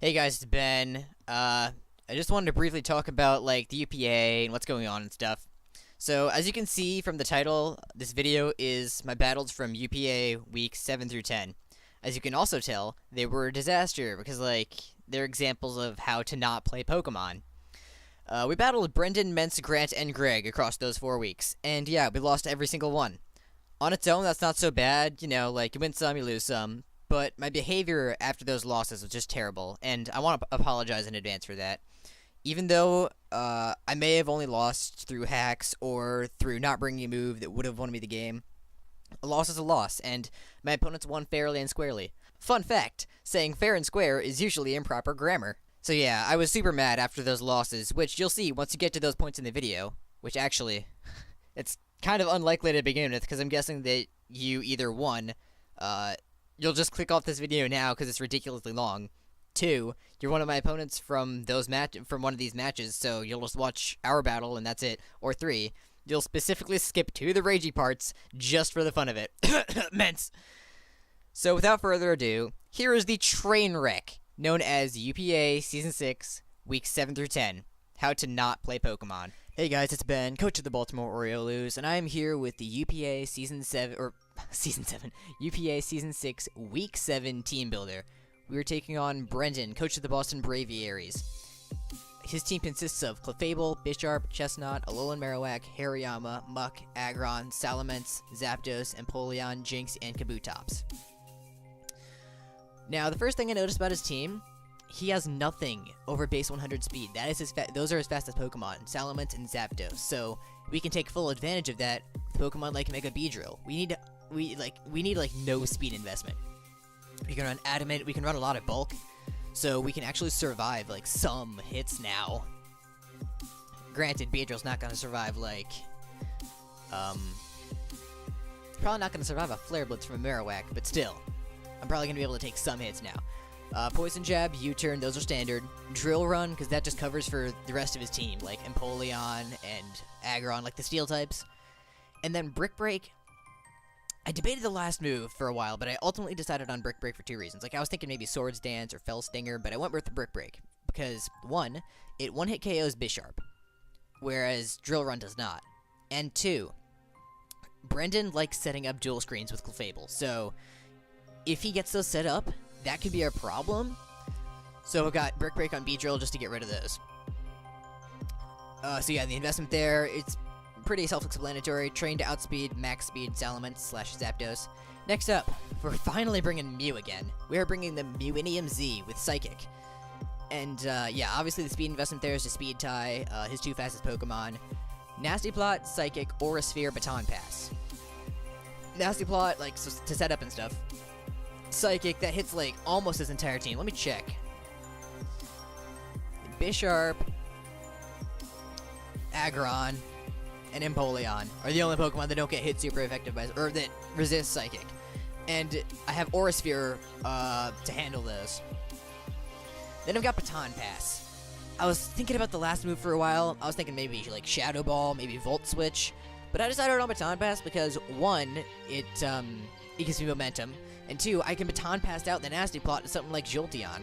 Hey guys, it's Ben. I just wanted to briefly talk about like the UPA and what's going on and stuff. So as you can see from the title, this video is my battles from UPA weeks 7 through 10. As you can also tell, they were a disaster because like they're examples of how to not play Pokemon. We battled Brendan, Mence, Grant, and Greg across those 4 weeks, and yeah, we lost every single one. On its own, that's not so bad, you know, like you win some, you lose some. But my behavior after those losses was just terrible, and I want to apologize in advance for that. Even though I may have only lost through hacks or through not bringing a move that would have won me the game, a loss is a loss, and my opponents won fairly and squarely. Fun fact, saying fair and square is usually improper grammar. So yeah, I was super mad after those losses, which you'll see once you get to those points in the video, which actually, it's kind of unlikely to begin with, because I'm guessing that you either won, you'll just click off this video now because it's ridiculously long. 2, you're one of my opponents from one of these matches, so you'll just watch our battle and that's it. Or 3, you'll specifically skip to the ragey parts just for the fun of it. Mence. So without further ado, here is the train wreck known as UPA Season 6, Weeks 7 through 10. How to not play Pokemon. Hey guys, it's Ben, coach of the Baltimore Orioles, and I am here with the UPA Season 7, UPA Season 6, Week 7 Team Builder. We are taking on Brendan, coach of the Boston Braviaries. His team consists of Clefable, Bisharp, Chestnut, Alolan Marowak, Hariyama, Muck, Aggron, Salamence, Zapdos, Empoleon, Jinx, and Kabutops. Now, the first thing I noticed about his team, he has nothing over base 100 speed. That is those are his fastest Pokemon, Salamence and Zapdos. So we can take full advantage of that with Pokemon like Mega Beedrill. We need like no speed investment. We can run Adamant. We can run a lot of bulk, so we can actually survive like some hits now. Granted, Beedrill's not gonna survive like probably not gonna survive a Flare Blitz from a Marowak, but still, I'm probably gonna be able to take some hits now. Poison Jab, U-Turn, those are standard. Drill Run, because that just covers for the rest of his team, like Empoleon and Aggron, like the Steel types. And then Brick Break, I debated the last move for a while, but I ultimately decided on Brick Break for 2 reasons. Like, I was thinking maybe Swords Dance or Fell Stinger, but I went with the Brick Break. Because, 1, it one-hit KOs Bisharp, whereas Drill Run does not. And 2, Brendan likes setting up dual screens with Clefable, so if he gets those set up, that could be a problem. So I got Brick Break on Beedrill just to get rid of those. So yeah, the investment there, it's pretty self-explanatory. Train to outspeed, max speed, Salamence / Zapdos. Next up, we're finally bringing Mew again. We are bringing the Mewinium Z with Psychic. And yeah, obviously the speed investment there is to Speed Tie, his 2 fastest Pokemon. Nasty Plot, Psychic, Aura Sphere, Baton Pass. Nasty Plot, like, so to set up and stuff. Psychic, that hits, like, almost his entire team. Let me check. Bisharp, Aggron, and Empoleon are the only Pokemon that don't get hit super effective by, or that resist Psychic. And I have Aura Sphere to handle those. Then I've got Baton Pass. I was thinking about the last move for a while. I was thinking maybe, like, Shadow Ball, maybe Volt Switch. But I decided on Baton Pass because, 1, it gives me momentum. And 2, I can Baton Pass out the Nasty Plot to something like Jolteon.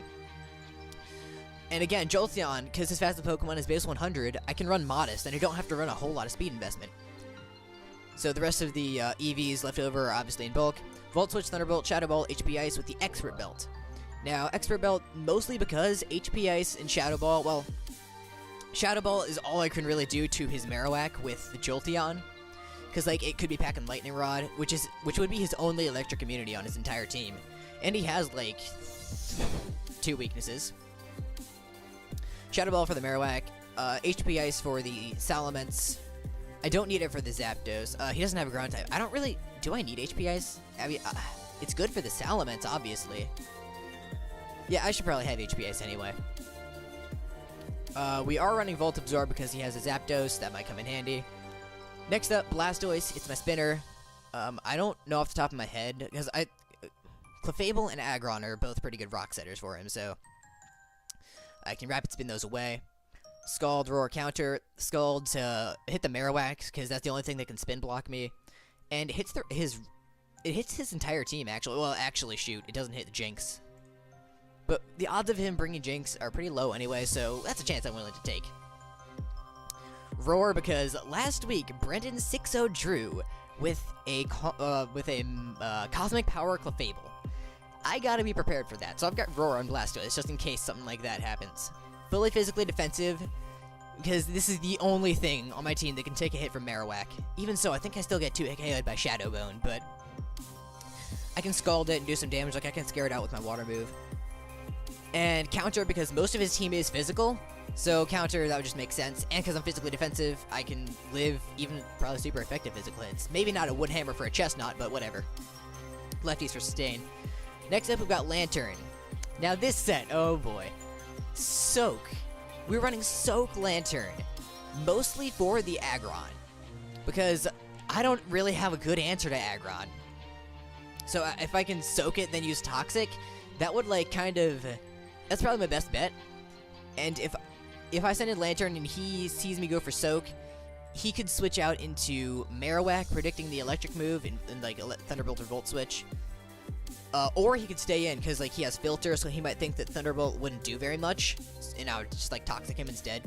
And again, Jolteon, because his fastest Pokemon is base 100, I can run Modest, and I don't have to run a whole lot of speed investment. So the rest of the EVs left over are obviously in bulk. Volt Switch, Thunderbolt, Shadow Ball, HP Ice with the Expert Belt. Now, Expert Belt, mostly because HP Ice and Shadow Ball, well, Shadow Ball is all I can really do to his Marowak with the Jolteon. Because, like, it could be packing Lightning Rod, which would be his only electric immunity on his entire team. And he has, like, 2 weaknesses. Shadow Ball for the Marowak, HP Ice for the Salamence. I don't need it for the Zapdos. He doesn't have a ground type. I don't really... Do I need HP Ice? I mean, it's good for the Salamence, obviously. Yeah, I should probably have HP Ice anyway. We are running Volt Absorb because he has a Zapdos. That might come in handy. Next up, Blastoise. It's my spinner. I don't know off the top of my head, because Clefable and Aggron are both pretty good rock setters for him, so I can rapid spin those away. Scald, Roar, Counter. Scald to hit the Marowak, because that's the only thing that can spin block me. And it hits his entire team, actually. Well, actually, shoot, it doesn't hit the Jinx. but the odds of him bringing Jinx are pretty low anyway, so that's a chance I'm willing to take. Roar, because last week Brendan 6-0 drew with a Cosmic Power Clefable. I gotta be prepared for that, so I've got Roar on Blastoise just in case something like that happens. Fully physically defensive, because this is the only thing on my team that can take a hit from Marowak. Even so, I think I still get 2 KO'd by Shadow Bone, but I can Scald it and do some damage, like I can scare it out with my Water move. And counter, because most of his team is physical, so counter, that would just make sense. And because I'm physically defensive, I can live even probably super effective physical hits. Maybe not a Wood Hammer for a Chestnut, but whatever. Lefties for sustain. Next up, we've got Lantern. Now this set, oh boy. Soak. We're running Soak Lantern, mostly for the Aggron, because I don't really have a good answer to Aggron. So if I can Soak it, then use Toxic, that would like kind of, that's probably my best bet. And if I send in Lantern and he sees me go for Soak, he could switch out into Marowak, predicting the electric move, and like a Thunderbolt or Volt Switch. Or he could stay in, because like he has Filter, so he might think that Thunderbolt wouldn't do very much, and I would just like Toxic him instead.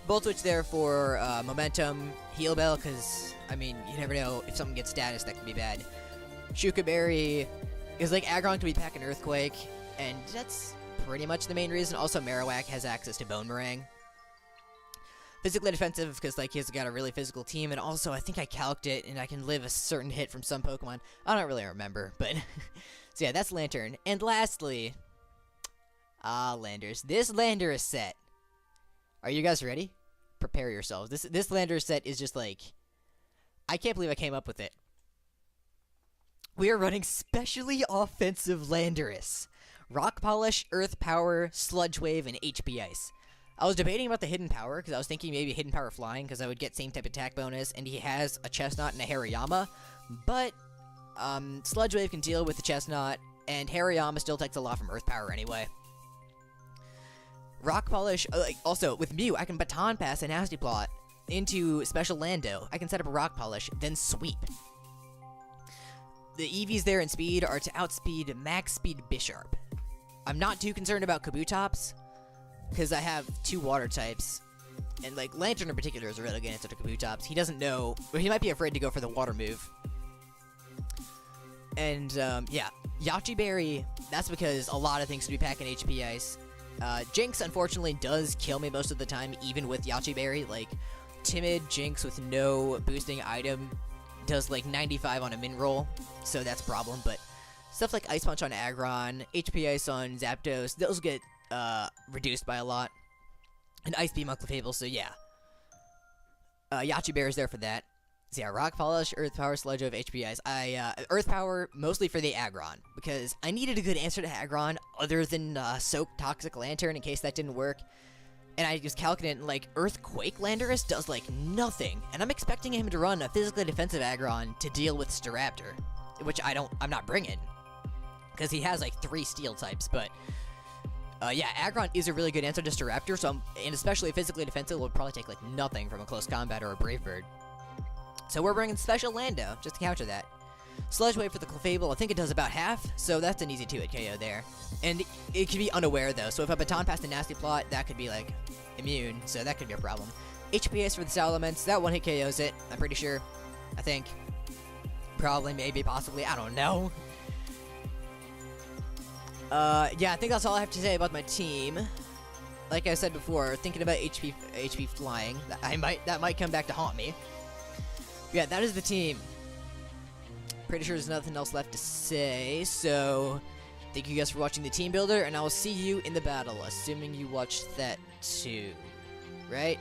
Volt Switch there for Momentum, Heal Bell, because, I mean, you never know, if something gets status, that could be bad. Shuka Berry, because like Aggron could be packing Earthquake, and that's pretty much the main reason. Also, Marowak has access to Bone Meringue. Physically defensive, because like he's got a really physical team, and also I think I calced it, and I can live a certain hit from some Pokemon. I don't really remember, but so yeah, that's Lantern. And lastly, Landers. This Landers set. Are you guys ready? Prepare yourselves. This Landers set is just like, I can't believe I came up with it. We are running specially offensive Landorus. Rock Polish, Earth Power, Sludge Wave, and HP Ice. I was debating about the Hidden Power, because I was thinking maybe Hidden Power Flying, because I would get same type attack bonus, and he has a Chestnut and a Hariyama, but Sludge Wave can deal with the Chestnut, and Hariyama still takes a lot from Earth Power anyway. Rock Polish, also, with Mew, I can Baton Pass a Nasty Plot into Special Lando. I can set up a Rock Polish, then Sweep. The EVs there in speed are to outspeed Max Speed Bisharp. I'm not too concerned about Kabutops, because I have 2 water types, and like Lantern in particular is a really good answer to Kabutops. He doesn't know, but he might be afraid to go for the water move. And yeah, Yachi Berry, that's because a lot of things can be packing HP Ice. Jinx unfortunately does kill me most of the time, even with Yachi Berry. Like Timid Jinx with no boosting item does like 95 on a min roll, so that's a problem. But stuff like Ice Punch on Aggron, HP Ice on Zapdos, those get reduced by a lot. And Ice Beam on Clefable, so yeah. Yachi Bear is there for that. So yeah, Rock Polish, Earth Power, Sludge Wave, HP Ice. Earth Power mostly for the Aggron, because I needed a good answer to Aggron other than Soak Toxic Lantern in case that didn't work. And I just calculated, and like, Earthquake Landorus does like nothing. And I'm expecting him to run a physically defensive Aggron to deal with Staraptor, which I'm not bringing, because he has like 3 steel types, but yeah, Aggron is a really good answer to Staraptor, so and especially physically defensive, will probably take like nothing from a close combat or a Brave Bird. So we're bringing Special Lando, just to counter that. Sludge Wave for the Clefable, I think it does about half, so that's an easy 2-hit KO there. And it can be unaware though, so if I Baton Pass the Nasty Plot, that could be like immune, so that could be a problem. HPS for the Salamence, that 1-hit KOs it, I'm pretty sure. I think. Probably, maybe, possibly, I don't know. Yeah, I think that's all I have to say about my team. Like I said before, thinking about HP flying, that might come back to haunt me. Yeah, that is the team. Pretty sure there's nothing else left to say, so thank you guys for watching the team builder, and I will see you in the battle, assuming you watched that too. Right?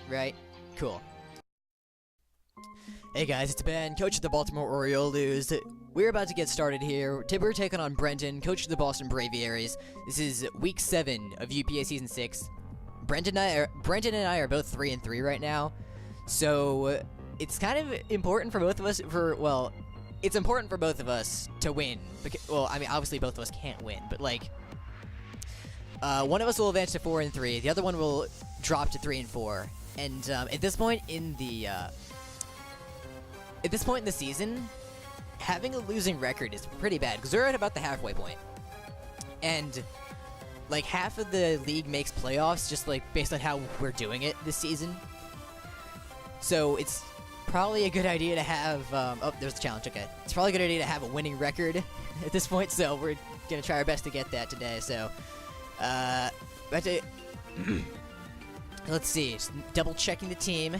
Cool. Hey guys, it's Ben, coach of the Baltimore Orioles. We're about to get started here. We're taking on Brendan, coach of the Boston Braviaries. This is week 7 of UPA Season 6. Brendan and I are both 3-3 right now, so it's kind of important for both of us. It's important for both of us to win. Well, I mean, obviously both of us can't win, but like, one of us will advance to 4-3. The other one will drop to 3-4. And at this point in the season, having a losing record is pretty bad, because we're at about the halfway point. And like, half of the league makes playoffs just, like, based on how we're doing it this season. So it's probably a good idea to have, oh, there's the challenge, okay. It's probably a good idea to have a winning record at this point, so we're gonna try our best to get that today, so, let's see, just double checking the team.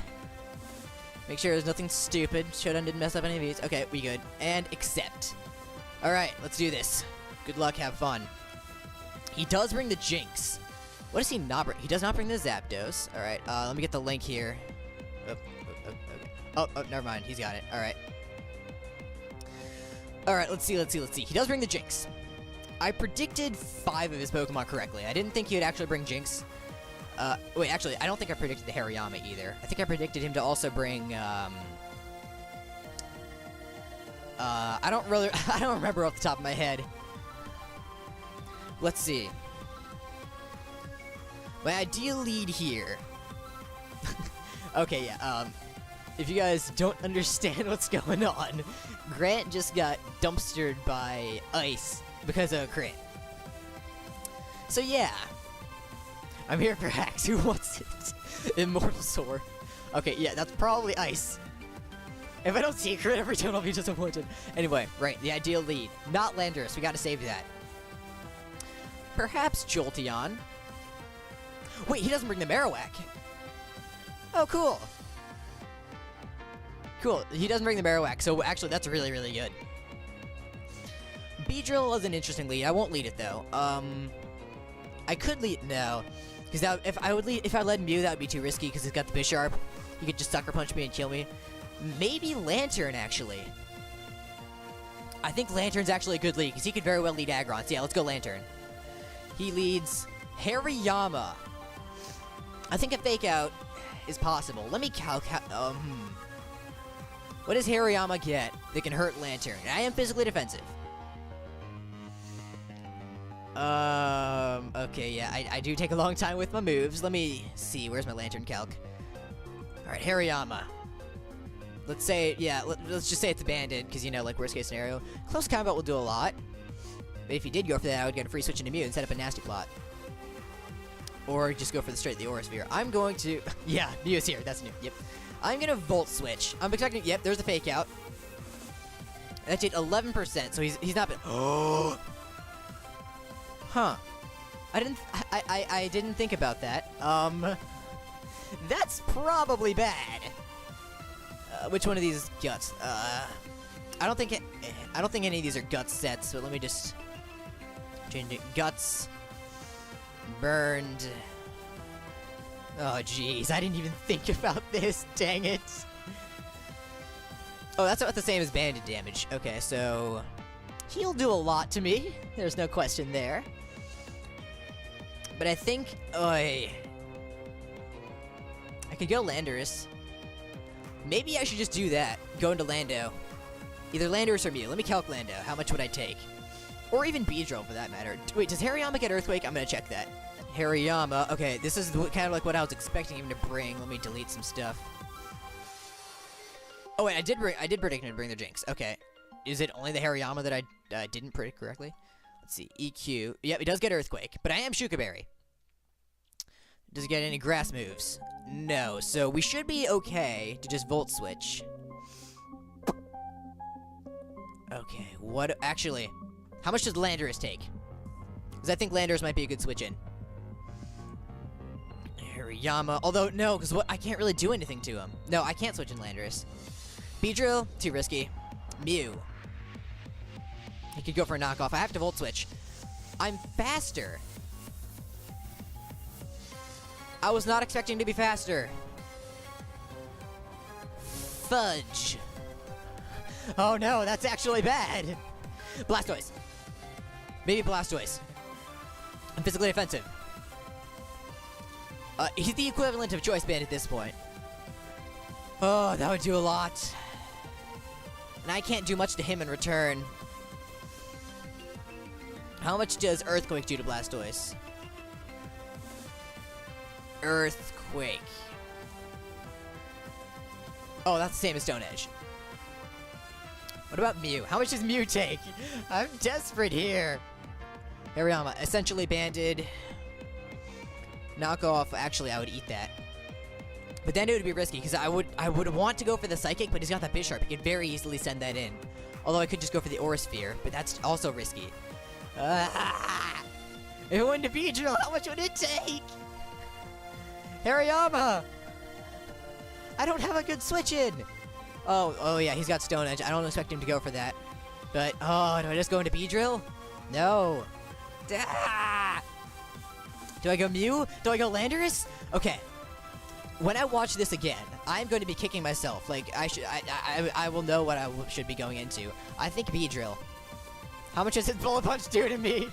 Make sure there's nothing stupid. Showdown didn't mess up any of these. Okay, we good. And accept. Alright, let's do this. Good luck, have fun. He does bring the Jinx. What does he not bring? He does not bring the Zapdos. Alright, let me get the link here. Oh, never mind. He's got it. Alright. Alright, let's see. He does bring the Jinx. I predicted 5 of his Pokemon correctly. I didn't think he would actually bring Jinx. Wait, actually, I don't think I predicted the Hariyama either. I think I predicted him to also bring, I don't remember off the top of my head. Let's see. My ideal lead here. Okay, yeah, if you guys don't understand what's going on, Grant just got dumpstered by Ice because of a crit. So yeah. I'm here for hacks. Who wants it? Immortal Sore. Okay, yeah, that's probably Ice. If I don't see a crit every time, I'll be disappointed. Anyway, right, the ideal lead. Not Landorus. We gotta save that. Perhaps Jolteon. Wait, he doesn't bring the Marowak. Oh, cool. Cool. He doesn't bring the Marowak, so actually, that's really, really good. Beedrill was an interesting lead. I won't lead it, though. I could lead... No. Because if I led Mew, that would be too risky, because he's got the Bisharp. He could just Sucker Punch me and kill me. Maybe Lantern, actually. I think Lantern's actually a good lead, because he could very well lead Aggron. So yeah, let's go Lantern. He leads Hariyama. I think a Fake Out is possible. Let me What does Hariyama get that can hurt Lantern? I am physically defensive. Okay, yeah, I do take a long time with my moves. Let me see, where's my Lantern calc? Alright, Hariyama. Let's say, yeah, let's just say it's abandoned, because, you know, like, worst case scenario. Close combat will do a lot. But if you did go for that, I would get a free switch into Mew and set up a nasty plot. Or just go for the Aura Sphere. I'm going to, yeah, Mew's here, that's new, yep. I'm gonna Volt Switch. I'm expecting, yep, there's the Fake Out. That did 11%, so he's not been, oh! Huh. I didn't think about that. That's probably bad. Which one of these is Guts? I don't think any of these are Guts sets, so let me just change it. Guts. Burned. Oh, jeez, I didn't even think about this, dang it. Oh, that's about the same as banded damage. Okay, so he'll do a lot to me. There's no question there. But I think, I could go Landorus. Maybe I should just do that. Go into Lando. Either Landorus or Mew. Let me calc Lando. How much would I take? Or even Beedrill, for that matter. Wait, does Hariyama get Earthquake? I'm gonna check that. Hariyama. Okay, this is kind of like what I was expecting him to bring. Let me delete some stuff. Oh wait, I did predict him to bring the Jinx. Okay. Is it only the Hariyama that I didn't predict correctly? Let's see. EQ. Yep, he does get Earthquake, but I am Shukaberry. Does he get any grass moves? No, so we should be okay to just Volt Switch. Okay, what... Actually, how much does Landorus take? Because I think Landorus might be a good switch in. Hariyama. Although, no, because I can't really do anything to him. No, I can't switch in Landorus. Beedrill, too risky. Mew. He could go for a knockoff. I have to Volt Switch. I'm faster. I was not expecting to be faster. Fudge. Oh no, that's actually bad. Blastoise. Maybe Blastoise. I'm physically offensive. He's the equivalent of Choice Band at this point. Oh, that would do a lot. And I can't do much to him in return. How much does Earthquake do to Blastoise? Earthquake. Oh, that's the same as Stone Edge. What about Mew? How much does Mew take? I'm desperate here. Hariyama, essentially banded. Knockoff, actually I would eat that. But then it would be risky, because I would want to go for the Psychic, but he's got that Bisharp. He could very easily send that in. Although I could just go for the Aura Sphere, but that's also risky. If it went to Beedrill, how much would it take? Hariyama! I don't have a good switch in! Oh yeah, he's got Stone Edge. I don't expect him to go for that. But, oh, do I just go into Beedrill? No. Ah! Do I go Mew? Do I go Landorus? Okay. When I watch this again, I'm going to be kicking myself. Like, I will know what I should be going into. I think Beedrill. How much does his Bullet Punch do to me?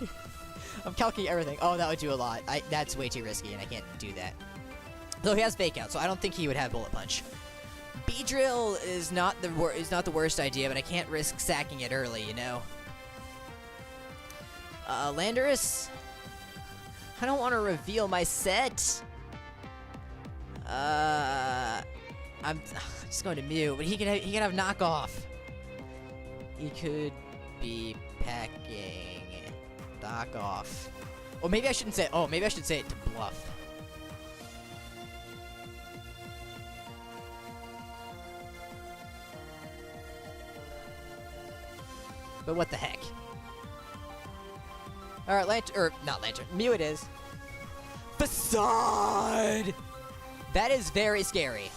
I'm calculating everything. Oh, that would do a lot. That's way too risky, and I can't do that. Though he has Fake Out, so I don't think he would have Bullet Punch. Beedrill is not the worst idea, but I can't risk sacking it early, you know. Landorus. I don't want to reveal my set. I'm just going to Mew, but he could have knockoff. He could be packing knockoff. Or maybe I shouldn't say. Oh, maybe I should say it to bluff. But what the heck? All right, not Lantern. Mew it is. Facade. That is very scary.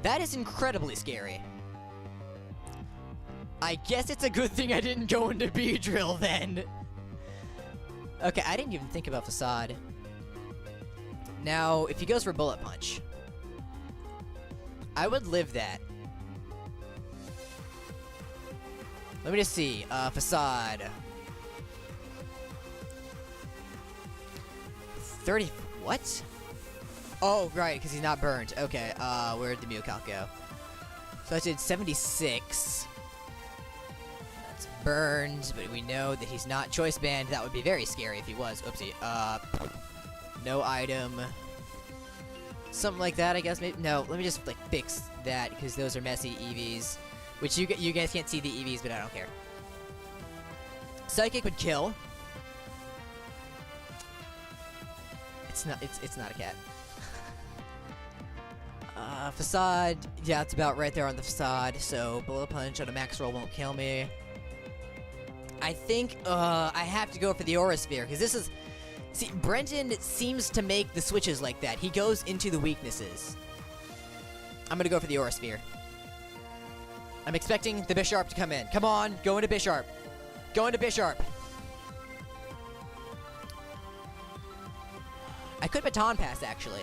That is incredibly scary. I guess it's a good thing I didn't go into Beedrill then. Okay, I didn't even think about Facade. Now, if he goes for Bullet Punch, I would live that. Let me just see. Facade. 30. What? Oh, right, because he's not burned. Okay, where'd the Mew calc go? So I did 76. That's burned, but we know that he's not choice banned. That would be very scary if he was. Oopsie. No item. Something like that, I guess. Maybe. No, let me just, like, fix that, because those are messy EVs. Which you guys can't see the EVs, but I don't care. Psychic would kill. It's not a cat. Facade, yeah, it's about right there on the Facade, so Bullet Punch on a max roll won't kill me. I think, I have to go for the Aura Sphere, because this is... See, Brenton seems to make the switches like that. He goes into the weaknesses. I'm gonna go for the Aura Sphere. I'm expecting the Bisharp to come in. Come on, go into Bisharp. Go into Bisharp. I could Baton Pass, actually.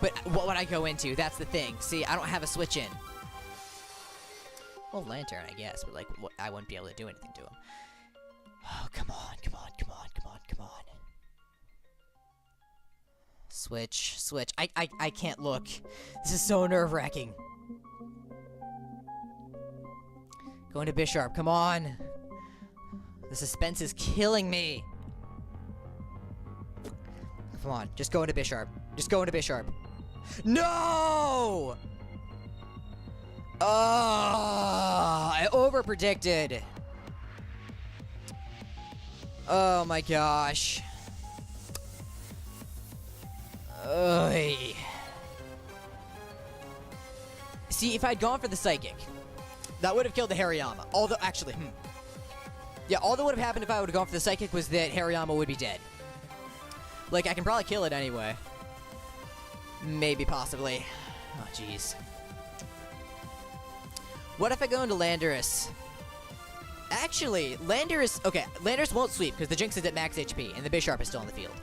But what would I go into? That's the thing. See, I don't have a switch in. Well, Lantern, I guess, but, like, I wouldn't be able to do anything to him. Oh, come on, come on, come on, come on, come on. Switch, switch. I can't look. This is so nerve-wracking. Go into Bisharp, come on. The suspense is killing me. Come on, just go into Bisharp. Just go into Bisharp. No! I overpredicted. Oh my gosh. Ugh. See, if I'd gone for the Psychic, that would have killed the Hariyama. Although, actually, yeah, all that would have happened if I would have gone for the Psychic was that Hariyama would be dead. Like, I can probably kill it anyway. Maybe, possibly. Oh, jeez. What if I go into Landorus? Actually, Landorus... Okay, Landorus won't sweep, because the Jinx is at max HP, and the Bisharp is still on the field.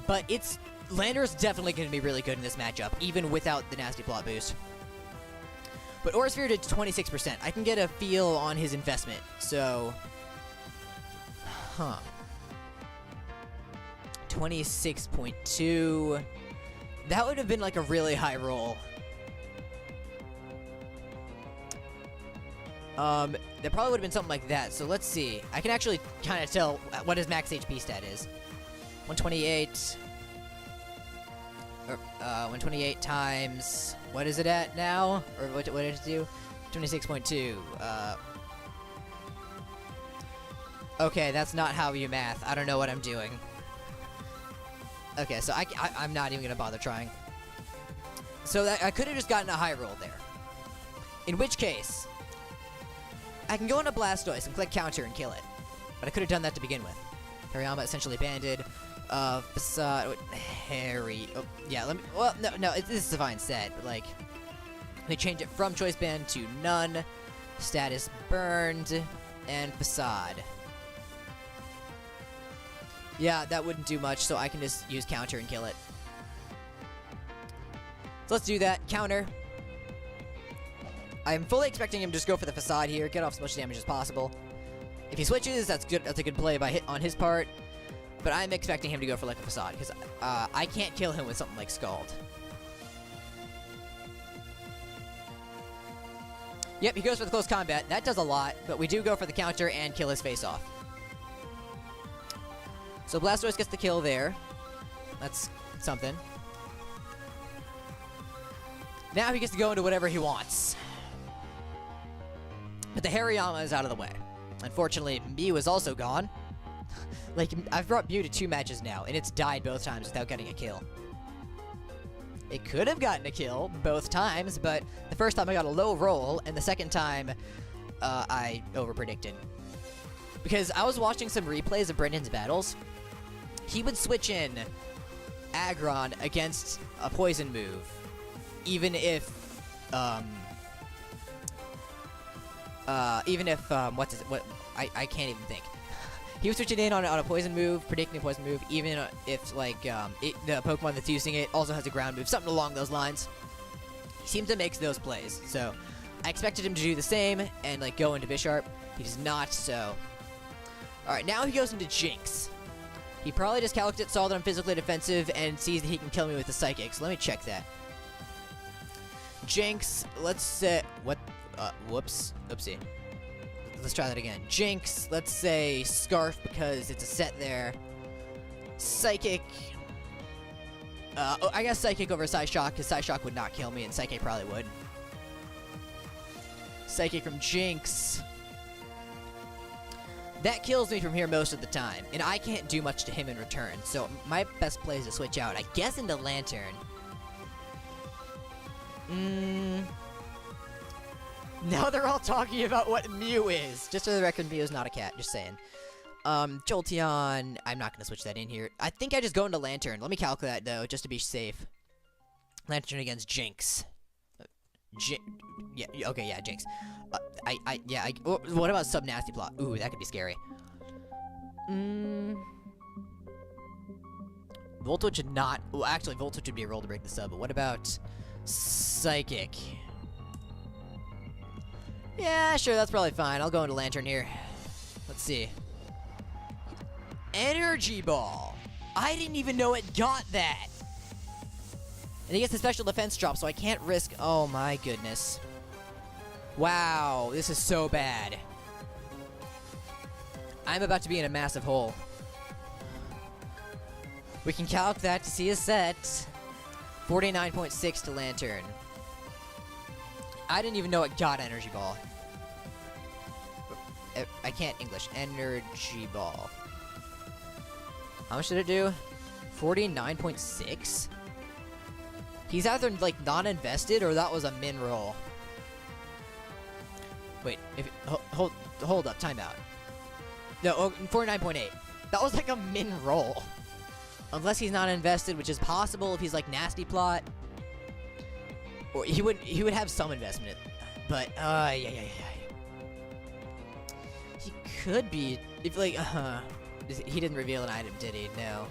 But it's... Landorus definitely going to be really good in this matchup, even without the nasty plot boost. But Aura Sphere did 26%. I can get a feel on his investment, so... Huh. 26.2. That would have been like a really high roll. That probably would have been something like that. So let's see. I can actually kind of tell what his max HP stat is. 128. 128 times... What is it at now? Or what did it do? 26.2. Okay, that's not how you math. I don't know what I'm doing. Okay, so I'm not even gonna bother trying. So I could have just gotten a high roll there. In which case, I can go into Blastoise and click counter and kill it. But I could have done that to begin with. Hariyama essentially banded. Facade... Harry... Oh, yeah, let me... Well, no, this is a fine set, but, like... Let me change it from choice band to none. Status burned. And facade. Yeah, that wouldn't do much, so I can just use counter and kill it. So let's do that. Counter. I'm fully expecting him to just go for the facade here, get off as much damage as possible. If he switches, that's good. That's a good play on his part. But I'm expecting him to go for like a facade, because I can't kill him with something like Scald. Yep, he goes for the close combat. That does a lot, but we do go for the counter and kill his face off. So Blastoise gets the kill there. That's something. Now he gets to go into whatever he wants. But the Hariyama is out of the way. Unfortunately, Mew is also gone. Like, I've brought Mew to 2 matches now, and it's died both times without getting a kill. It could have gotten a kill both times, but the first time I got a low roll, and the second time, I overpredicted. Because I was watching some replays of Brendan's battles. He would switch in Aggron against a poison move, even if, I can't even think. He was switching in on a poison move, predicting a poison move, even if, like, the Pokemon that's using it also has a ground move, something along those lines. He seems to make those plays, so I expected him to do the same and, like, go into Bisharp. He does not, so... Alright, now he goes into Jinx. He probably just calculated, saw that I'm physically defensive, and sees that he can kill me with the Psychic, so let me check that. Jinx, let's say... What? Whoops. Oopsie. Let's try that again. Jinx, let's say Scarf because it's a set there. Psychic. I guess Psychic over Psyshock because Psyshock would not kill me and Psychic probably would. Psychic from Jinx. That kills me from here most of the time, and I can't do much to him in return, so my best play is to switch out, I guess, into Lantern. Now they're all talking about what Mew is. Just for the record, Mew is not a cat, just saying. Jolteon, I'm not going to switch that in here. I think I just go into Lantern. Let me calculate that, though, just to be safe. Lantern against Jinx. Yeah, Jinx. What about Sub-Nasty Plot? Ooh, that could be scary. Voltage would not... Well, actually, Voltage would be a roll to break the sub, but what about Psychic? Yeah, sure, that's probably fine. I'll go into Lantern here. Let's see. Energy Ball! I didn't even know it got that! And he gets the special defense drop, so I can't risk... Oh my goodness. Wow, this is so bad. I'm about to be in a massive hole. We can calc that to see a set. 49.6 to Lantern. I didn't even know it got Energy Ball. I can't English. Energy Ball. How much did it do? 49.6? He's either, like, non-invested or that was a min roll. Wait, hold up, timeout. No, 49.8. That was like a min roll. Unless he's not invested, which is possible if he's like Nasty Plot. Or he would have some investment, but yeah. He could be if like he didn't reveal an item, did he? No.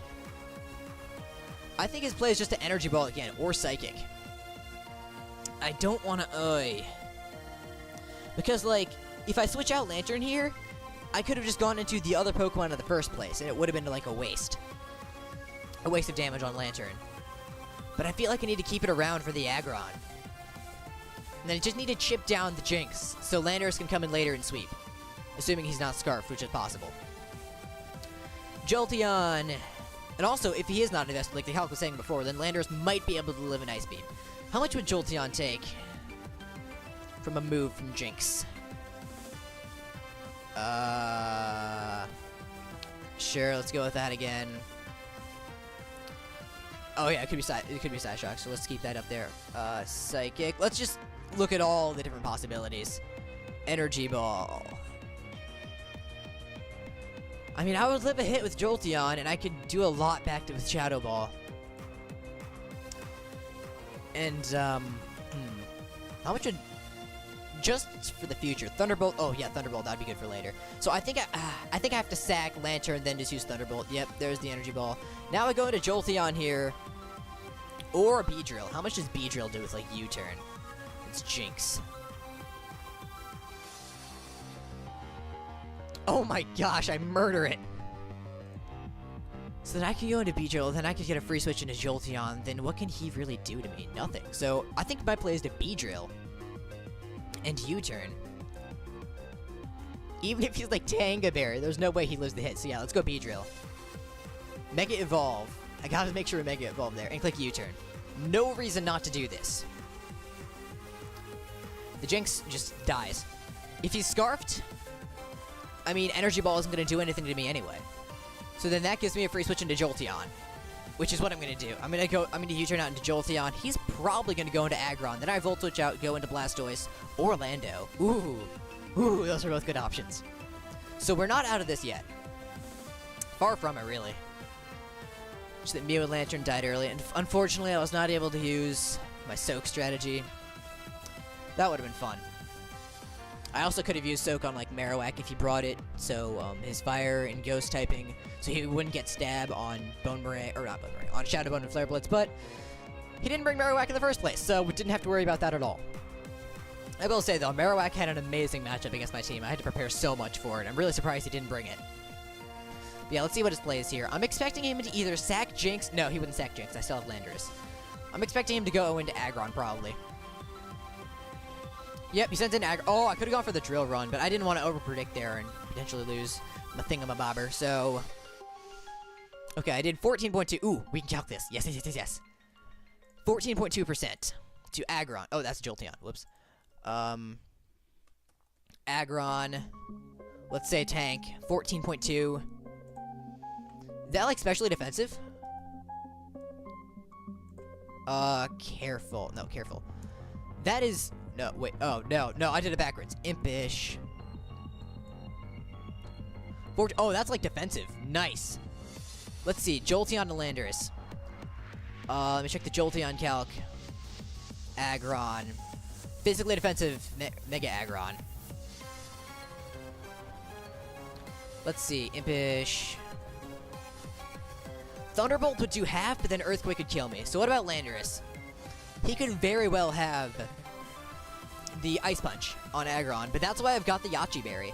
I think his play is just an Energy Ball again or Psychic. I don't want to because like if I switch out Lantern here, I could have just gone into the other Pokemon in the first place, and it would have been like a waste of damage on Lantern. But I feel like I need to keep it around for the Aggron. And then I just need to chip down the Jinx, so Landorus can come in later and sweep. Assuming he's not Scarfed, which is possible. Jolteon! And also, if he is not invested, like the Hulk was saying before, then Landorus might be able to live an Ice Beam. How much would Jolteon take from a move from Jinx? Sure, let's go with that again. Oh yeah, it could be Side Shock, so let's keep that up there. Psychic. Let's just look at all the different possibilities. Energy Ball. I mean, I would live a hit with Jolteon, and I could do a lot back with Shadow Ball. And, how much would... Just for the future. Thunderbolt. Oh, yeah, Thunderbolt. That'd be good for later. So I think I have to sack Lantern, then just use Thunderbolt. Yep, there's the Energy Ball. Now I go into Jolteon here. Or Beedrill. How much does Beedrill do with, like, U-turn? It's Jinx. Oh my gosh, I murder it. So then I can go into Beedrill, then I can get a free switch into Jolteon. Then what can he really do to me? Nothing. So I think my play is to Beedrill. And U-turn. Even if he's like Tanga Berry, there's no way he lives the hit. So yeah, let's go Beedrill. Mega Evolve. I gotta make sure we Mega Evolve there. And click U-turn. No reason not to do this. The Jinx just dies. If he's Scarfed, I mean, Energy Ball isn't gonna do anything to me anyway. So then that gives me a free switch into Jolteon. Which is what I'm gonna do. I'm gonna U-turn out into Jolteon. He's probably gonna go into Aggron. Then I Volt Switch out, go into Blastoise or Lando. Ooh, those are both good options. So we're not out of this yet. Far from it, really. Just that Mew and Lantern died early, and unfortunately, I was not able to use my Soak strategy. That would have been fun. I also could have used Soak on, like, Marowak if he brought it, so, his Fire and Ghost typing, so he wouldn't get Stab on on Shadow Bone and Flare Blitz, but he didn't bring Marowak in the first place, so we didn't have to worry about that at all. I will say, though, Marowak had an amazing matchup against my team. I had to prepare so much for it. I'm really surprised he didn't bring it. But yeah, let's see what his play is here. I'm expecting him to either sack Jinx. No, he wouldn't sack Jinx. I still have Landorus. I'm expecting him to go into Aggron, probably. Yep, he sent in Aggron. Oh, I could have gone for the Drill Run, but I didn't want to overpredict there and potentially lose my thingamabobber, so... Okay, I did 14.2. Ooh, we can calc this. Yes. 14.2% to Aggron. Oh, that's Jolteon. Whoops. Aggron. Let's say tank. 14.2. Is that, like, specially defensive? Careful. No, careful. That is... No, wait. Oh, no, I did it backwards. Impish. Oh, that's, like, defensive. Nice. Let's see. Jolteon to Landorus. Let me check the Jolteon calc. Aggron. Physically defensive Mega Aggron. Let's see. Impish. Thunderbolt would do half, but then Earthquake would kill me. So what about Landorus? He could very well have the Ice Punch on Aggron, but that's why I've got the Yachi Berry.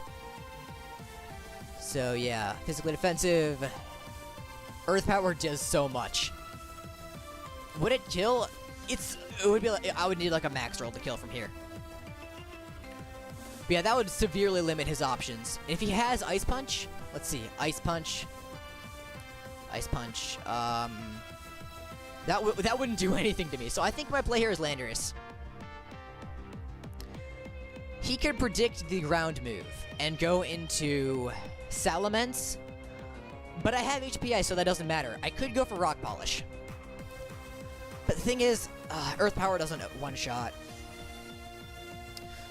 So yeah, physically defensive. Earth Power does so much. Would it kill? It would be like, I would need like a max roll to kill from here. But yeah, that would severely limit his options. If he has Ice Punch, let's see, Ice Punch. That wouldn't do anything to me. So I think my play here is Landorus. He could predict the ground move and go into Salamence, but I have HPI, so that doesn't matter. I could go for Rock Polish. But the thing is, Earth Power doesn't one-shot.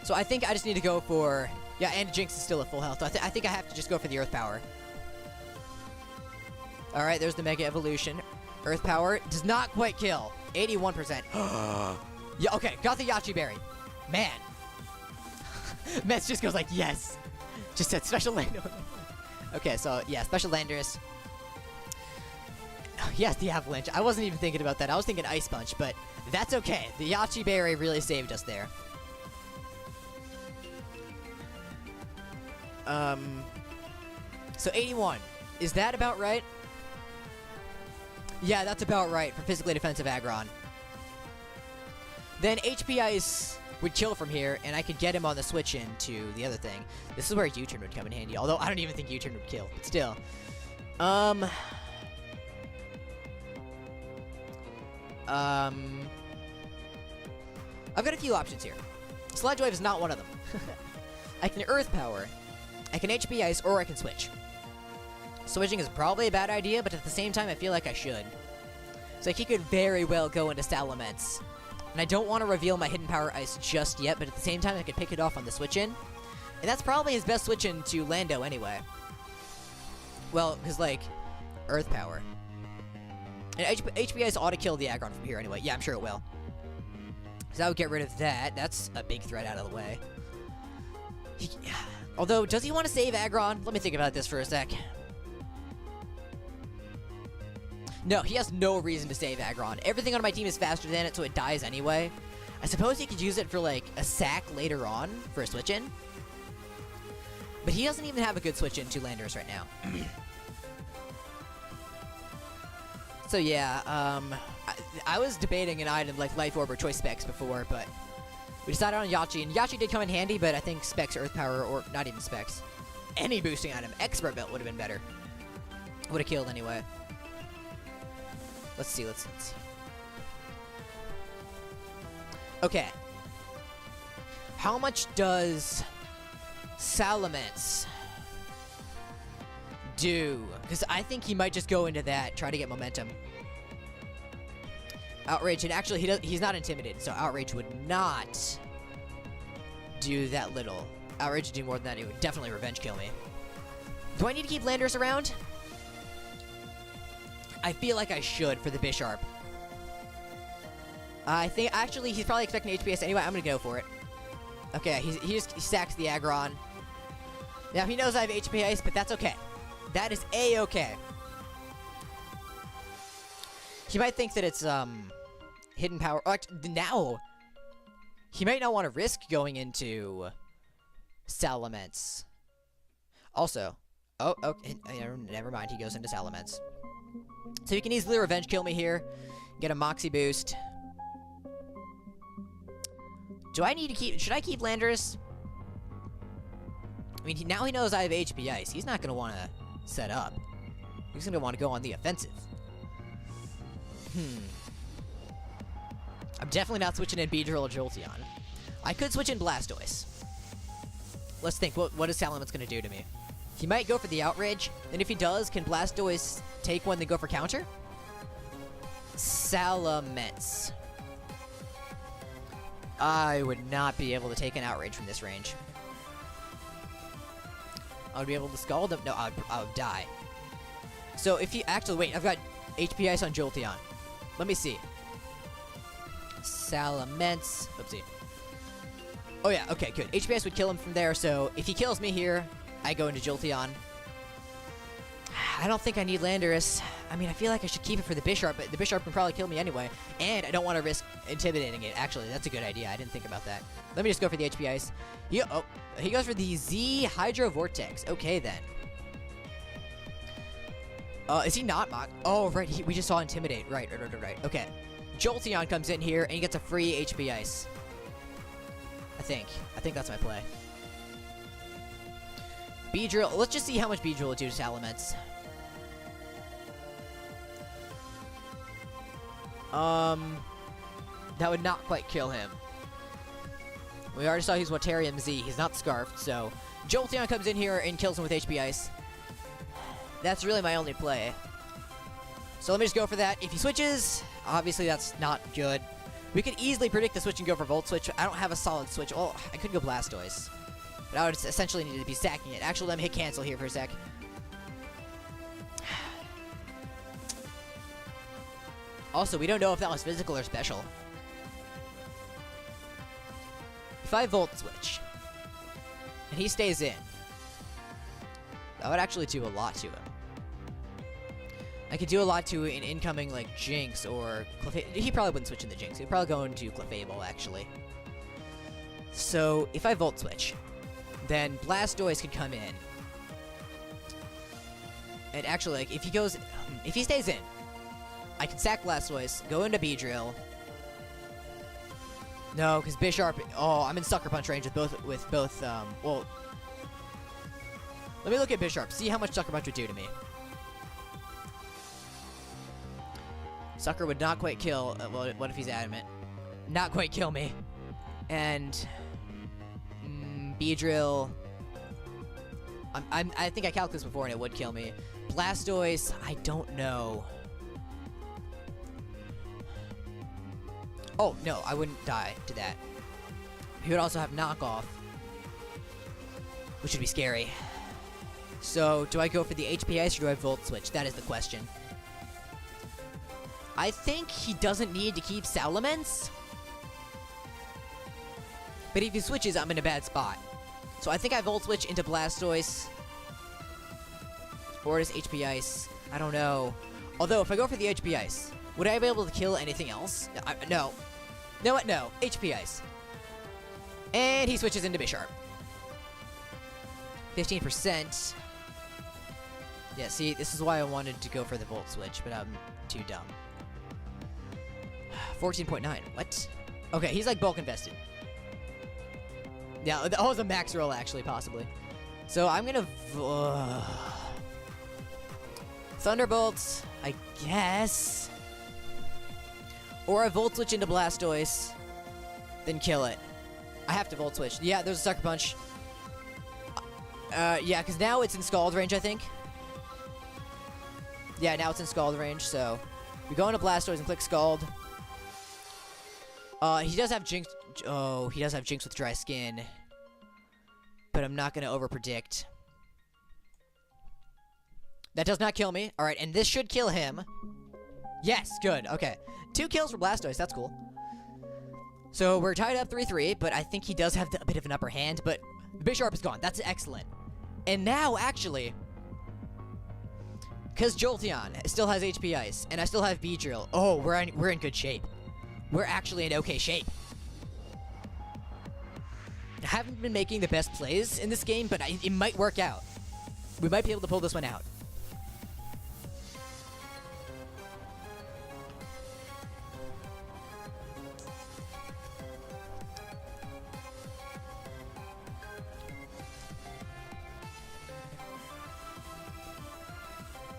So I think I just need to go for... Yeah, and Jinx is still at full health. So I think I have to just go for the Earth Power. Alright, there's the Mega Evolution. Earth Power does not quite kill. 81%. Yeah, okay, got the Yachi Berry. Man. Mets just goes like, yes. Just said Special Landorus. Okay, so, yeah, Special Landorus. Yes, the Avalanche. I wasn't even thinking about that. I was thinking Ice Punch, but that's okay. The Yachi Berry really saved us there. So 81. Is that about right? Yeah, that's about right for physically defensive Aggron. Then HPI would kill from here, and I could get him on the switch into the other thing. This is where U-turn would come in handy, although I don't even think U-turn would kill, but still. I've got a few options here. Sludge Wave is not one of them. I can Earth Power. I can HP Ice or I can switch. Switching is probably a bad idea, but at the same time, I feel like I should. So like, he could very well go into Salamence. And I don't want to reveal my hidden power Ice just yet, but at the same time, I could pick it off on the switch-in. And that's probably his best switch-in to Lando anyway. Well, because, like, Earth Power. And HP Ice ought to kill the Aggron from here anyway. Yeah, I'm sure it will. So that would get rid of that. That's a big threat out of the way. Although, does he want to save Aggron? Let me think about this for a sec. No, he has no reason to save Aggron. Everything on my team is faster than it, so it dies anyway. I suppose he could use it for, like, a sack later on for a switch-in. But he doesn't even have a good switch-in to Landorus right now. So, yeah, I was debating an item like Life Orb or Choice Specs before, but we decided on Yachi, and Yachi did come in handy, but I think Specs, Earth Power, or not even Specs. Any boosting item. Expert Belt would have been better. Would have killed anyway. Let's see. Okay. How much does Salamence do? Because I think he might just go into that, try to get momentum. Outrage, and actually he's not intimidated, so Outrage would not do that little. Outrage would do more than that. It would definitely revenge kill me. Do I need to keep Landorus around? I feel like I should for the Bisharp. I think, actually, he's probably expecting HPS anyway. I'm going to go for it. Okay, he stacks the Aggron. Now, he knows I have HP Ice, but that's okay. That is A-okay. He might think that it's, hidden power. Now, he might not want to risk going into Salamence. Also, okay, never mind. He goes into Salamence. So he can easily revenge kill me here. Get a Moxie boost. Do I need to keep... Should I keep Landorus? I mean, now he knows I have HP Ice. He's not going to want to set up. He's going to want to go on the offensive. I'm definitely not switching in Beedrill or Jolteon. I could switch in Blastoise. Let's think. What is Salamence going to do to me? He might go for the Outrage. And if he does, can Blastoise take one then go for counter? Salamence. I would not be able to take an Outrage from this range. I would be able to Scald him. No, I would die. So if you... Actually, wait. I've got HP Ice on Jolteon. Let me see. Salamence. Oopsie. Oh, yeah. Okay, good. HP Ice would kill him from there, so if he kills me here, I go into Jolteon. I don't think I need Landorus. I mean, I feel like I should keep it for the Bisharp, but the Bisharp can probably kill me anyway. And I don't want to risk intimidating it. Actually, that's a good idea. I didn't think about that. Let me just go for the HP Ice. He goes for the Z Hydro Vortex. Okay, then. Is he not Mock? Oh, right. We just saw Intimidate. Right. Okay. Jolteon comes in here, and he gets a free HP Ice. I think that's my play. Beedrill. Let's just see how much Beedrill will do to Salamence. That would not quite kill him. We already saw he's Watarium Z. He's not Scarfed, so Jolteon comes in here and kills him with HP Ice. That's really my only play. So let me just go for that. If he switches, obviously that's not good. We could easily predict the switch and go for Volt Switch. I don't have a solid switch. Oh, I could go Blastoise. But I would essentially need to be stacking it. Actually, let me hit cancel here for a sec. Also, we don't know if that was physical or special. If I Volt Switch, and he stays in, that would actually do a lot to him. I could do a lot to an incoming, like, Jinx or Clefable. He probably wouldn't switch in the Jinx. He'd probably go into Clefable, actually. So, if I Volt Switch, then Blastoise could come in. And actually, like, if he stays in, I can sack Blastoise, go into Beedrill. No, because Bisharp... Oh, I'm in Sucker Punch range with both, well... Let me look at Bisharp, see how much Sucker Punch would do to me. Sucker would not quite kill... well, what if he's adamant? Not quite kill me. And... Beedrill... I think I calculated this before and it would kill me. Blastoise, I don't know. Oh, no, I wouldn't die to that. He would also have knockoff, which would be scary. So, do I go for the HP Ice or do I Volt Switch? That is the question. I think he doesn't need to keep Salamence. But if he switches, I'm in a bad spot. So I think I Volt Switch into Blastoise. Or does HP Ice? I don't know. Although, if I go for the HP Ice, would I be able to kill anything else? No. No, what? No. HP Ice. And he switches into Bisharp. 15%. Yeah, see, this is why I wanted to go for the Volt Switch, but I'm too dumb. 14.9. What? Okay, he's like bulk invested. Yeah, that was a max roll, actually, possibly. So I'm gonna... Thunderbolt, I guess. Or I Volt Switch into Blastoise, then kill it. I have to Volt Switch. Yeah, there's a Sucker Punch. Yeah, because now it's in Scald range, I think. Yeah, now it's in Scald range, so... We go into Blastoise and click Scald. He does have Jinx... Oh, he does have Jinx with Dry Skin. But I'm not going to overpredict. That does not kill me. Alright, and this should kill him. Yes, good, okay. 2 kills for Blastoise, that's cool. So, we're tied up 3-3, but I think he does have a bit of an upper hand, but Bisharp is gone. That's excellent. And now, actually... Because Jolteon still has HP Ice, and I still have Beedrill. Oh, we're in good shape. We're actually in okay shape. I haven't been making the best plays in this game, but it might work out. We might be able to pull this one out.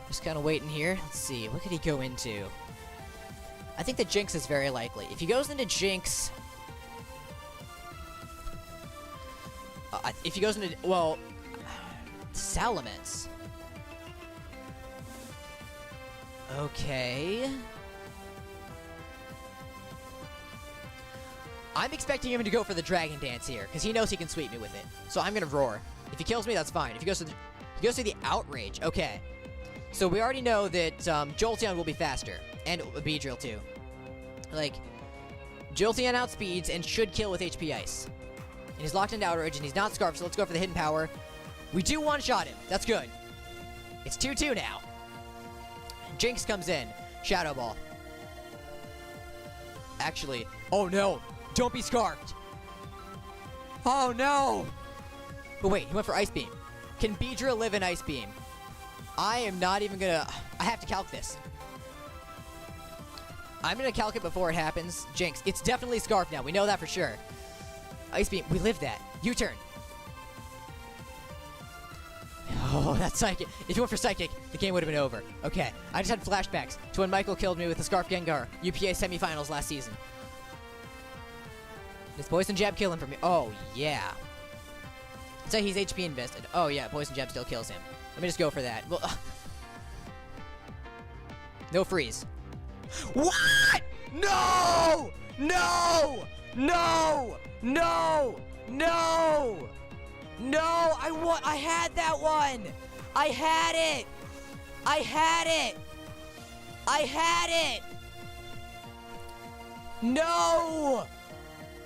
Just kind of waiting here. Let's see, what could he go into? I think the Jinx is very likely. If he goes into Jinx... if he goes into... Well... Salamence. Okay... I'm expecting him to go for the Dragon Dance here, because he knows he can sweep me with it. So I'm gonna Roar. If he kills me, that's fine. If he goes to the Outrage, okay. So we already know that Jolteon will be faster. And Beedrill too. Like, Jolteon outspeeds and should kill with HP Ice. And he's locked into Outrage and he's not Scarf, so let's go for the Hidden Power. We do one-shot him. That's good. It's 2-2 now. Jinx comes in. Shadow Ball. Actually, oh no. Don't be Scarfed. Oh no. But wait, he went for Ice Beam. Can Beedrill live in Ice Beam? I am not even gonna... I have to calc this. I'm gonna calc it before it happens. Jinx, it's definitely Scarf now. We know that for sure. Ice Beam, we lived that. U-turn. Oh, that's Psychic. If you went for Psychic, the game would have been over. Okay, I just had flashbacks to when Michael killed me with the Scarf Gengar UPA semifinals last season. Does Poison Jab kill him for me? Oh, yeah. Say he's HP invested. Oh, yeah, Poison Jab still kills him. Let me just go for that. Well, no freeze. What? No! No! No! No! No! No! I had that one! I had it! I had it! I had it! No!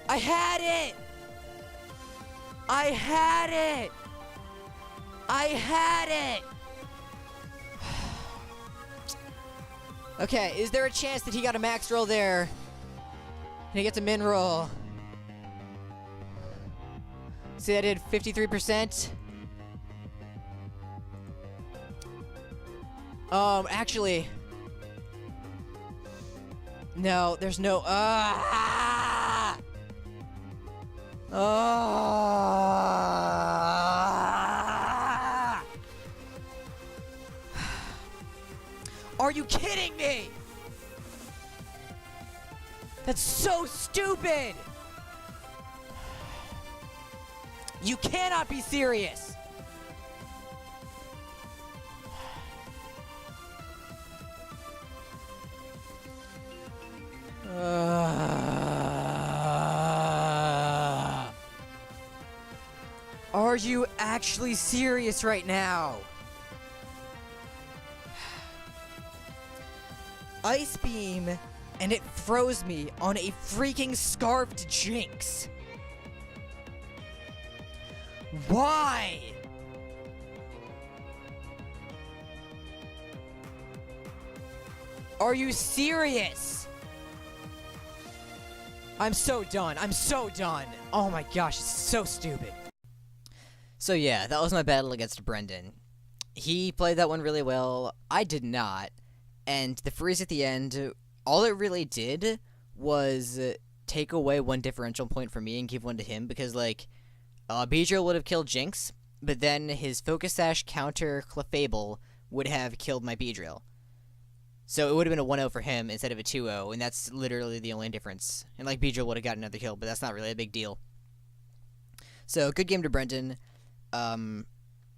I had it! I had it! I had it! Okay, is there a chance that he got a max roll there? And he gets a min roll? See, I did 53%. Actually... No, there's no... Are you kidding me? That's so stupid! You cannot be serious! Are you actually serious right now? Ice Beam, and it froze me on a freaking scarfed Jinx. Why? Are you serious? I'm so done. I'm so done. Oh my gosh, it's so stupid. So yeah, that was my battle against Brendan. He played that one really well. I did not. And the freeze at the end, all it really did was take away one differential point from me and give one to him, because, like, Beedrill would have killed Jinx, but then his Focus Sash counter Clefable would have killed my Beedrill. So it would have been a 1-0 for him instead of a 2-0, and that's literally the only difference. And, like, Beedrill would have got another kill, but that's not really a big deal. So, good game to Brendan.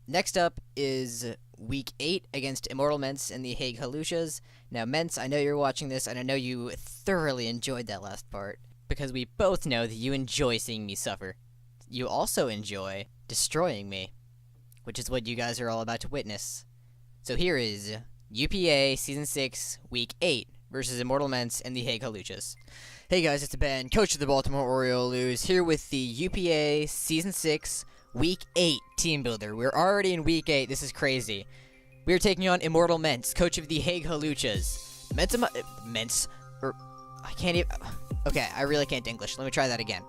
Next up is Week 8 against ImmortalMence and the Hague Halushas. Now, Mence, I know you're watching this, and I know you thoroughly enjoyed that last part, because we both know that you enjoy seeing me suffer. You also enjoy destroying me, which is what you guys are all about to witness. So here is UPA Season 6, Week 8 versus ImmortalMence and the Hague Halushas. Hey guys, it's Ben, coach of the Baltimore Orioles, here with the UPA Season 6, Week 8 Team Builder. We're already in Week 8, this is crazy. We are taking on ImmortalMence, coach of the Hague Halushas. I can't even... Okay, I really can't English. Let me try that again.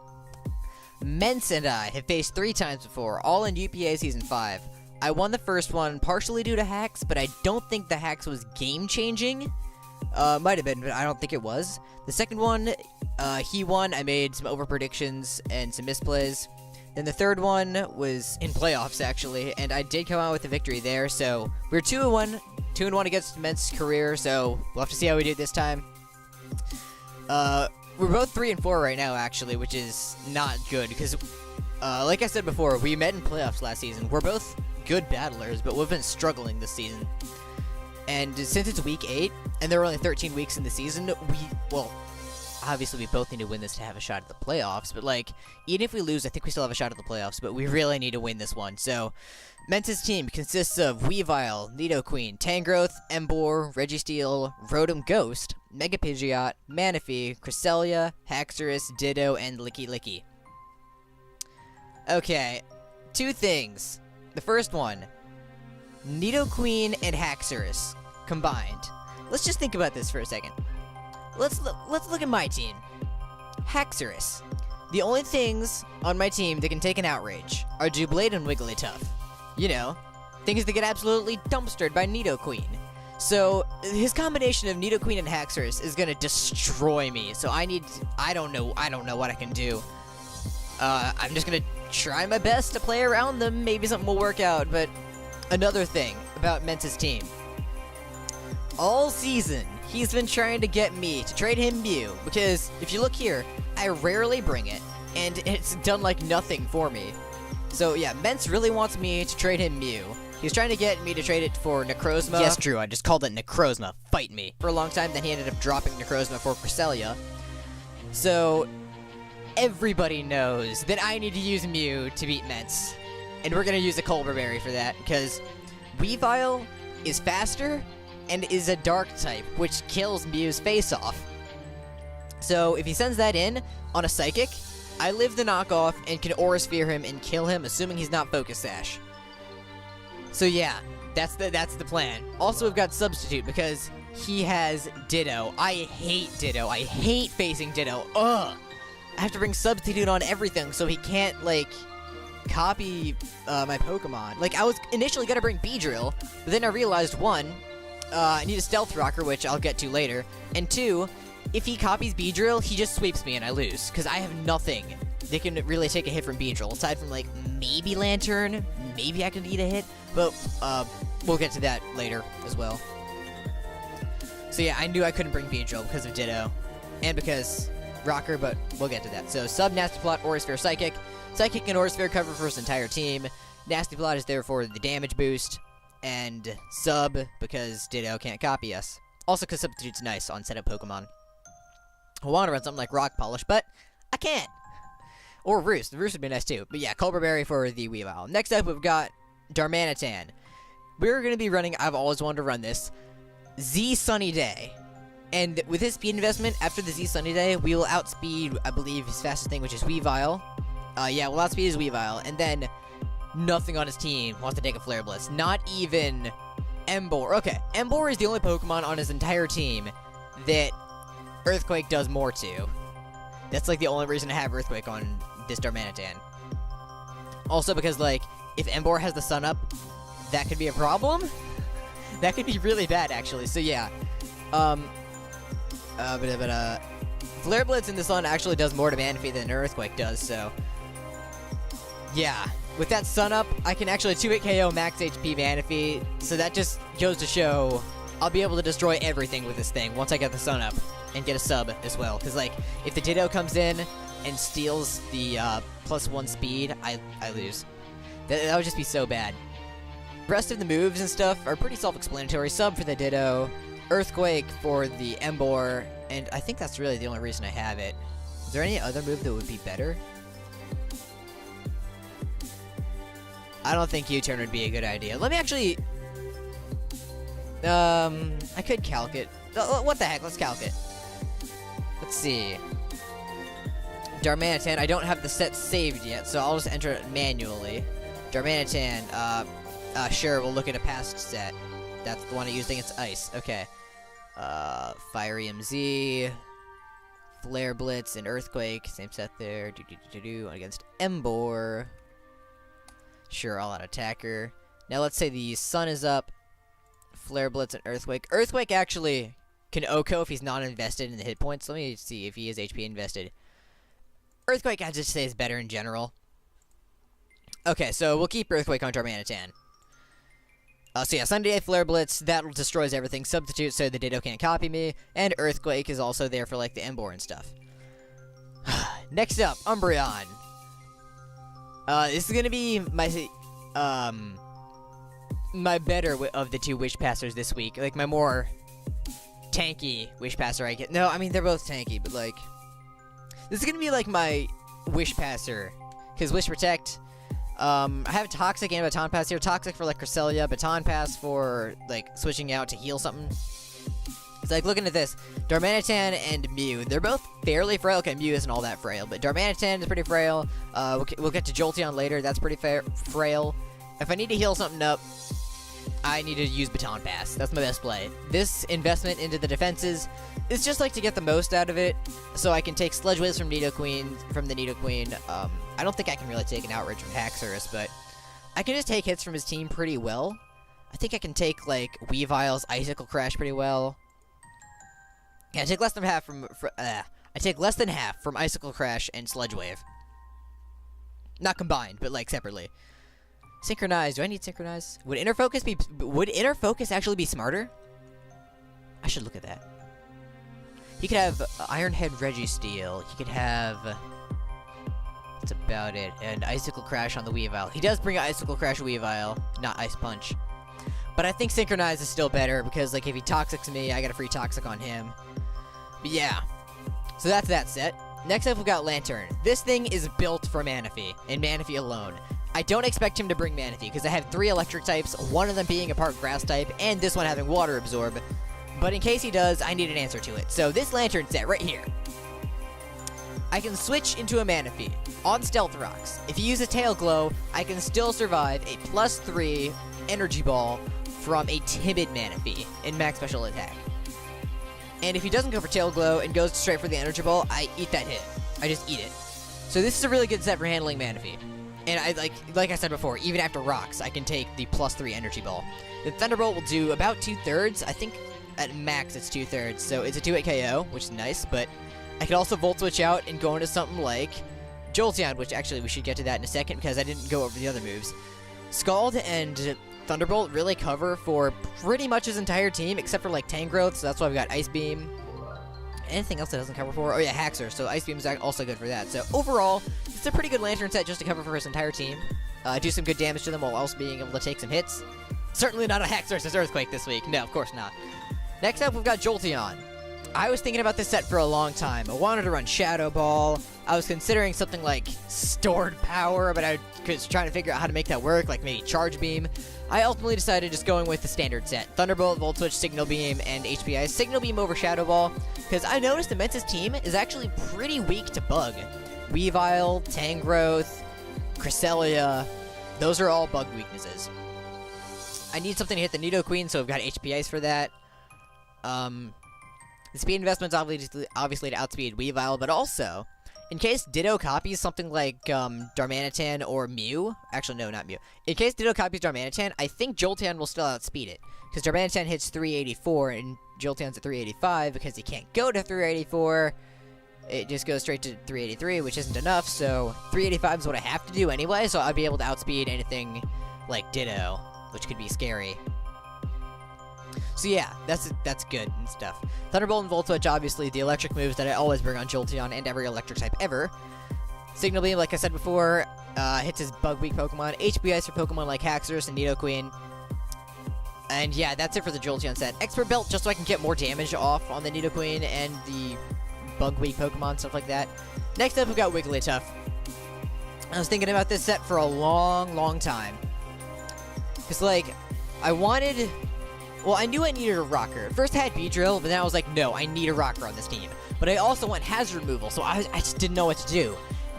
Mence and I have faced 3 times before, all in UPA Season 5. I won the first one, partially due to hacks, but I don't think the hacks was game-changing. Might have been, but I don't think it was. The second one, he won. I made some over-predictions and some misplays. Then the third one was in playoffs, actually, and I did come out with a victory there, so we're 2-1. 2-1 against Mence's career, so we'll have to see how we do this time. We're both 3-4 right now, actually, which is not good, because, like I said before, we met in playoffs last season. We're both good battlers, but we've been struggling this season. And since it's Week 8, and there are only 13 weeks in the season, well, obviously we both need to win this to have a shot at the playoffs, but, like, even if we lose, I think we still have a shot at the playoffs, but we really need to win this one. So, Mence's team consists of Weavile, Nidoqueen, Tangrowth, Emboar, Registeel, Rotom Ghost, Mega Pidgeot, Manaphy, Cresselia, Haxorus, Ditto, and Licky Licky. Okay, 2 things. The first one, Nidoqueen and Haxorus combined. Let's just think about this for a second. Let's look at my team. Haxorus. The only things on my team that can take an outrage are Doublade and Wigglytuff. You know, things that get absolutely dumpstered by Nidoqueen. So, his combination of Nidoqueen and Haxorus is gonna destroy me. So I don't know what I can do. I'm just gonna try my best to play around them. Maybe something will work out, but another thing about Mence's team. All season, he's been trying to get me to trade him Mew, because if you look here, I rarely bring it, and it's done like nothing for me. So yeah, Mence really wants me to trade him Mew. He's trying to get me to trade it for Necrozma. Yes, true, I just called it Necrozma. Fight me. For a long time, then he ended up dropping Necrozma for Cresselia. So, everybody knows that I need to use Mew to beat Mence. And we're gonna use a Culver Berry for that, because Weavile is faster and is a Dark type, which kills Mew's face off. So, if he sends that in on a Psychic, I live the knockoff and can Aura Sphere him and kill him, assuming he's not Focus Sash. So yeah, that's the plan. Also, we've got Substitute, because he has Ditto. I hate Ditto. I hate facing Ditto. Ugh! I have to bring Substitute on everything, so he can't, like, copy my Pokemon. Like, I was initially gonna bring Beedrill, but then I realized, 1, I need a Stealth Rocker, which I'll get to later, and 2, if he copies Beedrill, he just sweeps me and I lose, because I have nothing that can really take a hit from Beedrill, aside from, like, maybe Lantern, maybe I can eat a hit, but, we'll get to that later as well. So yeah, I knew I couldn't bring Beedrill because of Ditto, and because Rocker, but we'll get to that. So, Sub, Nasty Plot, Aura Sphere, Psychic. Psychic and Aura Sphere cover for his entire team. Nasty Plot is there for the damage boost, and Sub, because Ditto can't copy us. Also, because Substitute's nice on setup Pokemon. I want to run something like Rock Polish, but I can't. Or Roost. The Roost would be nice too. But yeah, Culber Berry for the Weavile. Next up, we've got Darmanitan. We're going to be running, I've always wanted to run this, Z Sunny Day. And with his speed investment, after the Z Sunny Day, we will outspeed, I believe, his fastest thing, which is Weavile. Yeah, we'll outspeed his Weavile. And then nothing on his team wants to take a Flare Blitz. Not even Emboar. Okay, Emboar is the only Pokemon on his entire team that Earthquake does more to. That's, like, the only reason to have Earthquake on this Darmanitan. Also because, like, if Emboar has the Sun up, that could be a problem. That could be really bad, actually. So, yeah. Flare Blitz in the Sun actually does more to Manaphy than Earthquake does, so... Yeah. With that Sun up, I can actually 2-hit KO max HP Manaphy, so that just goes to show I'll be able to destroy everything with this thing once I get the Sun up and get a sub as well. Because, like, if the Ditto comes in and steals the +1 speed, I lose. That would just be so bad. The rest of the moves and stuff are pretty self-explanatory. Sub for the Ditto, Earthquake for the Emboar, and I think that's really the only reason I have it. Is there any other move that would be better? I don't think U-turn would be a good idea. Let me actually... I could calc it. What the heck? Let's calc it. Let's see. Darmanitan, I don't have the set saved yet, so I'll just enter it manually. Darmanitan, sure, we'll look at a past set. That's the one I used against Ice. Okay. Fiery MZ, Flare Blitz, and Earthquake. Same set there. Against Emboar. Sure, all out attacker. Now let's say the Sun is up. Flare Blitz and Earthquake. Earthquake actually can OHKO if he's not invested in the hit points. Let me see if he is HP invested. Earthquake, I just say, is better in general. Okay, so we'll keep Earthquake on Darmanitan. So yeah, Sunday Flare Blitz, that destroys everything. Substitute so the Ditto can't copy me. And Earthquake is also there for, like, the Emboar and stuff. Next up, Umbreon. This is gonna be my better of the two Wish Passers this week. Like, my more tanky Wish Passer I get. No, I mean, they're both tanky, but, like... This is gonna be, like, my Wish Passer. Because Wish Protect... I have Toxic and Baton Pass here. Toxic for, like, Cresselia. Baton Pass for, like, switching out to heal something. It's like, looking at this. Darmanitan and Mew. They're both fairly frail. Okay, Mew isn't all that frail, but Darmanitan is pretty frail. We'll get to Jolteon later. That's pretty frail. If I need to heal something up, I need to use Baton Pass. That's my best play. This investment into the defenses is just, like, to get the most out of it, so I can take Sludge Waves from the Nidoqueen. I don't think I can really take an Outrage from Haxorus, but I can just take hits from his team pretty well. I think I can take, like, Weavile's Icicle Crash pretty well. Yeah, I take less than half from Icicle Crash and Sludge Wave. Not combined, but, like, separately. Synchronize. Do I need Synchronize? Would Inner Focus actually be smarter? I should look at that. He could have Iron Head Registeel. He could have... That's about it. And Icicle Crash on the Weavile. He does bring Icicle Crash Weavile, not Ice Punch. But I think Synchronize is still better, because, like, if he Toxics me, I got a free Toxic on him. But yeah. So that's that set. Next up, we've got Lantern. This thing is built for Manaphy, and Manaphy alone. I don't expect him to bring Manaphy, because I have 3 electric types, one of them being a part grass type, and this one having water absorb. But in case he does, I need an answer to it. So this Lantern set right here. I can switch into a Manaphy on Stealth Rocks. If you use a Tail Glow, I can still survive a +3 Energy Ball from a timid Manaphy in max special attack. And if he doesn't go for Tail Glow and goes straight for the Energy Ball, I eat that hit. I just eat it. So this is a really good set for handling Manaphy. And I like I said before, even after Rocks, I can take the +3 Energy Ball. The Thunderbolt will do about 2/3. I think at max it's 2/3, so it's a 2-hit KO, which is nice, but I could also Volt Switch out and go into something like Jolteon, which actually we should get to that in a second because I didn't go over the other moves. Scald and Thunderbolt really cover for pretty much his entire team, except for, like, Tangrowth, so that's why we got Ice Beam. Anything else that doesn't cover for? Oh yeah, Haxor, so Ice Beam is also good for that. So overall, it's a pretty good Lantern set just to cover for his entire team. Do some good damage to them while also being able to take some hits. Certainly not a Haxorus Earthquake this week. No, of course not. Next up, we've got Jolteon. I was thinking about this set for a long time. I wanted to run Shadow Ball, I was considering something like stored power, but I was trying to figure out how to make that work, like maybe Charge Beam. I ultimately decided just going with the standard set. Thunderbolt, Volt Switch, Signal Beam, and HPI. Signal Beam over Shadow Ball, because I noticed Immense's team is actually pretty weak to bug. Weavile, Tangrowth, Cresselia, those are all bug weaknesses. I need something to hit the Nidoqueen, so I've got HPIs for that. The speed investment's obviously to outspeed Weavile, but also, in case Ditto copies something like Darmanitan or Mew, actually no, not Mew. In case Ditto copies Darmanitan, I think Jolteon will still outspeed it, because Darmanitan hits 384 and Jolteon's at 385 because he can't go to 384. It just goes straight to 383, which isn't enough, so 385 is what I have to do anyway, so I'd be able to outspeed anything like Ditto, which could be scary. So yeah, that's good and stuff. Thunderbolt and Volt Switch, obviously, the electric moves that I always bring on Jolteon and every electric type ever. Signal Beam, like I said before, hits his bug-weak Pokemon. HPIs for Pokemon like Haxorus and Nidoqueen. And yeah, that's it for the Jolteon set. Expert Belt, just so I can get more damage off on the Nidoqueen and the bug-weak Pokemon, stuff like that. Next up, we've got Wigglytuff. I was thinking about this set for a long time. Because, like, I wanted... Well, I knew I needed a rocker. First I had Beedrill, but then I was like, no, I need a rocker on this team. But I also want hazard removal, so I just didn't know what to do.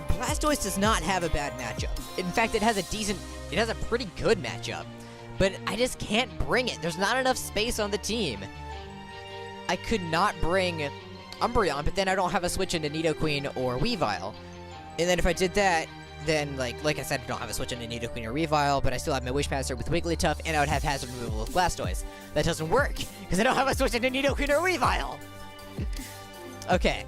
Blastoise does not have a bad matchup. In fact, it has a pretty good matchup. But I just can't bring it. There's not enough space on the team. I could not bring Umbreon, but then I don't have a switch into Nidoqueen or Weavile. And then if I did that, then, like I said, I don't have a switch into Nidoqueen or Weavile, but I still have my Wish Passer with Wigglytuff, and I would have hazard removal with Blastoise. That doesn't work, because I don't have a switch into Nidoqueen or Weavile! Okay.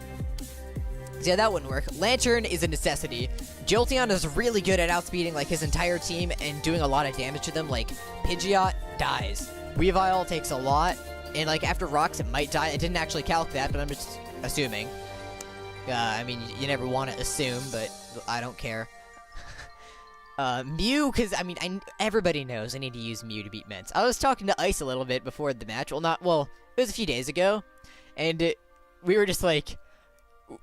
So yeah, that wouldn't work. Lantern is a necessity. Jolteon is really good at outspeeding, like, his entire team and doing a lot of damage to them. Like, Pidgeot dies. Weavile takes a lot, and, like, after rocks, it might die. I didn't actually calc that, but I'm just assuming. I mean, you never want to assume, but I don't care. Mew, because, I mean, everybody knows I need to use Mew to beat Mence. I was talking to Ice a little bit before the match. Well, it was a few days ago. And we were just like,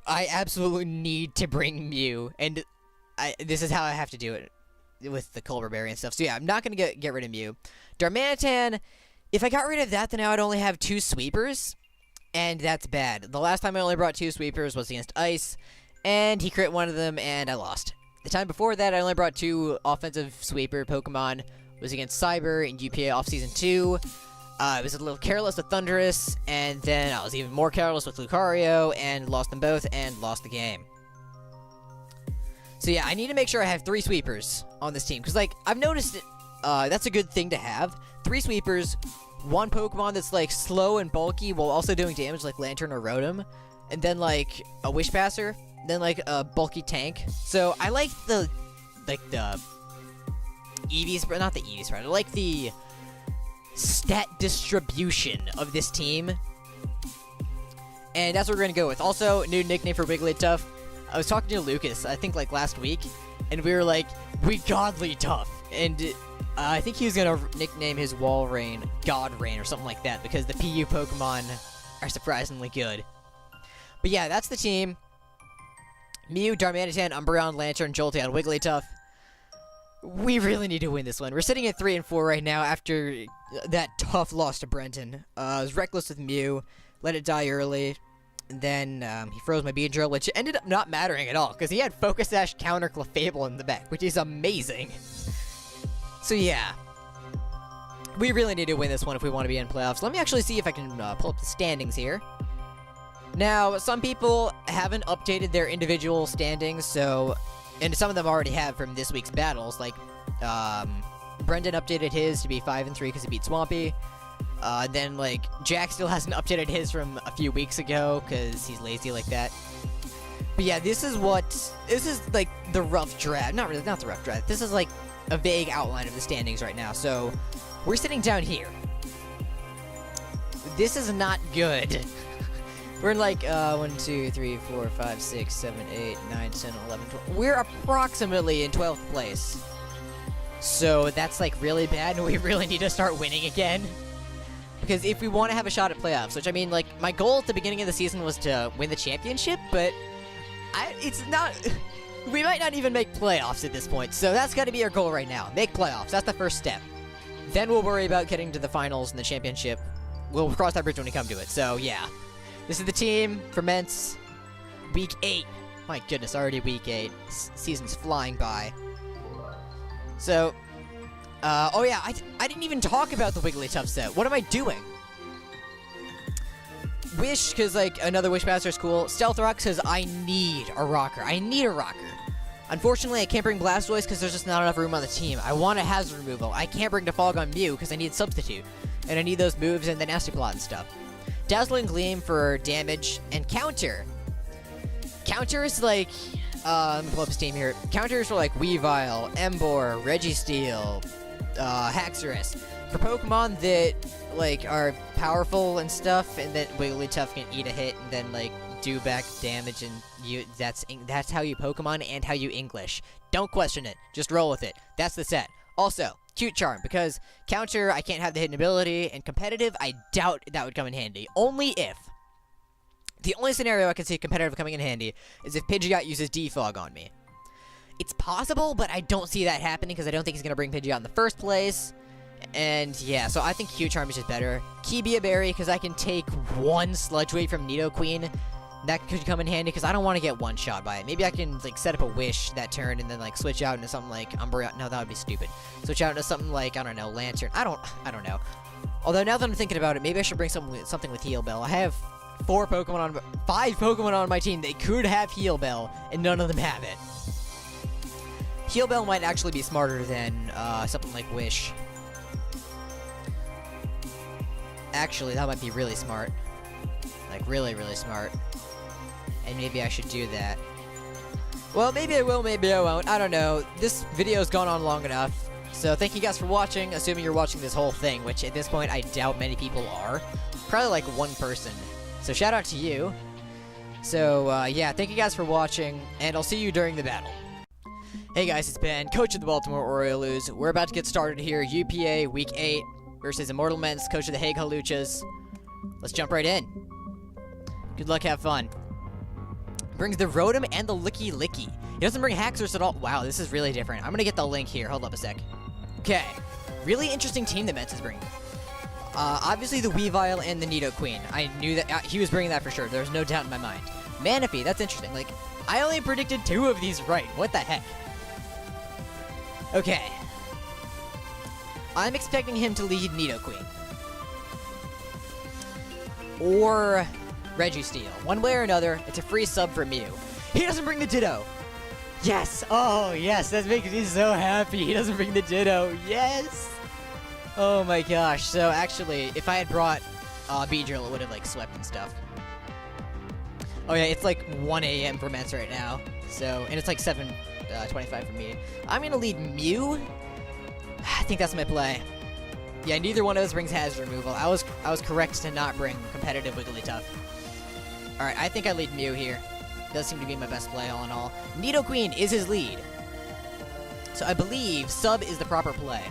I absolutely need to bring Mew. And this is how I have to do it with the Culver Berry and stuff. So yeah, I'm not going to get rid of Mew. Darmanitan, if I got rid of that, then I would only have 2 sweepers. And that's bad. The last time I only brought 2 sweepers was against Ice. And he crit one of them, and I lost. The time before that, I only brought 2 offensive sweeper Pokemon. It was against Cyber in UPA Off-Season 2. I was a little careless with Thundurus, and then I was even more careless with Lucario, and lost them both, and lost the game. So yeah, I need to make sure I have 3 sweepers on this team, because, like, I've noticed that's a good thing to have. 3 sweepers, 1 Pokemon that's, like, slow and bulky while also doing damage, like Lantern or Rotom, and then, like, a Wish Passer. Then, like, a bulky tank. So, I like the Eevee spread, not the Eevee spread, I like the stat distribution of this team. And that's what we're gonna go with. Also, new nickname for Wigglytuff. I was talking to Lucas, I think, like, last week, and we were like, we godly tough. And I think he was gonna nickname his Walrein God Rain or something like that, because the PU Pokemon are surprisingly good. But yeah, that's the team. Mew, Darmanitan, Umbreon, Lantern, Jolteon, Wigglytuff. We really need to win this one. We're sitting at 3 and 4 right now after that tough loss to Brenton. I was reckless with Mew, let it die early, and then he froze my Beedrill, which ended up not mattering at all, because he had Focus Sash, Counter, Clefable in the back, which is amazing. So yeah, we really need to win this one if we want to be in playoffs. Let me actually see if I can pull up the standings here. Now, some people haven't updated their individual standings, so, and some of them already have from this week's battles, like, Brendan updated his to be 5 and 3 because he beat Swampy. Then, like, Jack still hasn't updated his from a few weeks ago because he's lazy like that. But yeah, this is, like, the rough draft. Not the rough draft. This is, like, a vague outline of the standings right now. So, we're sitting down here. This is not good. We're in, like, 1, 2, 3, 4, 5, 6, 7, 8, 9, 10, 11, 12. We're approximately in 12th place. So that's, like, really bad, and we really need to start winning again. Because if we want to have a shot at playoffs, which, I mean, like, my goal at the beginning of the season was to win the championship, but It's not... We might not even make playoffs at this point, so that's gotta be our goal right now. Make playoffs. That's the first step. Then we'll worry about getting to the finals and the championship. We'll cross that bridge when we come to it. So, yeah. This is the team for Mence. Week 8. My goodness, already week 8. Season's flying by. So, oh yeah, I didn't even talk about the Wigglytuff set. What am I doing? Wish, because, like, another Wishmaster is cool. Stealth Rock says I need a rocker. I need a rocker. Unfortunately, I can't bring Blastoise because there's just not enough room on the team. I want a hazard removal. I can't bring Defog on Mew because I need substitute. And I need those moves and the Nasty Plot and stuff. Dazzling Gleam for damage and counter. Counter is like, let me pull up his team here. Counters for like Weavile, Emboar, Registeel, Haxorus. For Pokemon that like are powerful and stuff, and that Wigglytuff can eat a hit and then like do back damage, and that's how you Pokemon and how you English. Don't question it. Just roll with it. That's the set. Also, Cute Charm, because counter, I can't have the hidden ability, and competitive, I doubt that would come in handy. Only if. The only scenario I can see competitive coming in handy is if Pidgeot uses Defog on me. It's possible, but I don't see that happening because I don't think he's going to bring Pidgeot in the first place. And yeah, so I think Cute Charm is just better. Kibia Berry, because I can take one Sludge Wave from Nidoqueen. That could come in handy because I don't want to get one shot by it. Maybe I can like set up a Wish that turn and then like switch out into something like Umbreon. No, that would be stupid. Switch out into something like, I don't know, Lantern. I don't know. Although now that I'm thinking about it, maybe I should bring something with Heal Bell. I have 5 Pokemon on my team. They could have Heal Bell, and none of them have it. Heal Bell might actually be smarter than something like Wish. Actually, that might be really smart. Like, really, really smart. And maybe I should do that. Well, maybe I will, maybe I won't. I don't know. This video's gone on long enough. So thank you guys for watching, assuming you're watching this whole thing, which at this point I doubt many people are. Probably like one person. So shout out to you. So, yeah, thank you guys for watching, and I'll see you during the battle. Hey guys, it's Ben, coach of the Baltimore Orioles. We're about to get started here. UPA Week 8 versus ImmortalMence, coach of the Hague Haluchas. Let's jump right in. Good luck, have fun. Brings the Rotom and the Licky Licky. He doesn't bring Haxorus at all. Wow, this is really different. I'm gonna get the link here. Hold up a sec. Okay. Really interesting team that Mence is bringing. Obviously the Weavile and the Nidoqueen. I knew that he was bringing that for sure. There's no doubt in my mind. Manaphy, that's interesting. Like, I only predicted 2 of these right. What the heck? Okay. I'm expecting him to lead Nidoqueen. Or Registeel. One way or another, it's a free sub for Mew. He doesn't bring the Ditto! Yes! Oh, yes! That makes me so happy! He doesn't bring the Ditto! Yes! Oh my gosh. So, actually, if I had brought Beedrill, it would have, like, swept and stuff. Oh yeah, it's like 1 a.m. for Mence right now. So, and it's like 7:25 for me. I'm gonna lead Mew. I think that's my play. Yeah, neither one of us brings hazard removal. I was correct to not bring competitive Wigglytuff. Alright, I think I lead Mew here. Does seem to be my best play all in all. Nidoqueen is his lead. So I believe Sub is the proper play.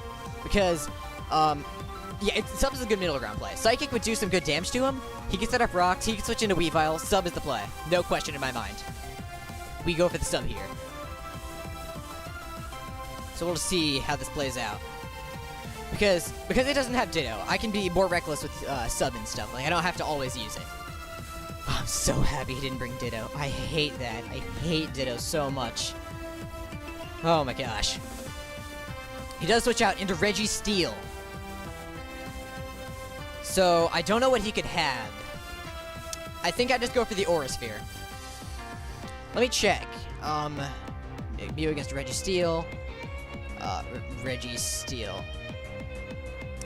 Because, yeah, Sub is a good middle ground play. Psychic would do some good damage to him. He can set up rocks, he can switch into Weavile. Sub is the play. No question in my mind. We go for the Sub here. So we'll see how this plays out. Because it doesn't have Ditto, I can be more reckless with Sub and stuff. Like, I don't have to always use it. Oh, I'm so happy he didn't bring Ditto. I hate that. I hate Ditto so much. Oh my gosh. He does switch out into Registeel. So, I don't know what he could have. I think I just go for the Aura Sphere. Let me check. Mew against Registeel. Registeel.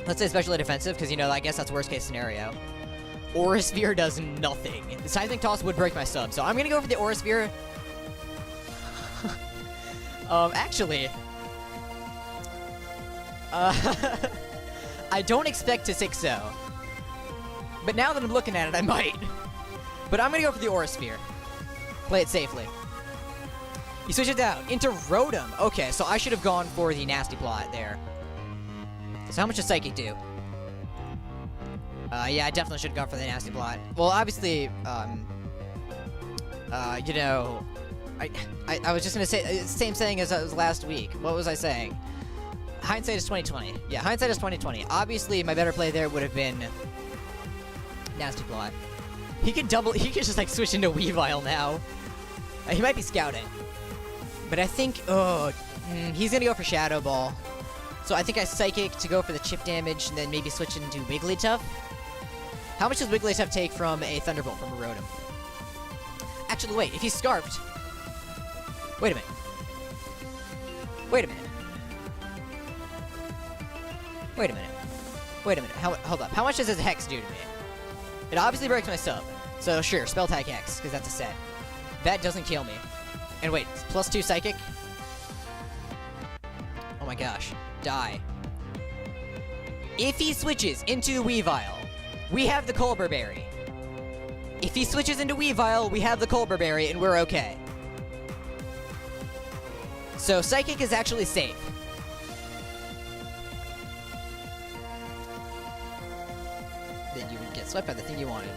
Let's say especially defensive, because, you know, I guess that's worst case scenario. Aura Sphere does nothing. The Seismic Toss would break my sub, so I'm gonna go for the Aura Sphere. Actually... I don't expect to 6-0. But now that I'm looking at it, I might. But I'm gonna go for the Aura Sphere. Play it safely. He switches out into Rotom. Okay, so I should have gone for the Nasty Plot there. So how much does Psychic do? Yeah, I definitely should have gone for the Nasty Plot. Well, obviously, you know, I was just gonna say same saying as I was last week. What was I saying? Hindsight is 2020. Yeah, hindsight is 2020. Obviously, my better play there would have been Nasty Plot. He could just like switch into Weavile now. He might be scouting, but I think he's gonna go for Shadow Ball. So I think I Psychic to go for the chip damage, and then maybe switch into Wigglytuff. How much does Wigglytuff take from a Thunderbolt from a Rotom? Actually, wait. If he's Scarfed, wait a minute. Wait a minute. Wait a minute. Wait a minute. Hold up. How much does his Hex do to me? It obviously breaks my sub. So sure, Spell Tag Hex, because that's a set. That doesn't kill me. And wait, +2 Psychic? Oh my gosh. Die. If he switches into Weavile, we have the Colbur Berry. If he switches into Weavile, we have the Colbur Berry, and we're okay. So Psychic is actually safe. Then you would get swept by the thing you wanted.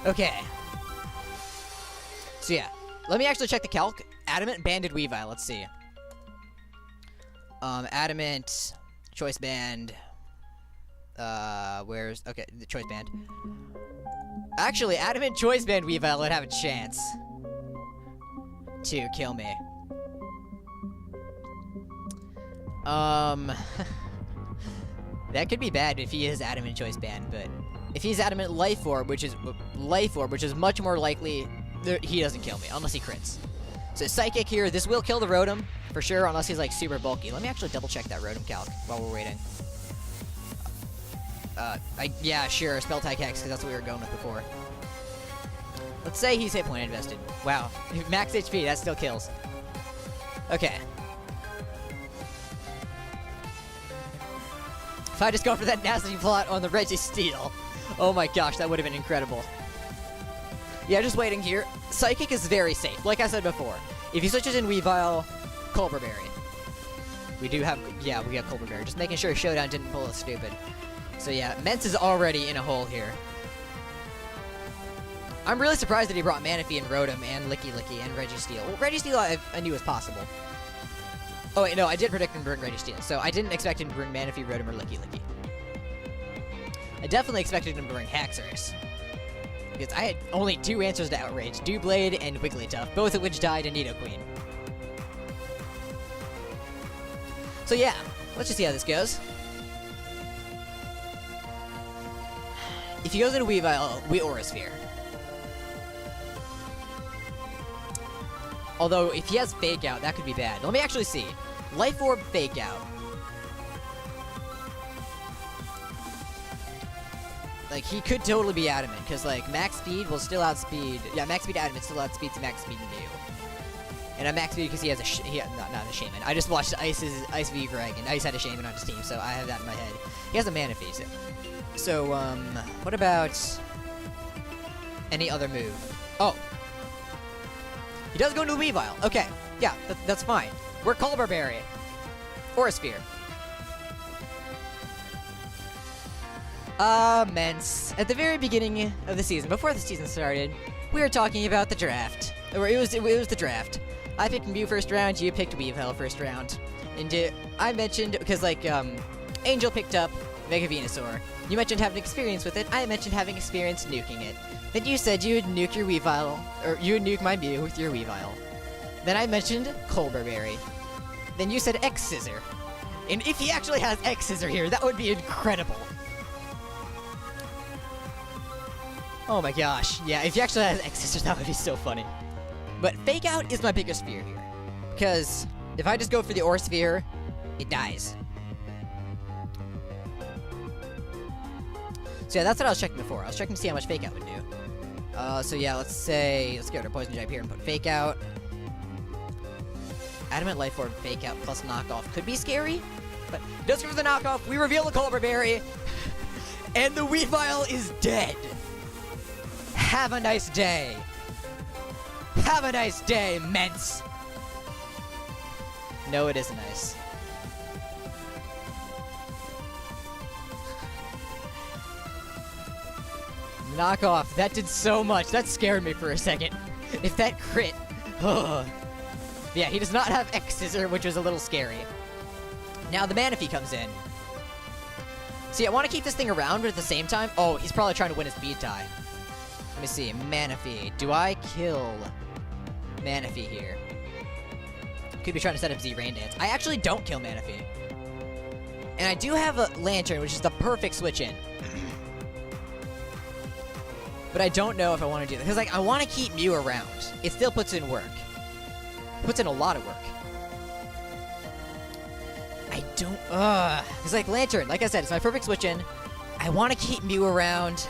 Okay. So yeah, let me actually check the calc. Adamant, Banded, Weavile, let's see. Adamant, Choice Band. Okay, the Choice Band. Actually, Adamant, Choice Band, Weavile would have a chance to kill me. That could be bad if he is Adamant Choice Band, but if he's Adamant Life Orb, which is much more likely, he doesn't kill me unless he crits. So Psychic here, this will kill the Rotom for sure, unless he's like super bulky. Let me actually double check that Rotom calc while we're waiting. Yeah, sure, Spell Tag Hex, because that's what we were going with before. Let's say he's hit point invested. Wow, max HP, that still kills. Okay. If I just go for that Nasty Plot on the Registeel, oh my gosh, that would have been incredible. Yeah, just waiting here. Psychic is very safe, like I said before. If he switches in Weavile, Colbur Berry. We have Colbur Berry. Just making sure Showdown didn't pull us stupid. So yeah, Mence is already in a hole here. I'm really surprised that he brought Manaphy and Rotom and Licky and Registeel. Well, Registeel I knew was possible. Oh wait, no, I did predict him to bring Registeel, so I didn't expect him to bring Manaphy, Rotom, or Licky. I definitely expected him to bring Haxorus. Because I had only 2 answers to Outrage, Doublade and Wigglytuff, both of which died in Nidoqueen. So yeah, let's just see how this goes. If he goes into Weavile, we Aura Sphere. Although, if he has Fake Out, that could be bad. Let me actually see. Life Orb, Fake Out. Like, he could totally be Adamant, because, like, Max Speed will still outspeed... Yeah, Max Speed Adamant still outspeeds Max Speed Mew. And I'm Max Speed because he has a... not a Shaman. I just watched Ice v Greg, and Ice had a Shaman on his team, so I have that in my head. He has a Manaphy, so, what about... any other move? Oh! He does go into Weavile. Okay, yeah, that's fine. We're Colbur Berry. Aura Sphere. Mence. At the very beginning of the season, before the season started, we were talking about the draft. Or it was the draft. I picked Mew first round, you picked Weavile first round. And I mentioned, because like, Angel picked up Mega Venusaur. You mentioned having experience with it, I mentioned having experience nuking it. Then you said you would nuke your Weavile, or you would nuke my Mew with your Weavile. Then I mentioned Colbur Berry. Then you said X-Scissor. And if he actually has X-Scissor here, that would be incredible. Oh my gosh. Yeah, if he actually has X-Scissor, that would be so funny. But Fake Out is my biggest fear here. Because if I just go for the Aura Sphere, it dies. So yeah, that's what I was checking before. I was checking to see how much Fake Out would do. So yeah, let's get rid of Poison Jab here and put Fake Out. Adamant Life Orb, Fake Out plus Knockoff could be scary, but just for the Knockoff, we reveal the Colbur Berry, and the Weavile is dead. Have a nice day. Have a nice day, Mence. No, it isn't nice. Knock off. That did so much. That scared me for a second. If that crit... Ugh. Yeah, he does not have X-Scissor, which is a little scary. Now the Manaphy comes in. See, I want to keep this thing around, but at the same time... Oh, he's probably trying to win his speed tie. Let me see. Manaphy. Do I kill Manaphy here? Could be trying to set up Z Rain Dance. I actually don't kill Manaphy. And I do have a Lantern, which is the perfect switch-in. But I don't know if I want to do that. Because, like, I want to keep Mew around. It still puts in work. Puts in a lot of work. I don't... Because, like, Lantern, like I said, it's my perfect switch-in. I want to keep Mew around.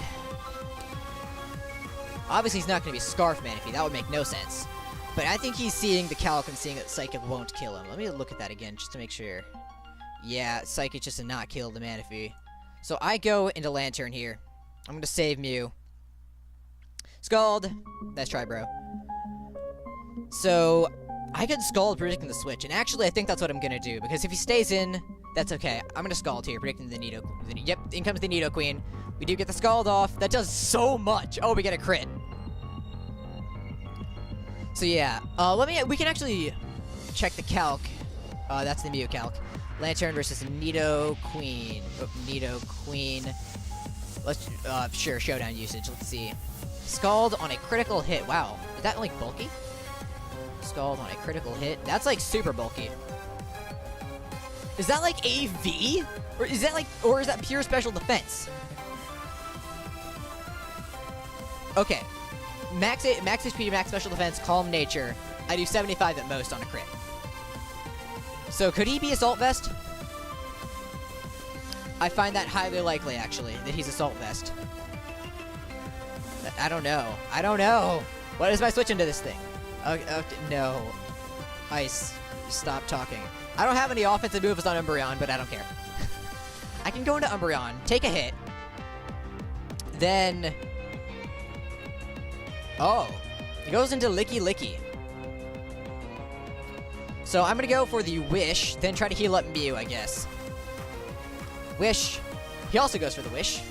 Obviously, he's not going to be Scarf Manaphy. That would make no sense. But I think he's seeing the Calc and seeing that Psychic won't kill him. Let me look at that again, just to make sure. Yeah, Psychic just to not kill the Manaphy. So I go into Lantern here. I'm going to save Mew. Scald! Nice try, bro. So, I could Scald predicting the switch, and actually I think that's what I'm gonna do, because if he stays in, that's okay. I'm gonna Scald here, predicting the Nido... Yep, in comes the Nido Queen. We do get the Scald off. That does so much! Oh, we get a crit. So yeah, we can actually check the Calc. That's the Mew Calc. Lantern versus Nido Queen. Oh, Nido Queen. Let's, sure, Showdown usage, let's see. Scald on a critical hit. Wow. Is that, like, bulky? Scald on a critical hit. That's, like, super bulky. Is that, like, AV? Or is that pure special defense? Okay. Max HP, max special defense, calm nature. I do 75 at most on a crit. So, could he be Assault Vest? I find that highly likely, actually, that he's Assault Vest. I don't know. I don't know. What is my switch into this thing? No. Ice. Stop talking. I don't have any offensive moves on Umbreon, but I don't care. I can go into Umbreon, take a hit. Then... Oh. It goes into Licky Licky. So I'm gonna go for the Wish, then try to heal up Mew, I guess. Wish. He also goes for the Wish.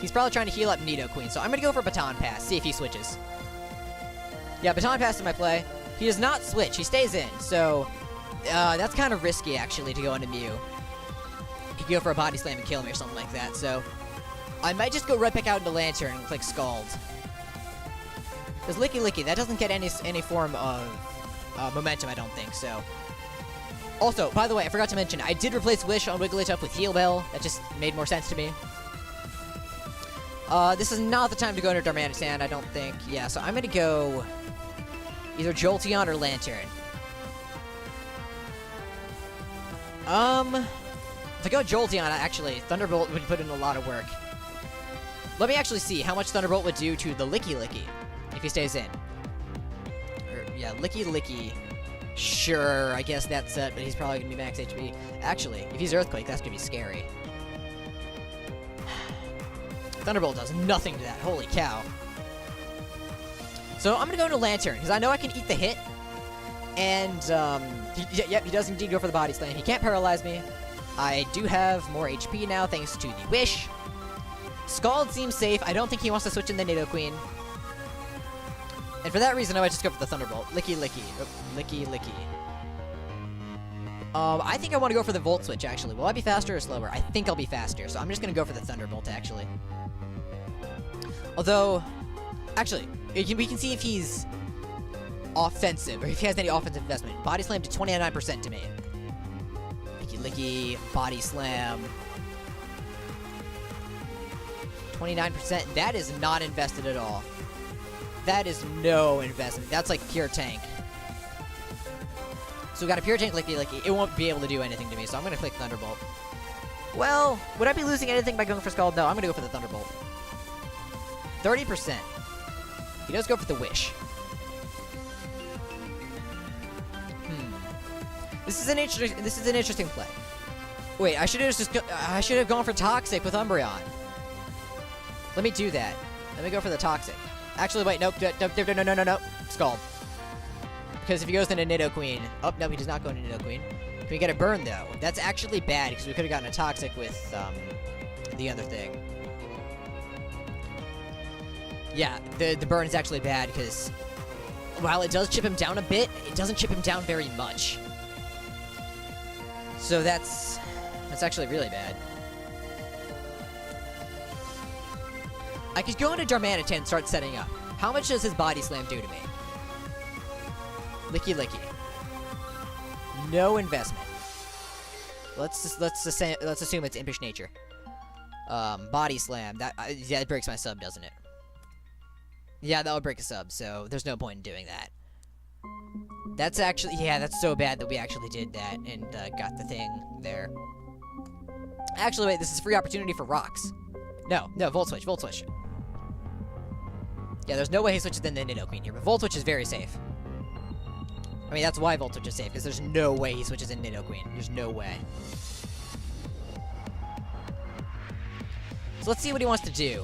He's probably trying to heal up Nido Queen, so I'm gonna go for Baton Pass, see if he switches. Yeah, Baton Pass is my play. He does not switch, he stays in, so... that's kind of risky, actually, to go into Mew. He could go for a Body Slam and kill me or something like that, so... I might just go right back out into Lantern and click Scald. Because Licky Licky, that doesn't get any form of momentum, I don't think, so... Also, by the way, I forgot to mention, I did replace Wish on Wigglytuff with Heal Bell. That just made more sense to me. This is not the time to go into Darmanitan, I don't think. Yeah, so I'm gonna go either Jolteon or Lantern. If I go Jolteon, actually, Thunderbolt would put in a lot of work. Let me actually see how much Thunderbolt would do to the Licky Licky if he stays in. Yeah, Licky Licky. Sure, I guess that's it, but he's probably gonna be max HP. Actually, if he's Earthquake, that's gonna be scary. Thunderbolt does nothing to that. Holy cow. So I'm gonna go into Lantern, because I know I can eat the hit. And, yep, he does indeed go for the Body Slam. He can't paralyze me. I do have more HP now, thanks to the Wish. Scald seems safe. I don't think he wants to switch in the Nido Queen. And for that reason, I might just go for the Thunderbolt. Licky Licky. Oh, Licky Licky. I think I want to go for the Volt Switch, actually. Will I be faster or slower? I think I'll be faster, so I'm just gonna go for the Thunderbolt, actually. Although, actually, we can see if he's offensive, or if he has any offensive investment. Body Slam to 29% to me. Licky Licky, Body Slam. 29%, that is not invested at all. That is no investment. That's like pure tank. So we got a pure tank Licky Licky. It won't be able to do anything to me, so I'm going to click Thunderbolt. Well, would I be losing anything by going for Scald? No, I'm going to go for the Thunderbolt. 30%. He does go for the Wish. This is an interesting play. Wait, I should have gone for Toxic with Umbreon. Let me do that. Let me go for the Toxic. Actually, wait, nope, no. Scald. Because if he goes into Nido Queen... Oh, no, he does not go into Nido Queen. Can we get a burn, though? That's actually bad, because we could have gotten a Toxic with, the other thing. Yeah, the burn is actually bad because while it does chip him down a bit, it doesn't chip him down very much. So that's actually really bad. I could go into Darmanitan and start setting up. How much does his body slam do to me? Licky licky. No investment. Let's assume it's impish nature. Body slam. That breaks my sub, doesn't it? Yeah, that would break a sub, so there's no point in doing that. That's actually, yeah, that's so bad that we actually did that and got the thing there. Actually, wait, this is a free opportunity for rocks. No, Volt Switch, Volt Switch. Yeah, there's no way he switches in the Nidoqueen here, but Volt Switch is very safe. I mean, that's why Volt Switch is safe, because there's no way he switches in Nidoqueen. There's no way. So let's see what he wants to do.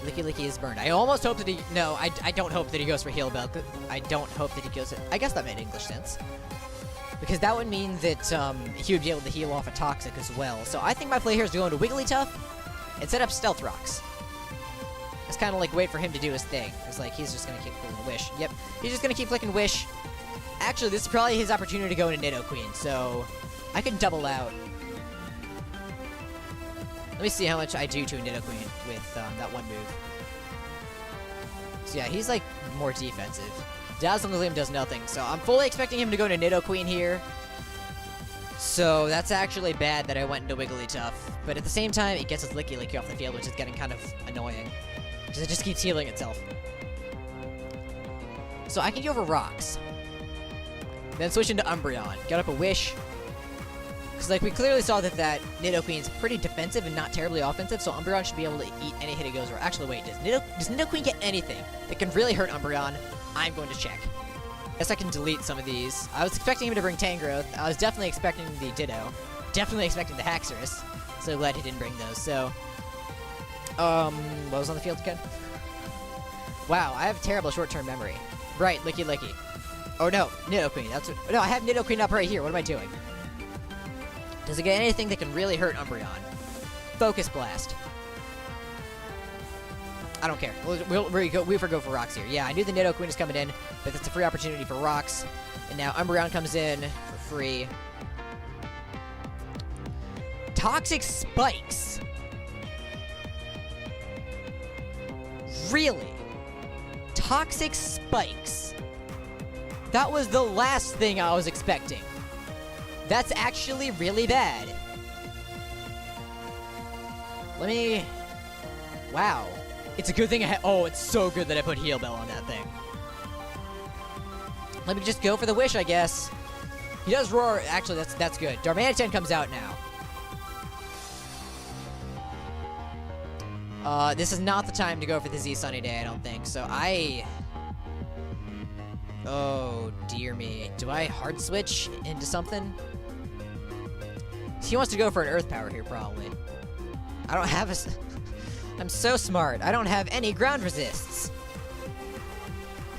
Licky Licky is burned. I almost hope that he... No, I don't hope that he goes for Heal Bell. I don't hope that he goes... I guess that made English sense. Because that would mean that he would be able to heal off a Toxic as well. So I think my play here is to go into Wigglytuff and set up Stealth Rocks. It's kind of like wait for him to do his thing. It's like he's just going to keep flicking Wish. Yep, he's just going to keep flicking Wish. Actually, this is probably his opportunity to go into Nidoqueen, so I can double out. Let me see how much I do to a Nidoqueen with that one move. So yeah, he's like more defensive. Dazzling Gleam does nothing, so I'm fully expecting him to go to Nidoqueen here. So that's actually bad that I went into Wigglytuff. But at the same time, it gets his Licky Licky off the field, which is getting kind of annoying. Because it just keeps healing itself. So I can go for Rocks. Then switch into Umbreon. Get up a Wish. Because, like, we clearly saw that Nidoqueen's pretty defensive and not terribly offensive, so Umbreon should be able to eat any hit it goes. Or actually, wait, does Nidoqueen get anything that can really hurt Umbreon? I'm going to check. Guess I can delete some of these. I was expecting him to bring Tangrowth. I was definitely expecting the Ditto. Definitely expecting the Haxorus. So glad he didn't bring those. So, what was on the field again? Wow, I have terrible short-term memory. Right, Licky Licky. Oh no, Nidoqueen. No, I have Nidoqueen up right here. What am I doing? Does it get anything that can really hurt Umbreon? Focus Blast. I don't care. We go for Rocks here. Yeah, I knew the Nidoqueen is coming in, but it's a free opportunity for Rocks. And now Umbreon comes in for free. Toxic Spikes. Really? Toxic Spikes. That was the last thing I was expecting. That's actually really bad. Let me... Wow. It's a good thing oh, it's so good that I put Heal Bell on that thing. Let me just go for the Wish, I guess. He does roar. Actually, that's good. Darmanitan comes out now. This is not the time to go for the Z Sunny Day, I don't think. So oh, dear me. Do I hard switch into something? He wants to go for an Earth Power here, probably. I don't have a... I'm so smart. I don't have any ground resists.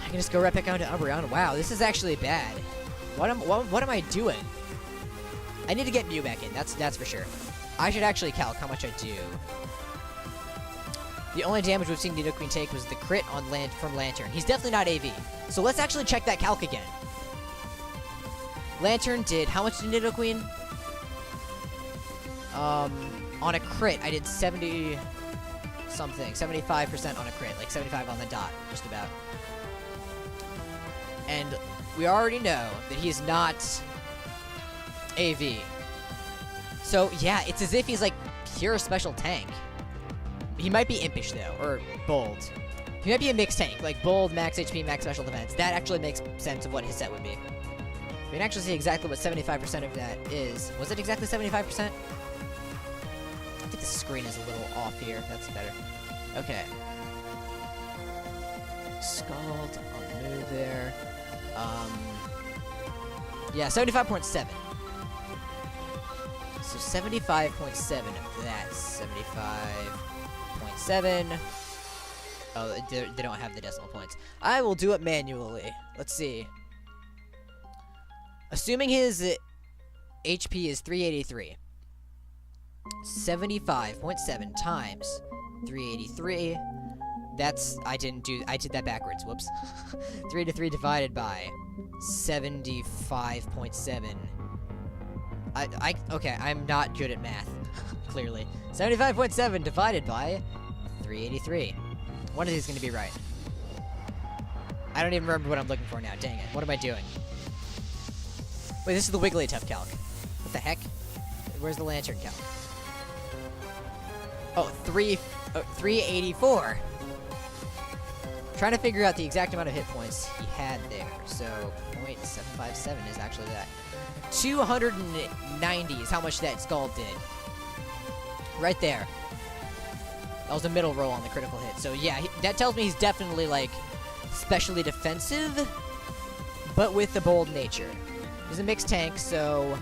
I can just go right back onto Umbreon. Wow, this is actually bad. What am I doing? I need to get Mew back in. That's for sure. I should actually calc how much I do. The only damage we've seen Nidoqueen take was the crit on from Lantern. He's definitely not AV. So let's actually check that calc again. Lantern did... How much did Nidoqueen? On a crit, I did 70... something. 75% on a crit. Like 75 on the dot, just about. And we already know that he's not AV. So, yeah, it's as if he's, like, pure special tank. He might be impish, though, or bold. He might be a mixed tank, like bold, max HP, max special defense. That actually makes sense of what his set would be. We can actually see exactly what 75% of that is. Was it exactly 75%? I think the screen is a little off here. That's better. Okay. Scald on the move there. Yeah, 75.7. So 75.7 of that. 75.7. Oh, they don't have the decimal points. I will do it manually. Let's see. Assuming his HP is 383. 75.7 times 383. That's, I did that backwards, whoops. 383 divided by 75.7. Okay, I'm not good at math, clearly. 75.7 divided by 383. One of these is gonna be right. I don't even remember what I'm looking for now, dang it. What am I doing? Wait, this is the Wigglytuff calc. What the heck? Where's the lantern calc? Oh, 384. Trying to figure out the exact amount of hit points he had there. So, 0.757 is actually that. 290 is how much that skull did. Right there. That was a middle roll on the critical hit. So yeah, that tells me he's definitely, like, specially defensive, but with the bold nature. He's a mixed tank, so...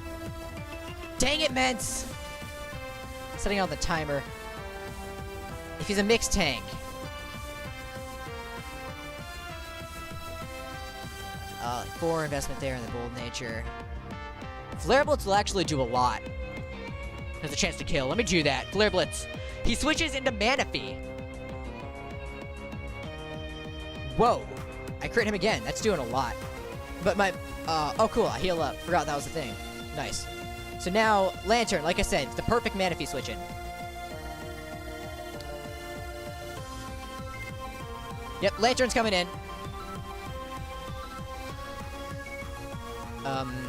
Dang it, Mence! Setting out the timer. If he's a mixed tank... 4 investment there in the bold nature. Flare Blitz will actually do a lot. Has a chance to kill. Let me do that. Flare Blitz. He switches into Manaphy. Whoa. I crit him again. That's doing a lot. But my... oh, cool. I heal up. Forgot that was the thing. Nice. So now, Lantern, like I said, it's the perfect Manaphy switch in. Yep, Lantern's coming in.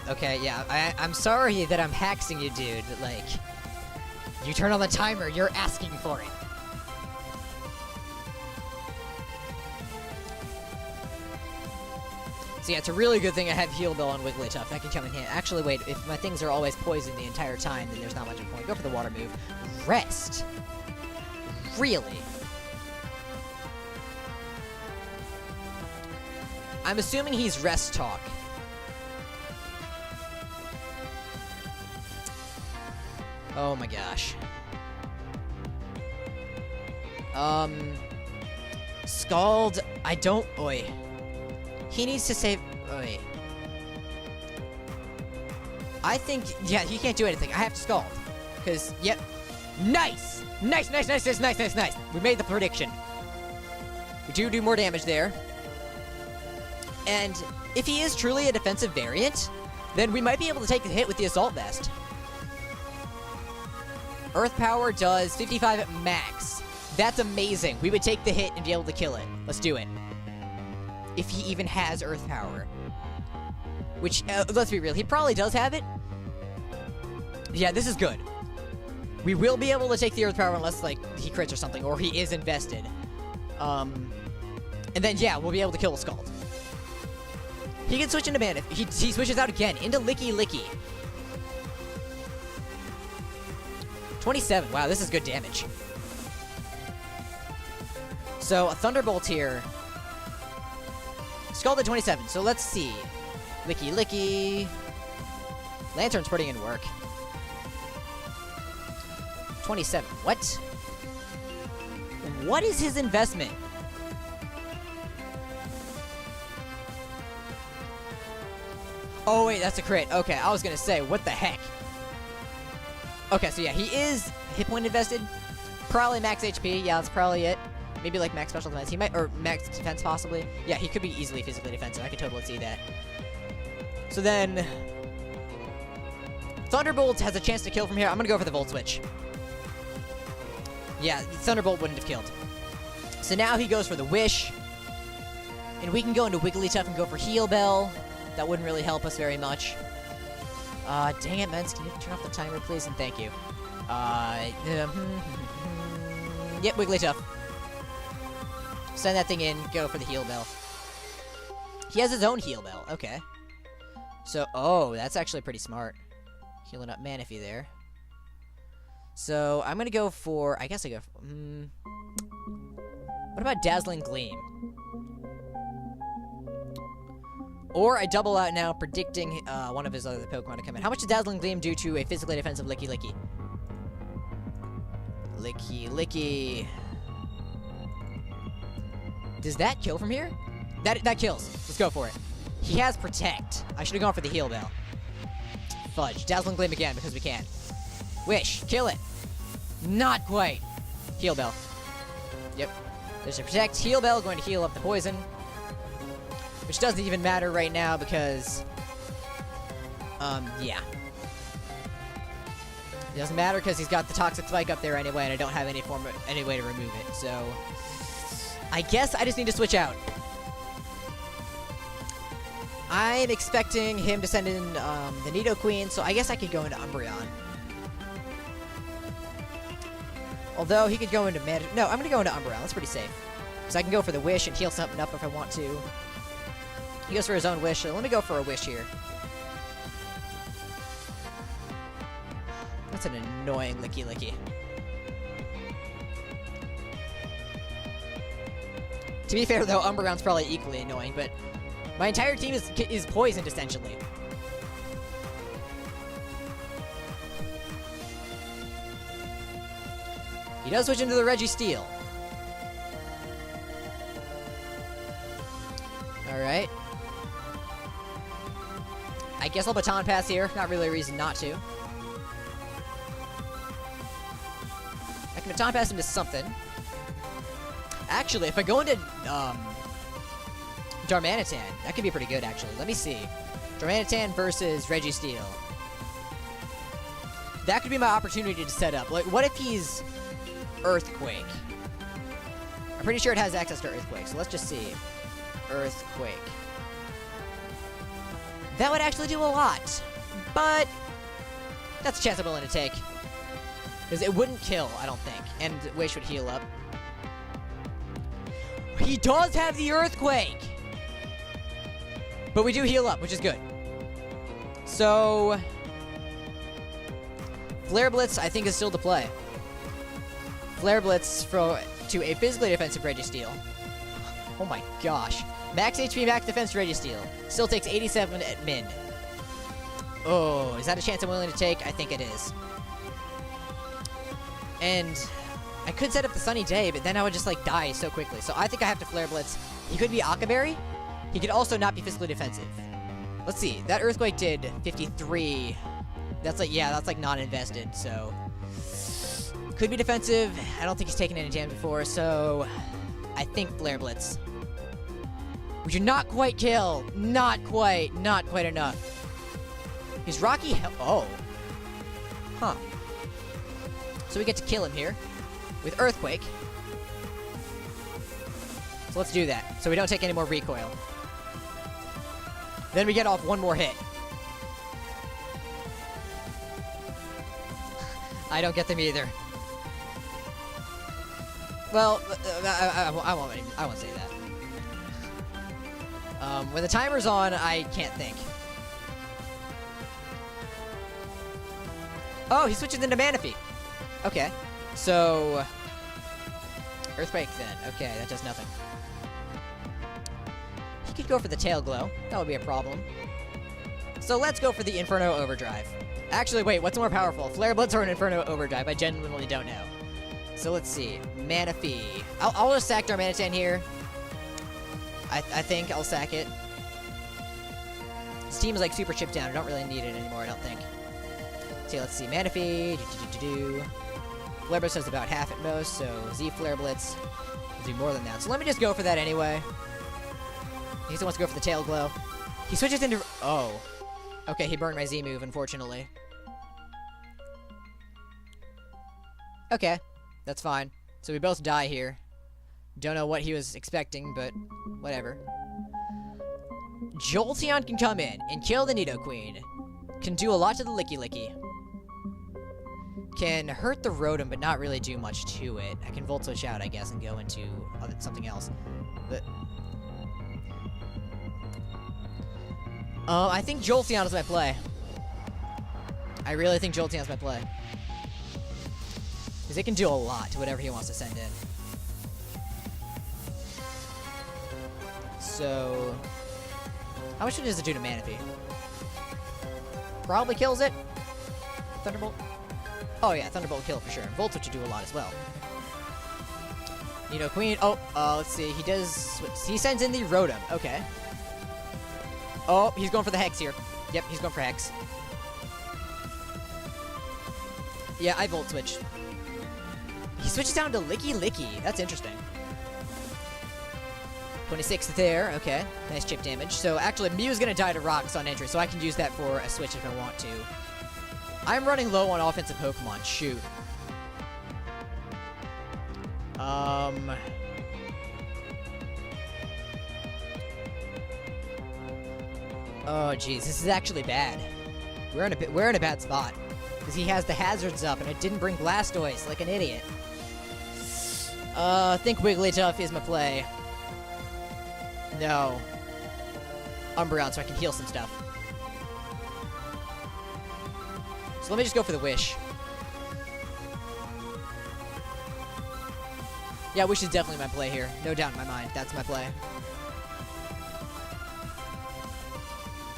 Okay, yeah, I'm sorry that I'm hacking you, dude. Like, you turn on the timer, you're asking for it. So yeah, it's a really good thing I have Heal Bell on Wigglytuff. That can come in handy. Actually, wait, if my things are always poisoned the entire time, then there's not much of a point. Go for the water move. Rest? Really? I'm assuming he's Rest Talk. Oh my gosh. Scald, I don't... Oi. He needs to save... Oi. I think... Yeah, he can't do anything. I have to Scald. Because, yep. Nice! Nice, nice, nice, nice, nice, nice, nice. We made the prediction. We do more damage there. And if he is truly a defensive variant, then we might be able to take the hit with the Assault Vest. Earth Power does 55 at max. That's amazing. We would take the hit and be able to kill it. Let's do it. If he even has Earth Power. Which, let's be real, he probably does have it. Yeah, this is good. We will be able to take the Earth Power unless, like, he crits or something, or he is invested. And then, yeah, we'll be able to kill the Scald. He can switch into Mana. He switches out again, into Licky Licky. 27. Wow, this is good damage. So, a Thunderbolt here. Scald at 27. So, let's see. Licky Licky. Lantern's putting in work. 27. What? What is his investment? Oh, wait, that's a crit. Okay, I was gonna say, what the heck? Okay, so yeah, he is hit point invested. Probably max HP. Yeah, that's probably it. Maybe like max special defense. He might, or max defense possibly. Yeah, he could be easily physically defensive. I could totally see that. So then, Thunderbolt has a chance to kill from here. I'm gonna go for the Volt Switch. Yeah, Thunderbolt wouldn't have killed. So now he goes for the Wish. And we can go into Wigglytuff and go for Heal Bell. That wouldn't really help us very much. Dang it, Mence. Can you turn off the timer, please? And thank you. Yep, Wigglytuff. Send that thing in. Go for the Heal Bell. He has his own Heal Bell. Okay. So, oh, that's actually pretty smart. Healing up Manaphy there. So, I'm gonna go for... I guess I go for... what about Dazzling Gleam? Or I double out now, predicting one of his other Pokemon to come in. How much does Dazzling Gleam do to a physically defensive Licky Licky? Licky Licky. Does that kill from here? That kills. Let's go for it. He has Protect. I should have gone for the Heal Bell. Fudge. Dazzling Gleam again, because we can. Wish. Kill it. Not quite. Heal Bell. Yep. There's a Protect. Heal Bell going to heal up the poison. Which doesn't even matter right now because... yeah. It doesn't matter because he's got the Toxic Spike up there anyway, and I don't have any way to remove it, so... I guess I just need to switch out. I'm expecting him to send in, the Nidoqueen, so I guess I could go into Umbreon. Although, he could go into No, I'm gonna go into Umbreon. That's pretty safe. So I can go for the Wish and heal something up if I want to. He goes for his own Wish, so let me go for a Wish here. That's an annoying Licky Licky. To be fair, though, Umbreon's probably equally annoying, but my entire team is poisoned, essentially. He does switch into the Registeel. Alright. I guess I'll Baton Pass here. Not really a reason not to. I can Baton Pass into something. Actually, if I go into, Darmanitan, that could be pretty good, actually. Let me see. Darmanitan versus Registeel. That could be my opportunity to set up. Like, what if he's Earthquake? I'm pretty sure it has access to Earthquake, so let's just see. Earthquake. That would actually do a lot, but that's a chance I'm willing to take. Because it wouldn't kill, I don't think, and Wish would heal up. He does have the Earthquake! But we do heal up, which is good. So... Flare Blitz, I think, is still the play. Flare Blitz to a physically defensive Registeel. Oh my gosh. Max HP, max defense Registeel. Still takes 87 at min. Oh, is that a chance I'm willing to take? I think it is. And I could set up the Sunny Day, but then I would just, like, die so quickly. So I think I have to Flare Blitz. He could be Akaberry. He could also not be physically defensive. Let's see. That Earthquake did 53. That's like, yeah, that's like non-invested, so... Could be defensive. I don't think he's taken any damage before, so... I think Flare Blitz. Which would not quite kill. Not quite enough. He's Rocky Oh. Huh. So we get to kill him here. With Earthquake. So let's do that, so we don't take any more recoil. Then we get off one more hit. I don't get them either. Well, I won't say that. When the timer's on, I can't think. Oh, he switches into Manaphy. Okay, so... Earthquake then. Okay, that does nothing. He could go for the Tail Glow. That would be a problem. So let's go for the Inferno Overdrive. Actually, wait, what's more powerful? Flare Blitz or an Inferno Overdrive? I genuinely don't know. So let's see. Manaphy. I'll just sack Darmanitan here. I think I'll sack it. This team is like super chipped down. I don't really need it anymore, I don't think. Okay, let's see. Manaphy. Flare Blitz has about half at most, so Z Flare Blitz will do more than that. So let me just go for that anyway. He still wants to go for the Tail Glow. He switches into... Oh. Okay, he burned my Z move, unfortunately. Okay, that's fine. So we both die here. Don't know what he was expecting, but whatever. Jolteon can come in and kill the Nidoqueen. Can do a lot to the Licky Licky. Can hurt the Rotom, but not really do much to it. I can Volt Switch out, I guess, and go into something else. But... I think Jolteon is my play. I really think Jolteon is my play. Because it can do a lot to whatever he wants to send in. So... How much does it do to Manaphy? Probably kills it. Thunderbolt? Oh yeah, Thunderbolt will kill it for sure. Volt Switch would do a lot as well. Nidoqueen. Oh, let's see. He sends in the Rotom. Okay. Oh, he's going for the Hex here. Yep, he's going for Hex. Yeah, I Volt Switch. He switches down to Licky Licky. That's interesting. 26 there. Okay. Nice chip damage. So, actually, Mew's gonna die to Rocks on entry, so I can use that for a switch if I want to. I'm running low on offensive Pokemon. Shoot. Oh, jeez. This is actually bad. We're in a bad spot. Because he has the hazards up, and I didn't bring Blastoise, like an idiot. I think Wigglytuff is my play. No. Umbreon, so I can heal some stuff. So let me just go for the Wish. Yeah, Wish is definitely my play here. No doubt in my mind. That's my play.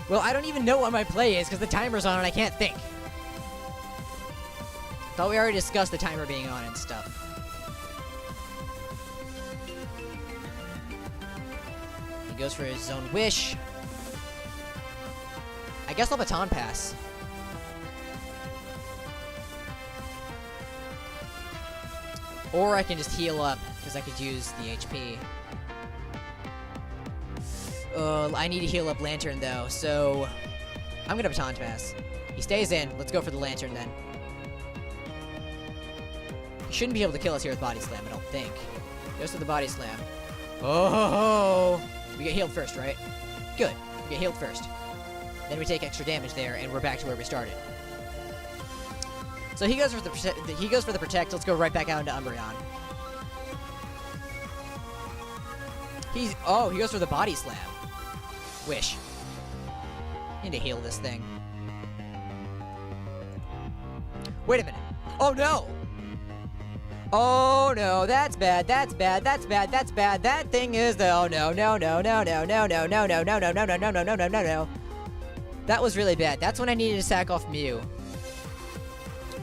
Well, I don't even know what my play is because the timer's on and I can't think. Thought we already discussed the timer being on and stuff. He goes for his own Wish. I guess I'll Baton Pass. Or I can just heal up, because I could use the HP. I need to heal up Lantern, though, so... I'm gonna Baton Pass. He stays in. Let's go for the Lantern, then. He shouldn't be able to kill us here with Body Slam, I don't think. Goes for the Body Slam. Oh! We get healed first, right? Good. We get healed first. Then we take extra damage there, and we're back to where we started. So he goes for the Protect. Let's go right back out into Umbreon. He goes for the Body Slam. Wish. Need to heal this thing. Wait a minute. Oh no! Oh no, that's bad, that's bad, that's bad, that's bad. That thing is the oh no, no, no, no, no, no, no, no, no, no, no, no, no, no, no, no, no, no. That was really bad. That's when I needed to sack off Mew.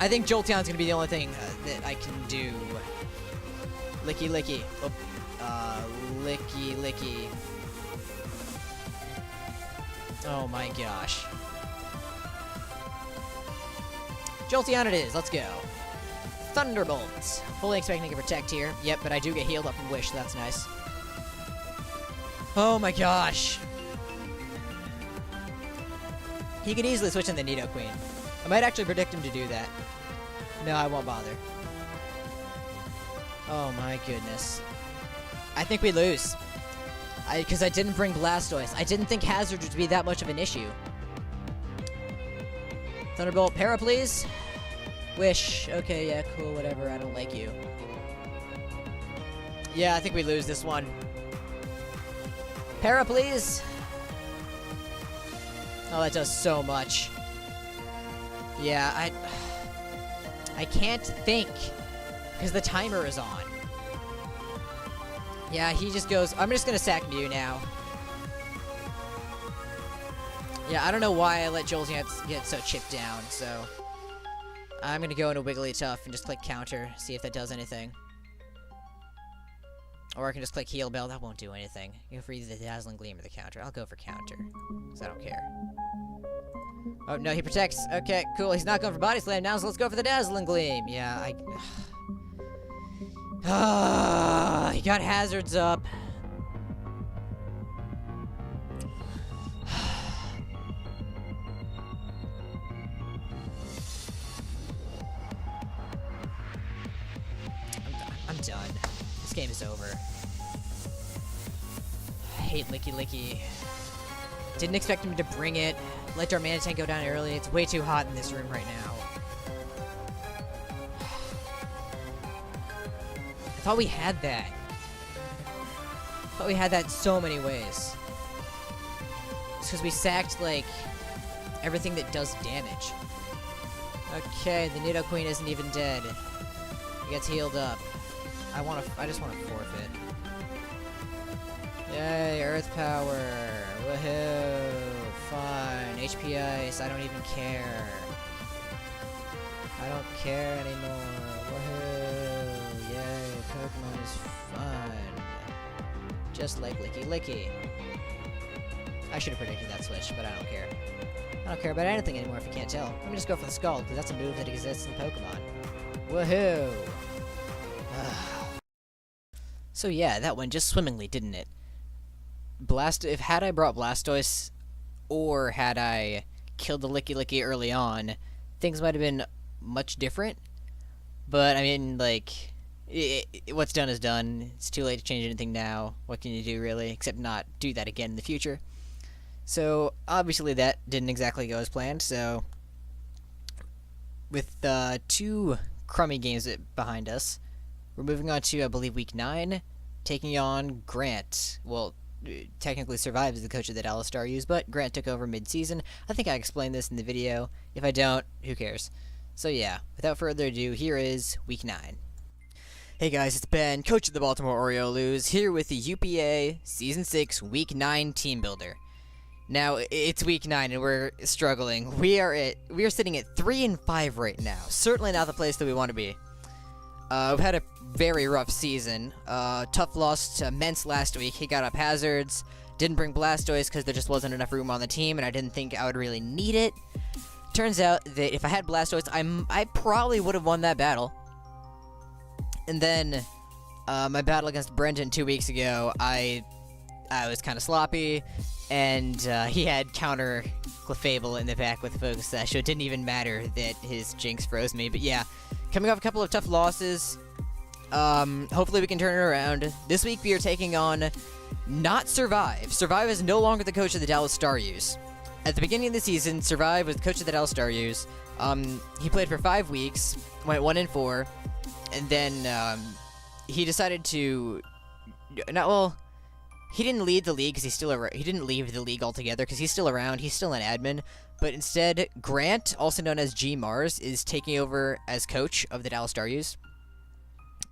I think Jolteon's gonna be the only thing that I can do. Licky Licky. Licky Licky. Oh my gosh. Jolteon it is. Let's go. Thunderbolts. Fully expecting to Protect here. Yep, but I do get healed up from Wish, so that's nice. Oh my gosh. He could easily switch in the Nidoqueen. I might actually predict him to do that. No, I won't bother. Oh my goodness. I think we lose. Because I didn't bring Blastoise. I didn't think Hazard would be that much of an issue. Thunderbolt, Para, please. Wish. Okay, yeah, cool, whatever. I don't like you. Yeah, I think we lose this one. Para, please. Oh, that does so much. Yeah, I can't think. Because the timer is on. Yeah, he just goes... I'm just gonna sack Mew now. Yeah, I don't know why I let Jolteon get so chipped down, so... I'm gonna go into Wigglytuff and just click Counter, see if that does anything. Or I can just click Heal Bell, that won't do anything. You go for either the Dazzling Gleam or the Counter. I'll go for Counter, because I don't care. Oh, no, he protects. Okay, cool. He's not going for Body Slam now, so let's go for the Dazzling Gleam. Yeah, he got hazards up. I'm done. This game is over. I hate Licky Licky. Didn't expect him to bring it. Let Darmanitan go down early. It's way too hot in this room right now. I thought we had that. I thought we had that so many ways. It's because we sacked, like, everything that does damage. Okay, the Nidoqueen isn't even dead. He gets healed up. I just want to forfeit. Yay, Earth Power. Woohoo. Fine. HP Ice. I don't even care. I don't care anymore. Woohoo. Yay, Pokemon is fun. Just like Licky Licky. I should have predicted that switch, but I don't care. I don't care about anything anymore if you can't tell. Let me just go for the Scald, because that's a move that exists in Pokemon. Woohoo! So yeah, that went just swimmingly, didn't it? If had I brought Blastoise, or had I killed the Licky Licky early on, things might have been much different. But I mean, like, what's done is done. It's too late to change anything now. What can you do, really, except not do that again in the future? So obviously that didn't exactly go as planned. So with 2 crummy games behind us, we're moving on to, I believe, Week 9, taking on Grant. Well, technically Survive is the coach of the Dallas Stars, but Grant took over mid-season. I think I explained this in the video. If I don't, who cares? So yeah, without further ado, here is Week 9. Hey guys, it's Ben, coach of the Baltimore Orioles, here with the UPA Season 6 Week 9 Team Builder. Now, it's Week 9 and we're struggling. We are sitting at 3-5 right now. Certainly not the place that we want to be. We've had a very rough season. Tough loss to Mence last week. He got up hazards. Didn't bring Blastoise because there just wasn't enough room on the team, and I didn't think I would really need it. Turns out that if I had Blastoise, I probably would have won that battle. And then, my battle against Brendan 2 weeks ago, I was kind of sloppy, and he had counter Clefable in the back with Focus Sash, so it didn't even matter that his Jinx froze me. But yeah, coming off a couple of tough losses, hopefully we can turn it around. This week we are taking on not Survive. Survive is no longer the coach of the Dallas Stars. At the beginning of the season, Survive was the coach of the Dallas Stars. He played for 5 weeks, went 1-4, and then he decided to he didn't lead the league because he didn't leave the league altogether because he's still around. He's still an admin, but instead Grant, also known as G Mars, is taking over as coach of the Dallas Stars.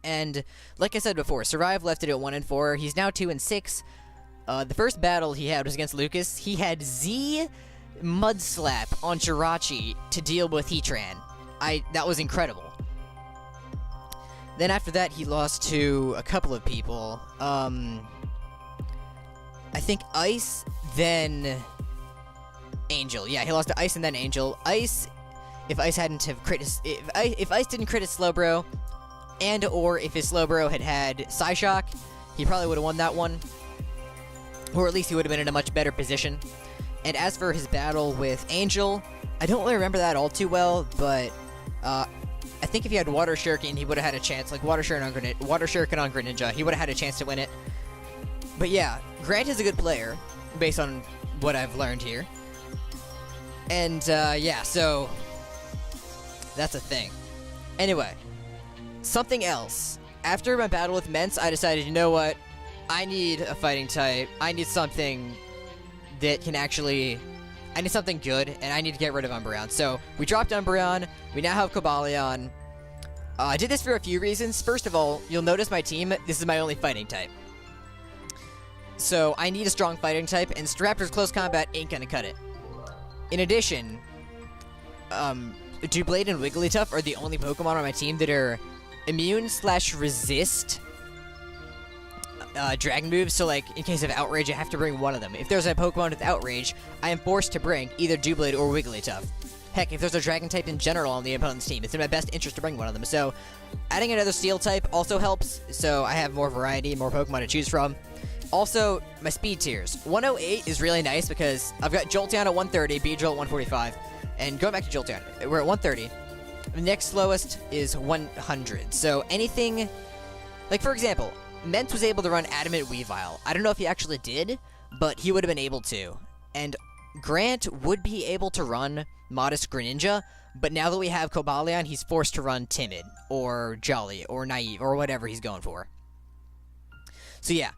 And like I said before, Survive left it at 1-4. He's now 2-6. The first battle he had was against Lucas. He had Z Mud Slap on Jirachi to deal with Heatran. That was incredible. Then after that, he lost to a couple of people. I think Ice, then Angel. Yeah, he lost to Ice and then Angel. Ice, if Ice hadn't have if Ice didn't crit his Slowbro, and or if his Slowbro had Psyshock, he probably would have won that one. Or at least he would have been in a much better position. And as for his battle with Angel, I don't really remember that all too well, but I think if he had Water Shuriken, he would have had a chance. Like Water Shuriken on Greninja, he would have had a chance to win it. But yeah, Grant is a good player, based on what I've learned here. And yeah, so that's a thing. Anyway, something else. After my battle with Mence, I decided, you know what? I need a fighting type. I need something that can actually... I need something good, and I need to get rid of Umbreon. So, we dropped Umbreon. We now have Cobalion. I did this for a few reasons. First of all, you'll notice my team, this is my only fighting type. So, I need a strong fighting type, and Staraptor's Close Combat ain't gonna cut it. In addition, Doublade and Wigglytuff are the only Pokemon on my team that are immune/resist dragon moves, so like in case of Outrage I have to bring one of them. If there's a Pokemon with Outrage, I am forced to bring either Doublade or Wigglytuff. Heck, if there's a Dragon type in general on the opponent's team, it's in my best interest to bring one of them. So adding another Steel type also helps, so I have more variety, more Pokemon to choose from. Also, my speed tiers. 108 is really nice because I've got Jolteon at 130, Beedrill at 145, and going back to Jolteon, we're at 130. The next slowest is 100. So anything, like for example, Mence was able to run Adamant Weavile. I don't know if he actually did, but he would have been able to. And Grant would be able to run Modest Greninja, but now that we have Cobalion, he's forced to run Timid, or Jolly, or Naive, or whatever he's going for. So yeah.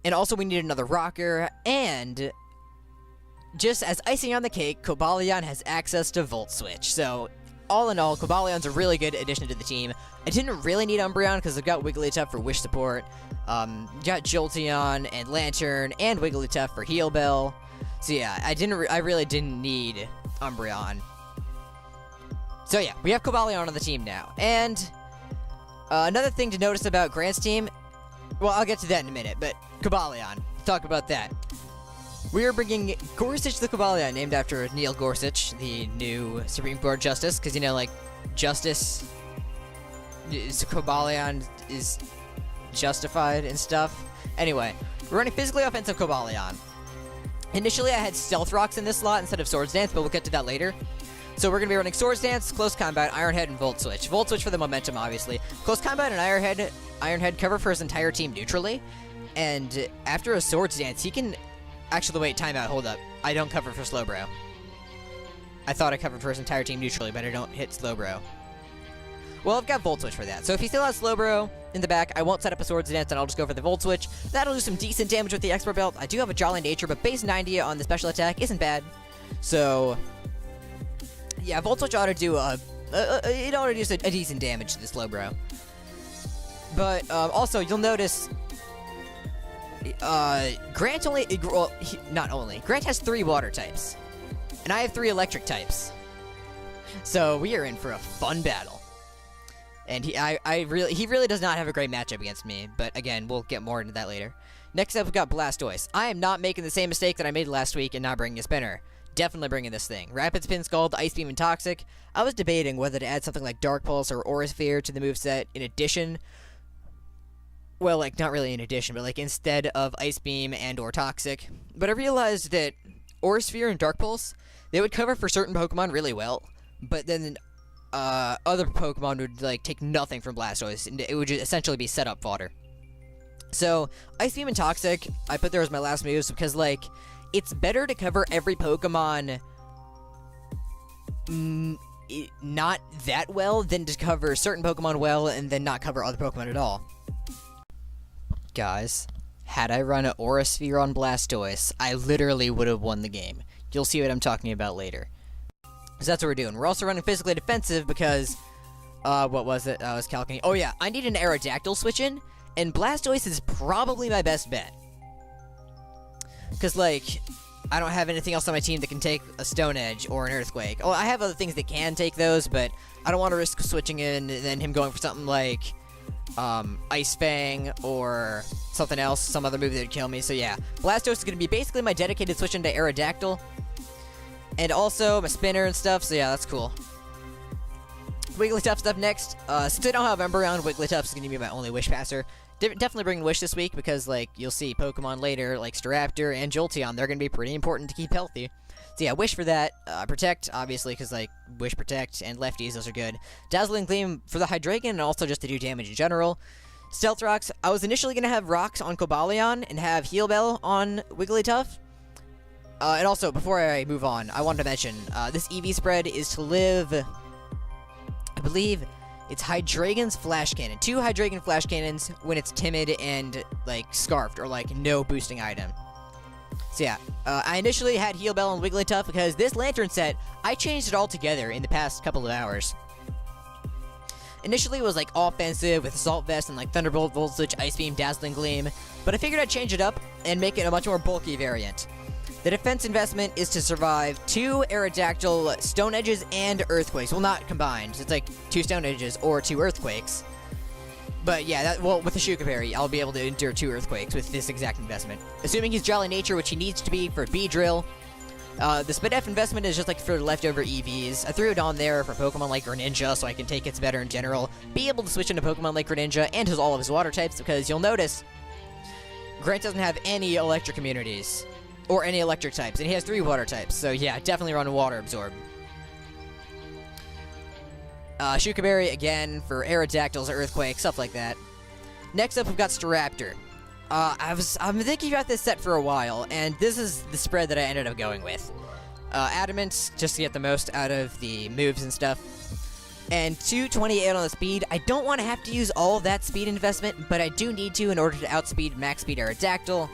And also we need another rocker, and just as icing on the cake, Cobalion has access to Volt Switch. So all in all, Cobalion's a really good addition to the team. I didn't really need Umbreon because I've got Wigglytuff for Wish support, got Jolteon and Lantern and Wigglytuff for Heal Bell. So yeah, I really didn't need Umbreon. So yeah, we have Cobalion on the team now. And another thing to notice about Grant's team, well, I'll get to that in a minute, but Cobalion, talk about that. We are bringing Gorsuch the Cobalion, named after Neil Gorsuch, the new Supreme Court Justice, because, you know, like, justice Cobalion is justified and stuff. Anyway, we're running physically offensive Cobalion. Initially, I had Stealth Rocks in this slot instead of Swords Dance, but we'll get to that later. So we're going to be running Swords Dance, Close Combat, Iron Head, and Volt Switch. Volt Switch for the momentum, obviously. Close Combat and Iron Head cover for his entire team neutrally. And after a Swords Dance, he can... Actually, wait, timeout, hold up. I don't cover for Slowbro. I thought I covered for his entire team neutrally, but I don't hit Slowbro. Well, I've got Volt Switch for that. So if he still has Slowbro in the back, I won't set up a Swords Dance, and I'll just go for the Volt Switch. That'll do some decent damage with the Expert Belt. I do have a Jolly Nature, but base 90 on the special attack isn't bad. So... yeah, Volt Switch ought to do a decent damage to this Slowbro. But also, you'll notice Grant Grant has 3 water types, and I have 3 electric types. So we are in for a fun battle. And he really does not have a great matchup against me. But again, we'll get more into that later. Next up, we've got Blastoise. I am not making the same mistake that I made last week and not bringing a spinner. Definitely bringing this thing. Rapid Spin, Scald, Ice Beam, and Toxic. I was debating whether to add something like Dark Pulse or Aura Sphere to the moveset in addition. Well, like, not really in addition, but like instead of Ice Beam and or Toxic. But I realized that Aura Sphere and Dark Pulse, they would cover for certain Pokemon really well. But then other Pokemon would like take nothing from Blastoise, and it would just essentially be setup fodder. So, Ice Beam and Toxic, I put there as my last moves because, like, it's better to cover every Pokemon not that well than to cover certain Pokemon well and then not cover other Pokemon at all. Guys, had I run an Aura Sphere on Blastoise, I literally would have won the game. You'll see what I'm talking about later. So that's what we're doing. We're also running physically defensive because, what was it? I was calculating. Oh yeah, I need an Aerodactyl switch in, and Blastoise is probably my best bet. Because, like, I don't have anything else on my team that can take a Stone Edge or an Earthquake. Oh, I have other things that can take those, but I don't want to risk switching in and then him going for something like, Ice Fang or something else, some other move that would kill me. So yeah, Blastoise is going to be basically my dedicated switch into Aerodactyl. And also my spinner and stuff, so yeah, that's cool. Wigglytuff's up next. Since I don't have Umbreon, Wigglytuff's gonna be my only Wish Passer. Definitely bring Wish this week because, like, you'll see Pokemon later, like Staraptor and Jolteon, they're gonna be pretty important to keep healthy. So yeah, Wish for that. Protect, obviously, because, like, Wish, Protect, and Lefties, those are good. Dazzling Gleam for the Hydreigon, and also just to do damage in general. Stealth Rocks, I was initially gonna have Rocks on Cobalion and have Heal Bell on Wigglytuff. And also, before I move on, I wanted to mention, this EV spread is to live, I believe, it's Hydreigon's Flash Cannon. 2 Hydreigon Flash Cannons when it's timid and, like, scarfed, or, like, no boosting item. So yeah, I initially had Heal Bell on Wigglytuff because this Lantern set, I changed it all together in the past couple of hours. Initially, it was, like, offensive with Assault Vest and, like, Thunderbolt, Volt Switch, Ice Beam, Dazzling Gleam, but I figured I'd change it up and make it a much more bulky variant. The defense investment is to survive 2 Aerodactyl Stone Edges and Earthquakes. Well, not combined. It's like 2 Stone Edges or 2 Earthquakes. But yeah, well, with the Shuka Berry, I'll be able to endure 2 Earthquakes with this exact investment. Assuming he's Jolly Nature, which he needs to be for Beedrill. The Spadef investment is just like for leftover EVs. I threw it on there for Pokemon like Greninja so I can take its better in general. Be able to switch into Pokemon like Greninja and all of his water types because you'll notice Grant doesn't have any electric communities. Or any electric types, and he has 3 water types, so yeah, definitely run Water Absorb. Shuka Berry, again, for Aerodactyls, Earthquake, stuff like that. Next up, we've got Staraptor. I've been thinking about this set for a while, and this is the spread that I ended up going with. Adamant, just to get the most out of the moves and stuff. And 228 on the speed. I don't want to have to use all of that speed investment, but I do need to in order to outspeed Max Speed Aerodactyl.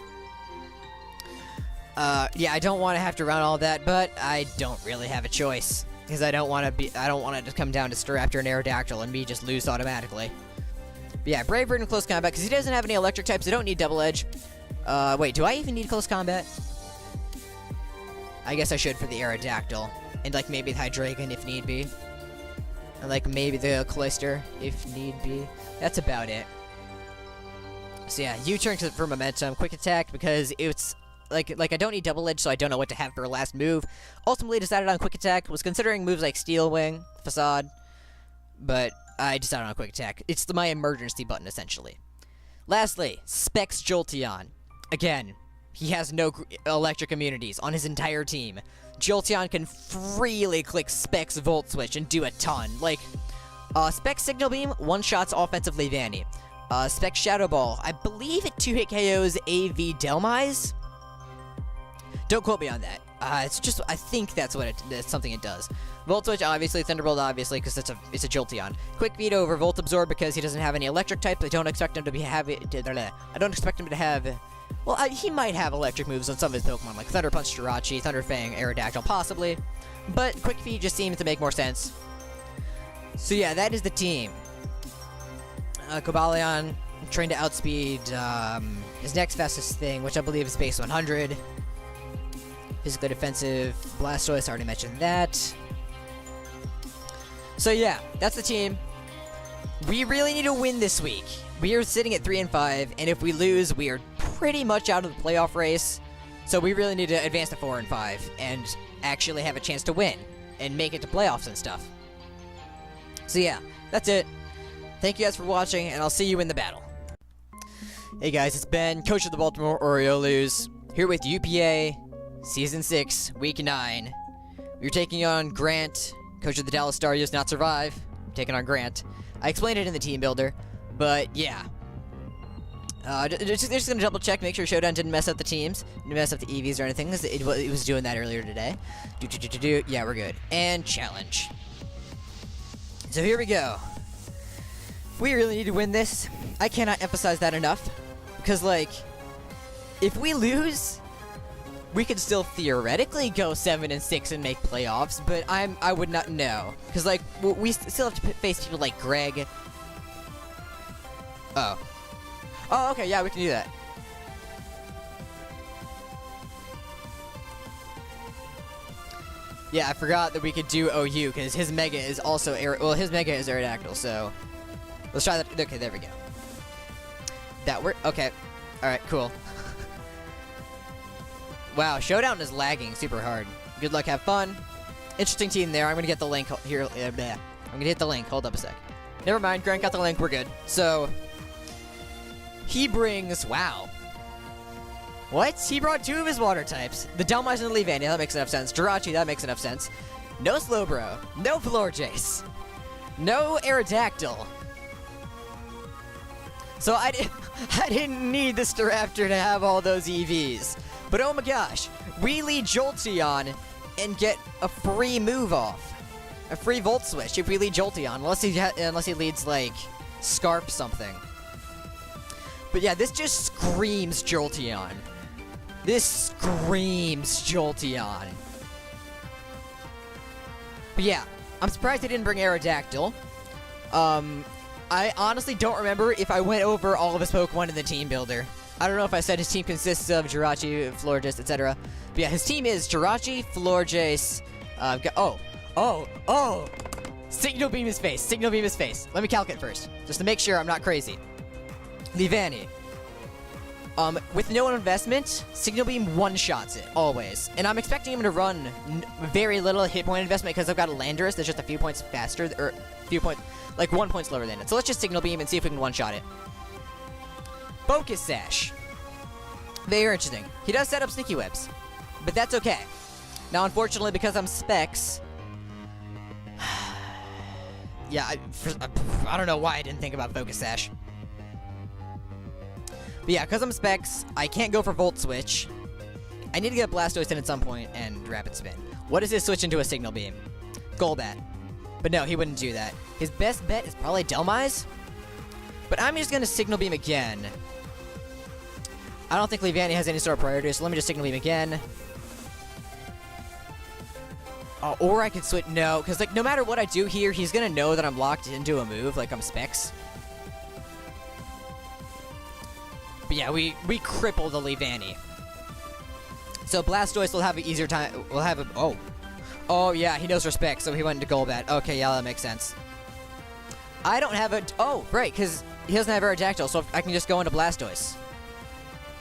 Yeah, I don't want to have to run all that, but I don't really have a choice. Because I don't want it to come down to Staraptor and Aerodactyl and me just lose automatically. But yeah, Brave Bird in Close Combat, because he doesn't have any electric types, I don't need Double Edge. Wait, do I even need Close Combat? I guess I should for the Aerodactyl. And, like, maybe the Hydreigon if need be. And, like, maybe the Cloyster if need be. That's about it. So yeah, U-turn for momentum, quick attack, because it's... Like I don't need Double Edge, so I don't know what to have for a last move. Ultimately decided on Quick Attack, was considering moves like Steel Wing, Facade, but I decided on a quick attack. It's my emergency button, essentially. Lastly, Specs Jolteon. Again, he has no electric immunities on his entire team. Jolteon can freely click Specs Volt Switch and do a ton. Like, Specs Signal Beam one-shots offensive Leavanny. Specs Shadow Ball, I believe it 2-hit KOs AV Delmise? Don't quote me on that. It's just, I think that's something it does. Volt Switch, obviously. Thunderbolt, obviously, because it's a Jolteon. Quick Beat over Volt Absorb because he doesn't have any electric type. I don't expect him to I don't expect him to have. Well, he might have electric moves on some of his Pokemon, like Thunder Punch, Jirachi, Thunder Fang, Aerodactyl, possibly. But Quick Feed just seems to make more sense. So yeah, that is the team. Cobalion trying to outspeed his next fastest thing, which I believe is base 100. Physically defensive Blastoise, already mentioned that. So yeah, that's the team. We really need to win this week. We are sitting at 3-5, and if we lose, we are pretty much out of the playoff race. So we really need to advance to 4-5 and actually have a chance to win and make it to playoffs and stuff. So yeah, that's it. Thank you guys for watching, and I'll see you in the battle. Hey guys, it's Ben, coach of the Baltimore Orioles, here with UPA Season 6, Week 9. We're taking on Grant, coach of the Dallas Stars, not survive. I'm taking on Grant. I explained it in the team builder, but yeah. Just gonna double check, make sure Showdown didn't mess up the teams, didn't mess up the EVs or anything, because it was doing that earlier today. Yeah, we're good. And challenge. So here we go. We really need to win this. I cannot emphasize that enough, because like, if we lose, we could still theoretically go 7-6 and make playoffs, but I would not know, because like we still have to face people like Greg. Oh, okay, yeah, we can do that. Yeah, I forgot that we could do OU because his Mega is also his Mega is Aerodactyl, so let's try that. Okay, there we go. That worked. Okay, all right, cool. Wow, Showdown is lagging super hard. Good luck, have fun. Interesting team there. I'm gonna get the link here. I'm gonna hit the link. Hold up a sec. Never mind, Grant got the link. We're good. So he brings. Wow. What? He brought 2 of his water types. The Delmise and the Leavanny. That makes enough sense. Jirachi. That makes enough sense. No Slowbro. No Florjace. No Aerodactyl. So I didn't need this Staraptor to have all those EVs. But oh my gosh, we lead Jolteon and get a free move off. A free Volt Switch if we lead Jolteon, unless he leads, like, Scarp something. But yeah, this just screams Jolteon. This screams Jolteon. But yeah, I'm surprised they didn't bring Aerodactyl. I honestly don't remember if I went over all of his Pokemon in the team builder. I don't know if I said his team consists of Jirachi, Florjace, etc. But yeah, his team is Jirachi, Florjace, Signal Beam his face. Signal Beam his face. Let me calc it first, just to make sure I'm not crazy. Leavanny. With no investment, Signal Beam one-shots it, always. And I'm expecting him to run very little hit point investment because I've got a Landorus that's just a few points faster, or like 1 point slower than it. So let's just Signal Beam and see if we can one-shot it. Focus Sash. Very interesting. He does set up Sneaky Webs, but that's okay. Now, unfortunately, because I'm Specs... yeah, I don't know why I didn't think about Focus Sash. But yeah, because I'm Specs, I can't go for Volt Switch. I need to get Blastoise in at some point and Rapid Spin. What does this switch into a Signal Beam? Golbat. But no, he wouldn't do that. His best bet is probably Delmise. But I'm just going to Signal Beam again. I don't think Leavanny has any sort of priority, so let me just Signal Beam again. Or I could switch... No, because like no matter what I do here, he's going to know that I'm locked into a move, like I'm Specs. But yeah, we cripple the Leavanny. So Blastoise will have an easier time... Will have a... Oh, yeah, he knows Respect, so he went into Golbat. Okay, yeah, that makes sense. I don't have a... Oh, right, because he doesn't have Aerodactyl, so I can just go into Blastoise.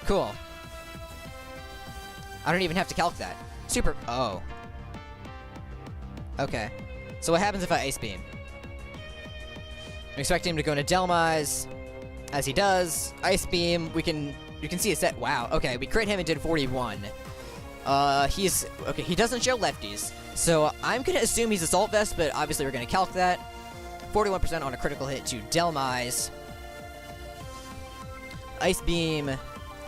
Cool. I don't even have to calc that. Super... Oh. Okay. So what happens if I Ice Beam? I'm expecting him to go into Delmise, as he does. Ice Beam, you can see a set. Wow, okay, we crit him and did 41. Okay, he doesn't show lefties, so I'm gonna assume he's Assault Vest, but obviously we're gonna calc that. 41% on a critical hit to Delmise. Ice Beam,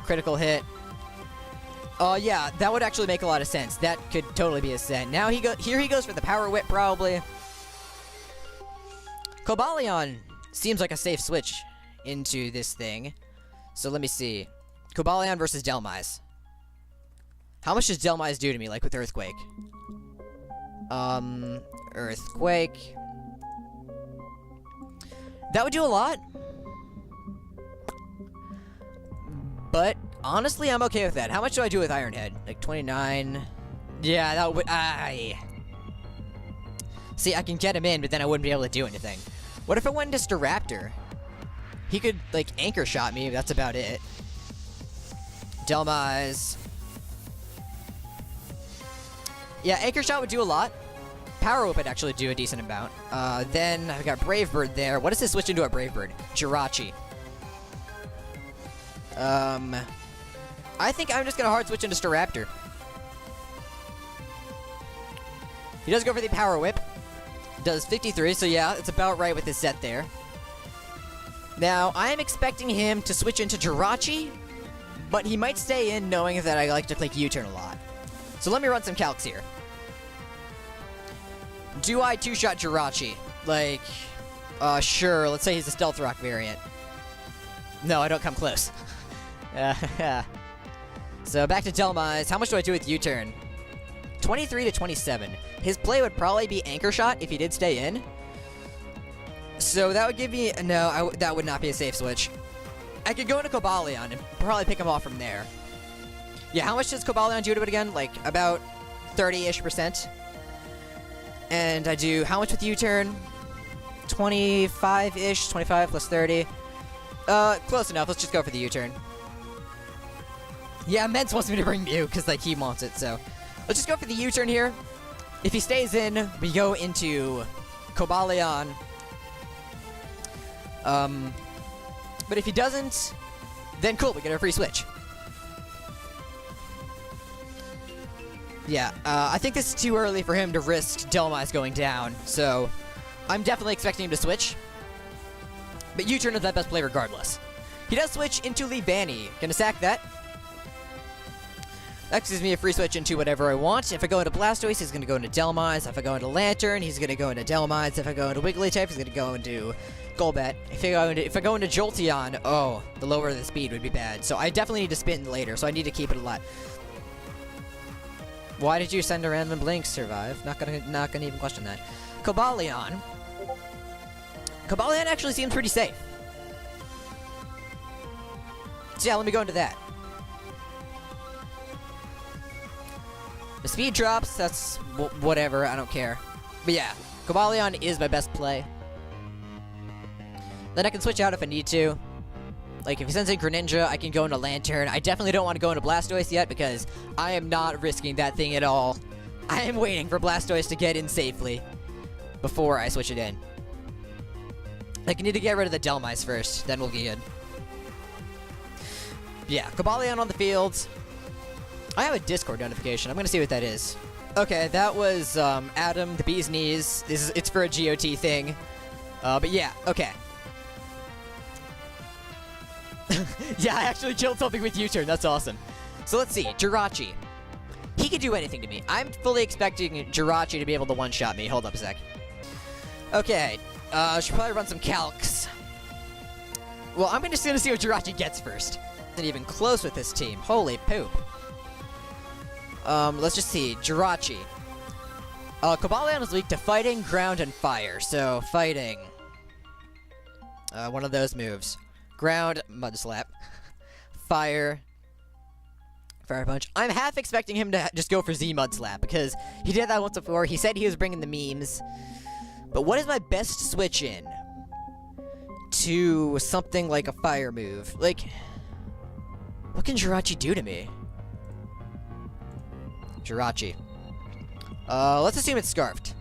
critical hit. Yeah, that would actually make a lot of sense. That could totally be a set. Now here he goes for the Power Whip, probably. Cobalion seems like a safe switch into this thing. So let me see. Cobalion versus Delmise. How much does Delmise do to me, like with Earthquake? Earthquake. That would do a lot. But honestly, I'm okay with that. How much do I do with Iron Head? Like 29. Yeah, that would. See, I can get him in, but then I wouldn't be able to do anything. What if I went into Staraptor? He could, like, Anchor Shot me, that's about it. Delmise. Yeah, Anchor Shot would do a lot. Power Whip would actually do a decent amount. Then I've got Brave Bird there. What does this switch into a Brave Bird? Jirachi. I think I'm just gonna hard switch into Staraptor. He does go for the Power Whip. Does 53, so yeah, it's about right with his set there. Now, I am expecting him to switch into Jirachi, but he might stay in knowing that I like to click U-turn a lot. So let me run some calcs here. Do I two-shot Jirachi? Like, sure, let's say he's a Stealth Rock variant. No, I don't come close. So back to Delmise. How much do I do with U-turn? 23 to 27. His play would probably be Anchor Shot if he did stay in. So that would give me... No, that would not be a safe switch. I could go into Cobalion and probably pick him off from there. Yeah, how much does Cobalion do to it again? Like, about 30-ish%. And I do... How much with U-turn? 25-ish. 25 plus 30. Close enough. Let's just go for the U-turn. Yeah, Mence wants me to bring Mew, because, like, he wants it, so... Let's just go for the U-turn here. If he stays in, we go into Cobalion. But if he doesn't, then cool, we get a free switch. Yeah, I think this is too early for him to risk Delmise going down, so I'm definitely expecting him to switch. But U-turn is that best play regardless. He does switch into Leavanny. Gonna sack that. That gives me a free switch into whatever I want. If I go into Blastoise, he's going to go into Delmise. If I go into Lantern, he's going to go into Delmise. If I go into Wigglytuff, he's going to go into Golbat. If I go into Jolteon, oh, the lower the speed would be bad. So I definitely need to spin later, so I need to keep it alive. Why did you send a random Blink? Survive. Not gonna even question that. Cobalion. Cobalion actually seems pretty safe. So yeah, let me go into that. The speed drops, that's whatever, I don't care. But yeah, Cobalion is my best play. Then I can switch out if I need to. Like, if he sends in Greninja, I can go into Lantern. I definitely don't want to go into Blastoise yet, because I am not risking that thing at all. I am waiting for Blastoise to get in safely before I switch it in. Like, I need to get rid of the Delmise first, then we'll be good. Yeah, Cobalion on the field. I have a Discord notification. I'm gonna see what that is. Okay, that was Adam, the Bee's Knees. It's for a GOT thing. But yeah, okay. Yeah, I actually killed something with U-turn. That's awesome. So let's see. Jirachi. He could do anything to me. I'm fully expecting Jirachi to be able to one-shot me. Hold up a sec. Okay. Should probably run some calcs. Well, I'm just gonna see what Jirachi gets first. Not even close with this team. Holy poop. Let's just see. Jirachi. Cobalion is weak to fighting, ground, and fire. So, fighting. One of those moves. Ground, Mud Slap. Fire. Fire Punch. I'm half expecting him to just go for Z Mud Slap, because he did that once before. He said he was bringing the memes. But what is my best switch in to something like a fire move? Like, what can Jirachi do to me? Jirachi. Let's assume it's Scarfed.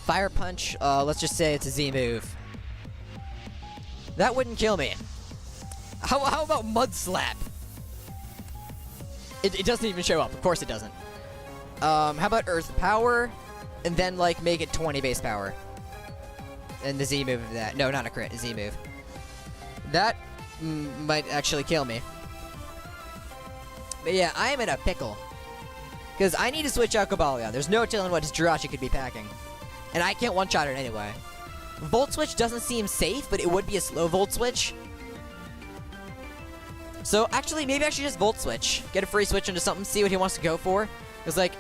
Fire Punch, let's just say it's a Z move. That wouldn't kill me. How about Mud Slap? It doesn't even show up. Of course it doesn't. How about Earth Power? And then, like, make it 20 base power. And the Z move of that. No, not a crit. A Z move. That might actually kill me. But yeah, I am in a pickle. Because I need to switch out Gregulator. There's no telling what his Jirachi could be packing. And I can't one-shot it anyway. Volt Switch doesn't seem safe, but it would be a slow Volt Switch. So, actually, maybe I should just Volt Switch. Get a free switch into something, see what he wants to go for. Because, like,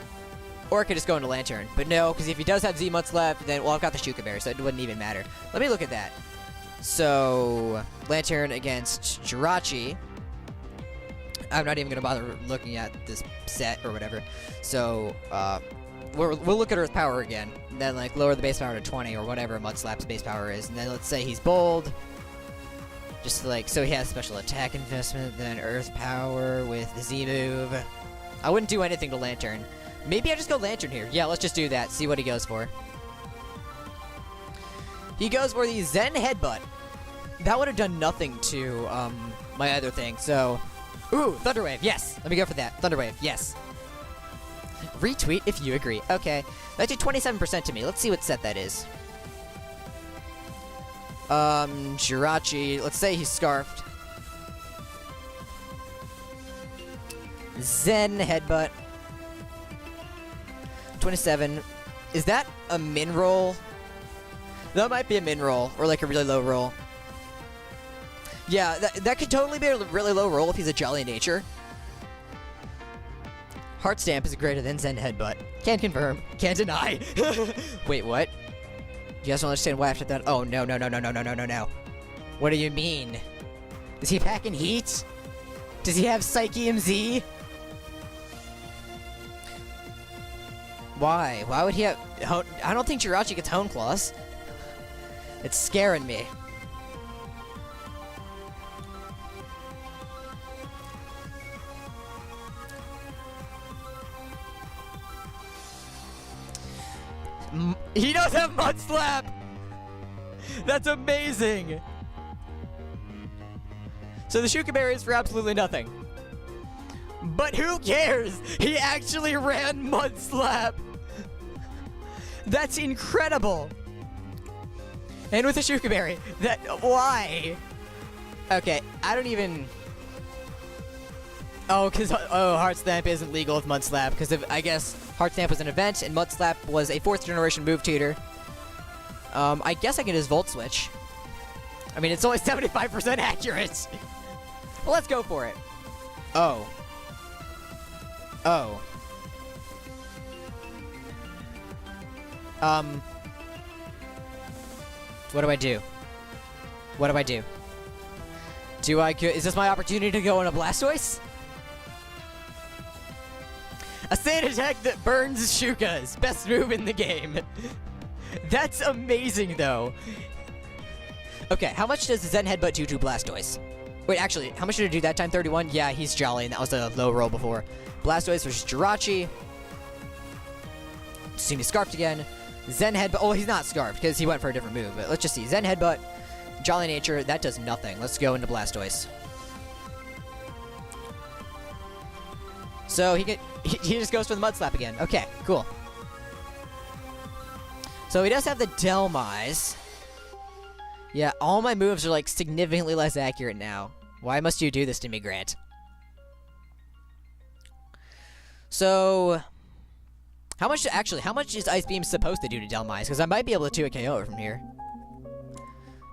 or I could just go into Lantern. But no, because if he does have Z-Muts left, then, well, I've got the Shuka so it wouldn't even matter. Let me look at that. So, Lantern against Jirachi. I'm not even going to bother looking at this set or whatever. So, we'll look at Earth Power again. And then, like, lower the base power to 20 or whatever Mud Slap's base power is. And then let's say he's bold. Just, like, so he has special attack investment, then Earth Power with the Z move. I wouldn't do anything to Lantern. Maybe I just go Lantern here. Yeah, let's just do that. See what he goes for. He goes for the Zen Headbutt. That would have done nothing to, my other thing, so... Ooh, Thunder Wave, yes! Let me go for that. Thunder Wave, yes. Retweet if you agree. Okay. That did 27% to me. Let's see what set that is. Jirachi. Let's say he's Scarfed. Zen Headbutt. 27. Is that a min roll? That might be a min roll, or like a really low roll. Yeah, that could totally be a really low roll if he's a Jolly Nature. Heart Stamp is greater than Zen Headbutt. Can't confirm. Can't deny. Wait, what? You guys don't understand why after that? Oh, no, no, no, no, no, no, no, no, no. What do you mean? Is he packing heat? Does he have Psyche MZ? Why? Why would he have... I don't think Jirachi gets Hone Claws. It's scaring me. He does have Mud Slap! That's amazing! So the Shuka is for absolutely nothing. But who cares? He actually ran Mud Slap! That's incredible! And with the Shuka that... Why? Okay, I don't even... Oh, because Heart Stamp isn't legal with Mud Slap, because I guess Heart Stamp was an event, and Mud Slap was a 4th generation move tutor. I guess I can just Volt Switch. I mean, it's only 75% accurate! Well, let's go for it. Oh. Oh. What do I do? What do I do? Is this my opportunity to go on a Blastoise? A sand attack that burns Shukas. Best move in the game. That's amazing, though. Okay, how much does Zen Headbutt do to Blastoise? Wait, actually, how much did it do that time? 31? Yeah, he's Jolly, and that was a low roll before. Blastoise versus Jirachi. See me Scarfed again. Zen Headbutt. Oh, he's not Scarfed, because he went for a different move. But let's just see. Zen Headbutt. Jolly Nature. That does nothing. Let's go into Blastoise. So he just goes for the Mud Slap again. Okay, cool. So he does have the Delmise. Yeah, all my moves are like significantly less accurate now. Why must you do this to me, Grant? So, how much is Ice Beam supposed to do to Delmise? Because I might be able to 2 KO it from here.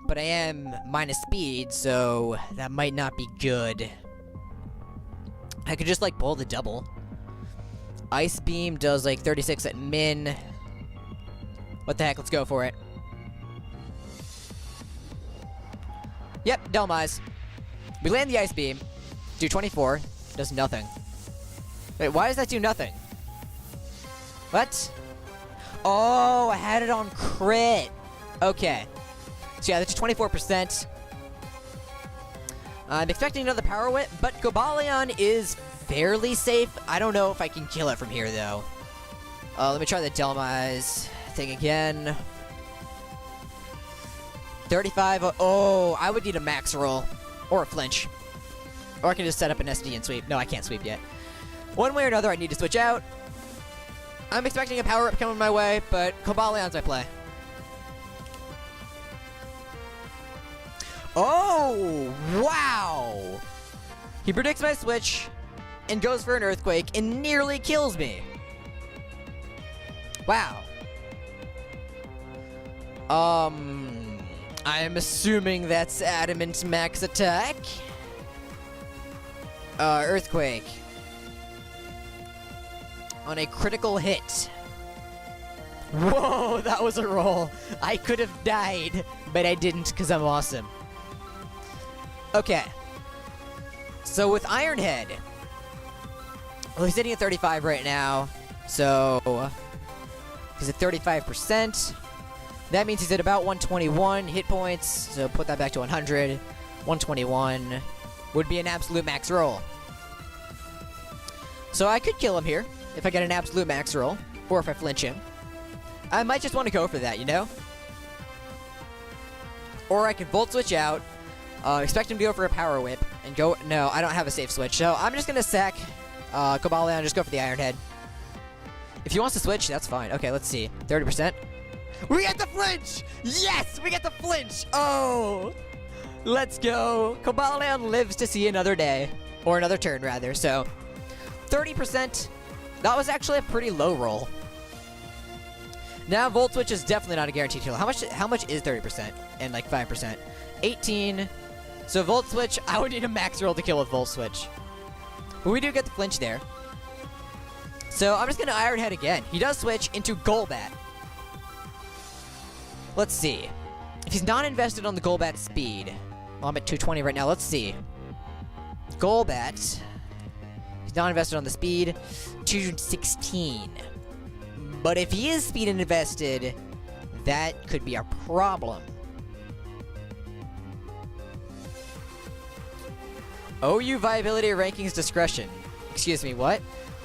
But I am minus speed, so that might not be good. I could just, like, pull the double. Ice Beam does, like, 36 at min. What the heck? Let's go for it. Yep, Delmise. We land the Ice Beam. Do 24. Does nothing. Wait, why does that do nothing? What? Oh, I had it on crit. Okay. So yeah, that's 24%. I'm expecting another Power Whip, but Gobalion is fairly safe. I don't know if I can kill it from here, though. Let me try the Delmise. thing again. 35. Oh, I would need a max roll. Or a flinch. Or I can just set up an SD and sweep. No, I can't sweep yet. One way or another, I need to switch out. I'm expecting a power-up coming my way, but Cobalions I play. Oh, wow! He predicts my switch and goes for an Earthquake and nearly kills me. Wow. I'm assuming that's Adamant Max Attack. Earthquake. On a critical hit. Whoa, that was a roll. I could have died, but I didn't because I'm awesome. Okay. So with Iron Head, well, he's hitting at 35 right now. So he's at 35%. That means he's at about 121 hit points. So put that back to 100. 121 would be an absolute max roll. So I could kill him here if I get an absolute max roll, or if I flinch him. I might just want to go for that, you know? Or I could Volt Switch out, expect him to go for a Power Whip, and go... No, I don't have a safe switch, so I'm just going to sack Cobalion and just go for the Iron Head. If he wants to switch, that's fine. Okay, let's see. 30%. We get the flinch! Yes! We get the flinch! Oh! Let's go. Cobalion lives to see another day. Or another turn, rather. So, 30%. That was actually a pretty low roll. Now, Volt Switch is definitely not a guaranteed kill. How much is 30% and, like, 5%? 18. So, Volt Switch, I would need a max roll to kill with Volt Switch. But we do get the flinch there. So, I'm just going to Iron Head again. He does switch into Golbat. Let's see. If he's not invested on the Golbat speed... Well, I'm at 220 right now. Let's see. Golbat. He's not invested on the speed. 216. But if he is speed invested, that could be a problem. OU viability rankings discretion. Excuse me, what?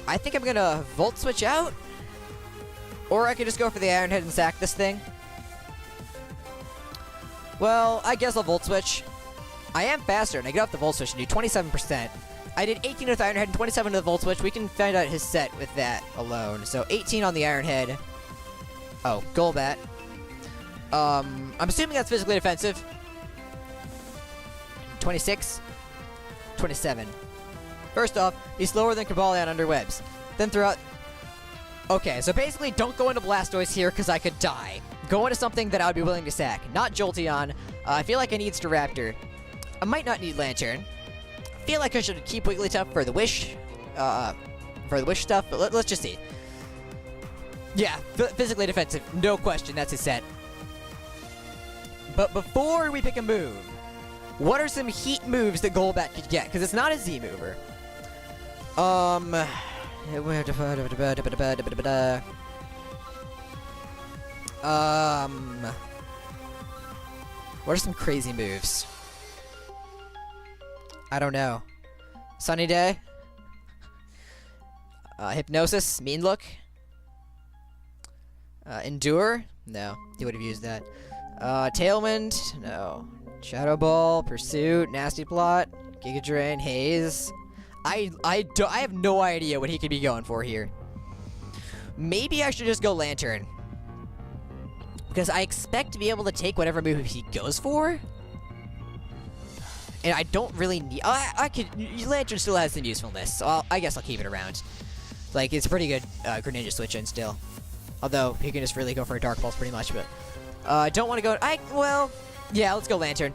I think I'm gonna Volt Switch out. Or I could just go for the Iron Head and sack this thing. Well, I guess I'll Volt Switch. I am faster, and I get off the Volt Switch and do 27%. I did 18 with Iron Head and 27 with the Volt Switch. We can find out his set with that alone. So 18 on the Iron Head. Oh, Golbat. I'm assuming that's physically defensive. 26. 27. First off, he's slower than Cobalion under webs. Then throughout... Okay, so basically don't go into Blastoise here because I could die. Go into something that I would be willing to sack. Not Jolteon. I feel like I need Staraptor. I might not need Lantern. I feel like I should keep Wigglytuff for the Wish. For the Wish stuff, but let's just see. Yeah, physically defensive. No question, that's his set. But before we pick a move, what are some heat moves that Golbat could get? Because it's not a Z mover. What are some crazy moves? I don't know. Sunny Day? Hypnosis? Mean Look? Endure? No, he would have used that. Tailwind? No. Shadow Ball, Pursuit, Nasty Plot, Giga Drain, Haze. I have no idea what he could be going for here. Maybe I should just go Lantern. Because I expect to be able to take whatever move he goes for. And I don't really need... I could... Lantern still has some usefulness, so I guess I'll keep it around. Like, it's a pretty good Greninja switch-in still. Although, he can just really go for a Dark Pulse pretty much, but... I don't want to go... Well... Yeah, let's go Lantern.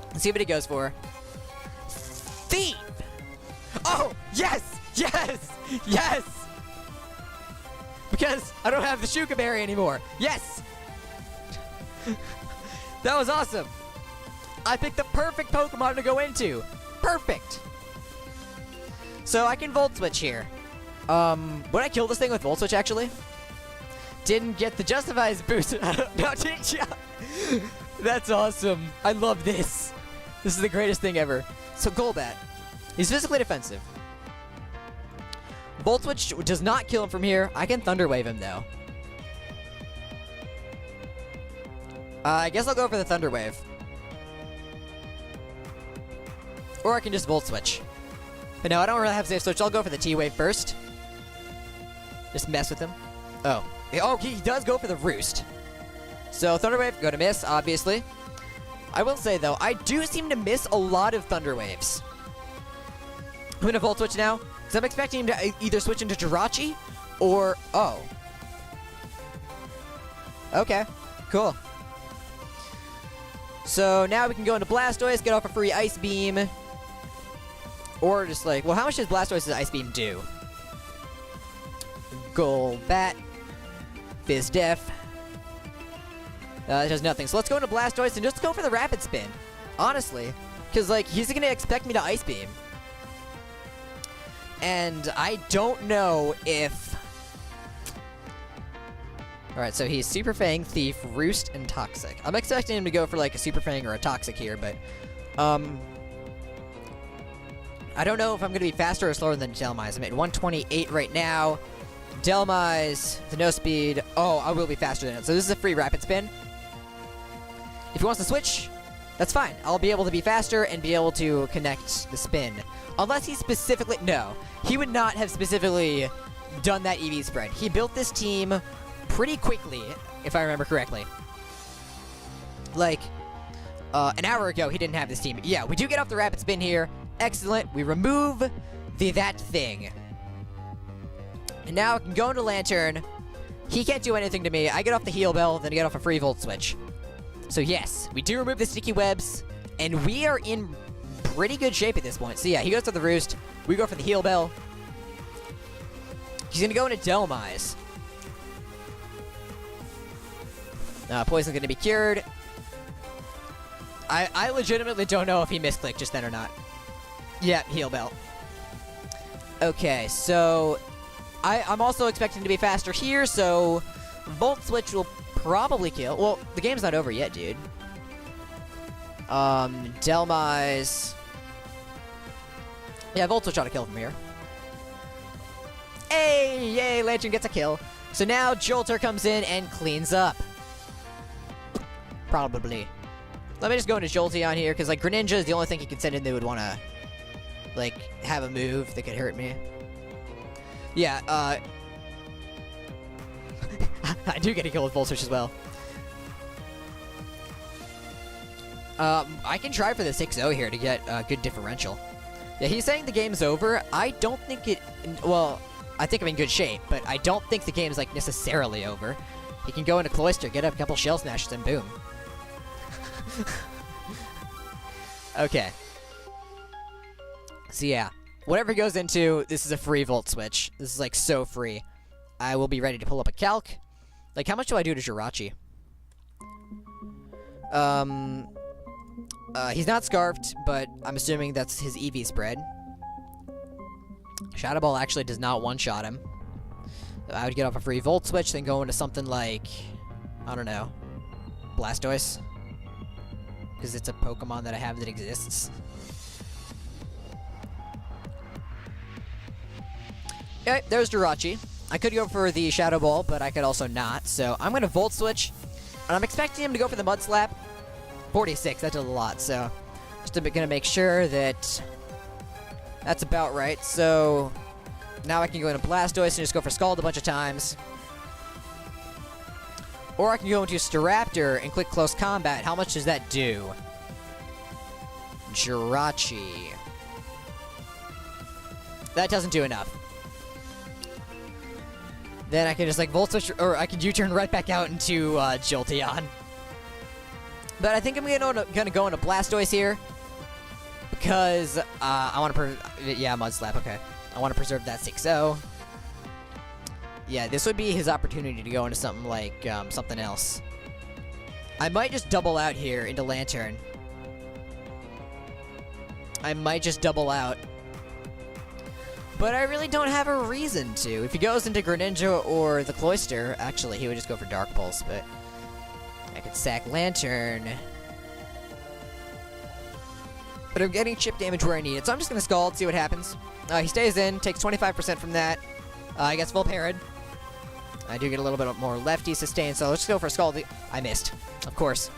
Let's see what he goes for. Thief! Oh! Yes! Yes! Yes! Because I don't have the Shuka Berry anymore. Yes! That was awesome. I picked the perfect Pokemon to go into. Perfect. So I can Volt Switch here. Would I kill this thing with Volt Switch, actually? Didn't get the Justifies boost. No, didn't ya? That's awesome. I love this. This is the greatest thing ever. So Golbat. He's physically defensive. Volt Switch does not kill him from here. I can Thunder Wave him, though. I guess I'll go for the Thunder Wave. Or I can just Volt Switch. But no, I don't really have Safe Switch. I'll go for the T-Wave first. Just mess with him. Oh. Oh, he does go for the Roost. So, Thunder Wave, go to miss, obviously. I will say, though, I do seem to miss a lot of Thunder Waves. I'm going to Volt Switch now. So I'm expecting him to either switch into Jirachi or... Oh. Okay. Cool. So now we can go into Blastoise, get off a free Ice Beam. Or just like... Well, how much does Blastoise's Ice Beam do? Golbat. Fizz Def. It does nothing. So let's go into Blastoise and just go for the Rapid Spin. Honestly. Because, like, he's going to expect me to Ice Beam. And I don't know if... Alright, so he's Super Fang, Thief, Roost, and Toxic. I'm expecting him to go for, like, a Super Fang or a Toxic here, but... I don't know if I'm going to be faster or slower than Delmise. I'm at 128 right now. Delmise, the no speed. Oh, I will be faster than it. So this is a free Rapid Spin. If he wants to switch, that's fine. I'll be able to be faster and be able to connect the spin. Unless he specifically... No. He would not have specifically done that EV spread. He built this team pretty quickly, if I remember correctly. Like, an hour ago, he didn't have this team. Yeah, we do get off the Rapid Spin here. Excellent. We remove that thing. And now I can go into Lantern. He can't do anything to me. I get off the Heal Bell, then I get off a free Volt Switch. So yes, we do remove the Sticky Webs, and we are in pretty good shape at this point. So yeah, he goes for the Roost. We go for the Heal Bell. He's going to go into Delmise. Poison's going to be cured. I legitimately don't know if he misclicked just then or not. Yeah, Heal Bell. Okay, so I'm also expecting to be faster here, so Volt Switch will probably kill. Well, the game's not over yet, dude. Delmise. Yeah, Volt Switch ought to kill from here. Hey, yay, Lantern gets a kill. So now Jolter comes in and cleans up. Probably. Let me just go into Jolteon here, because, like, Greninja is the only thing he can send in that would want to, like, have a move that could hurt me. Yeah, I do get a kill with Volt Switch as well. I can try for the 6-0 here to get a good differential. Yeah, he's saying the game's over. I don't think it... Well, I think I'm in good shape, but I don't think the game's, like, necessarily over. He can go into Cloyster, get up a couple Shell Smashes, and boom. Okay. So yeah, whatever he goes into, this is a free Volt Switch. This is, like, so free. I will be ready to pull up a Calc. Like, how much do I do to Jirachi? He's not Scarfed, but I'm assuming that's his EV spread. Shadow Ball actually does not one-shot him. I would get off a free Volt Switch, then go into something like... I don't know. Blastoise. Because it's a Pokemon that I have that exists. Okay, there's Jirachi. I could go for the Shadow Ball, but I could also not. So I'm going to Volt Switch. And I'm expecting him to go for the Mud Slap. 46, that does a lot. So just going to make sure that that's about right. So now I can go into Blastoise and just go for Scald a bunch of times. Or I can go into Staraptor and click Close Combat. How much does that do? Jirachi. That doesn't do enough. Then I can just, like, Volt Switch, or I can U-turn right back out into Jolteon. But I think I'm gonna go into Blastoise here. Because I want to... Yeah, Mud Slap, okay. I want to preserve that 6-0. Yeah, this would be his opportunity to go into something like, something else. I might just double out here into Lantern. I might just double out. But I really don't have a reason to. If he goes into Greninja or the Cloyster, actually, he would just go for Dark Pulse, but I could sack Lantern. But I'm getting chip damage where I need it, so I'm just going to Scald, see what happens. He stays in, takes 25% from that. He gets full parried. I do get a little bit more lefty sustain, so let's go for Scald. I missed, of course.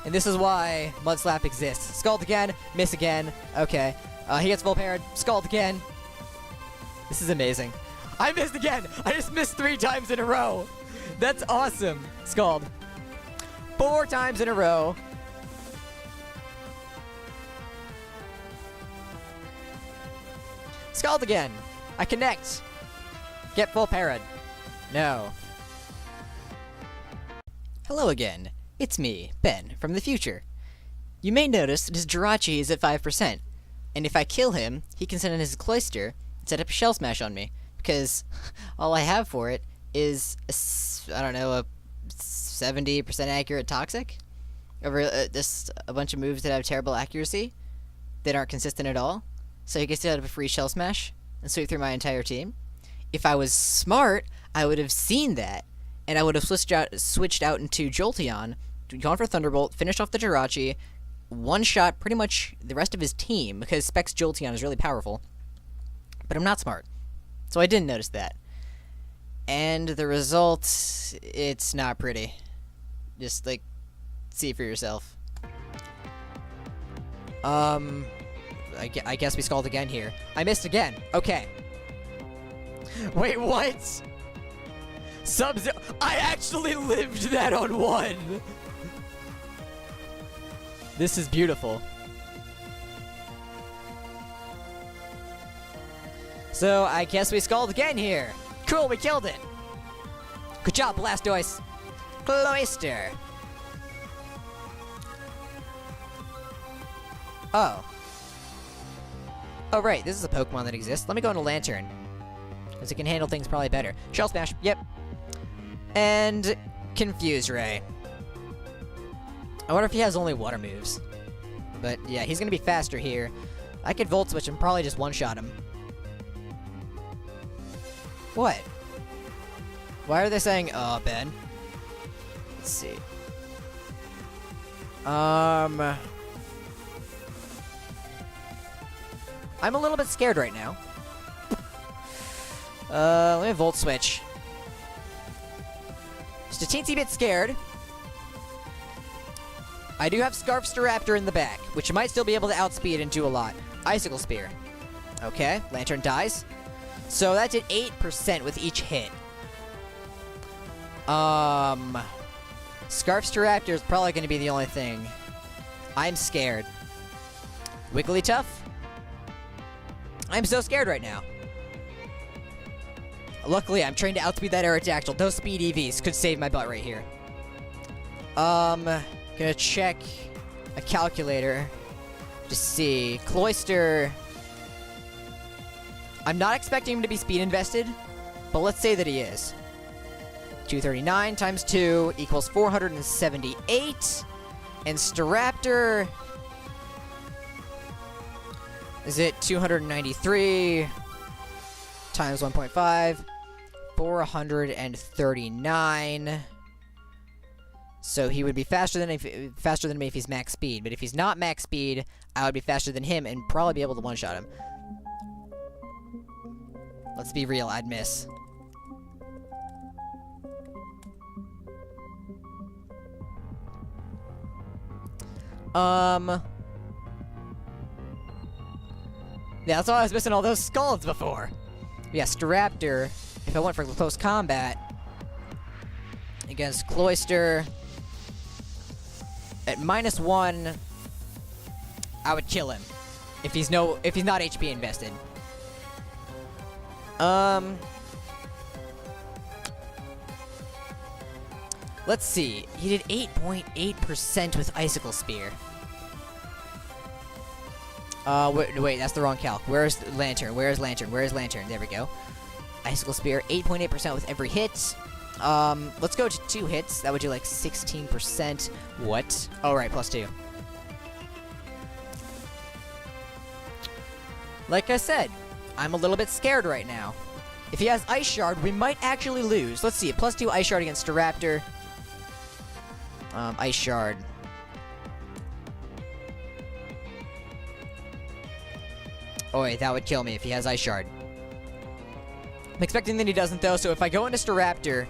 And this is why Mud Slap exists. Scald again, miss again. Okay. He gets full parried. Scald again. This is amazing. I missed again! I just missed 3 times in a row! That's awesome! Scald. 4 times in a row. Scald again. I connect. Get full parried. No. Hello again. It's me, Ben, from the future. You may notice that his Jirachi is at 5%, and if I kill him, he can send in his Cloister and set up a Shell Smash on me, because all I have for it is, I don't know, a 70% accurate Toxic? Over just a bunch of moves that have terrible accuracy, that aren't consistent at all, so he can set up a free Shell Smash and sweep through my entire team. If I was smart, I would have seen that, and I would have switched out into Jolteon, gone for Thunderbolt, finished off the Jirachi, one-shot pretty much the rest of his team, because Specs Jolteon is really powerful. But I'm not smart, so I didn't notice that. And the result, it's not pretty. Just, like, see for yourself. I guess we Scald again here. I missed again. Okay. Wait, what? Sub-Zero. I actually lived that on 1. This is beautiful. So, I guess we Scald again here. Cool, we killed it. Good job, Blastoise. Cloister. Oh. Oh, right, this is a Pokemon that exists. Let me go into Lantern, because it can handle things probably better. Shell Smash, yep. And Confuse Ray. I wonder if he has only water moves. But yeah, he's gonna be faster here. I could Volt Switch and probably just one-shot him. What? Why are they saying, oh, Ben? Let's see. I'm a little bit scared right now. Let me Volt Switch. Just a teensy bit scared. I do have Scarf Staraptor in the back, which might still be able to outspeed and do a lot. Icicle Spear. Okay, Lantern dies. So that did 8% with each hit. Scarf Staraptor is probably going to be the only thing. I'm scared. Wigglytuff? I'm so scared right now. Luckily, I'm trained to outspeed that Aerodactyl. Those speed EVs could save my butt right here. Gonna check a calculator to see. Cloister. I'm not expecting him to be speed invested, but let's say that he is. 239 times 2 equals 478. And Staraptor... is it 293 times 1.5? 439. So he would be faster than me if he's max speed. But if he's not max speed, I would be faster than him and probably be able to one-shot him. Let's be real, I'd miss. Yeah, that's why I was missing all those Scalds before. Yeah, Staraptor, if I went for close combat against Cloister at -1, I would kill him if he's not HP invested. Let's see. He did 8.8% with Icicle Spear. Wait, that's the wrong calc. Where's Lantern? Where's Lantern? Where's Lantern? There we go. Icicle Spear, 8.8% with every hit. Let's go to 2 hits. That would do like 16%. What? Oh, right, +2. Like I said, I'm a little bit scared right now. If he has Ice Shard, we might actually lose. Let's see, +2 Ice Shard against Staraptor. Ice Shard. Oh wait, that would kill me if he has Ice Shard. I'm expecting that he doesn't though, so if I go into Staraptor,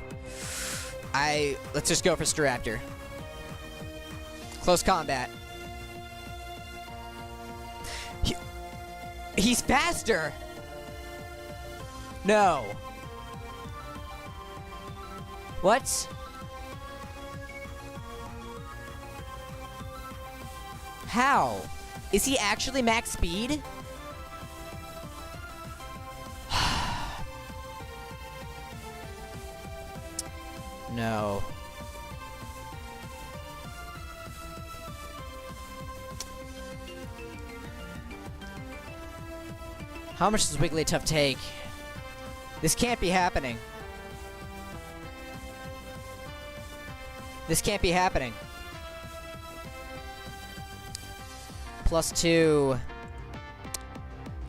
let's just go for Staraptor. Close combat. He's faster! No. What? How? Is he actually max speed? No. How much does Wigglytuff take? This can't be happening. This can't be happening. +2.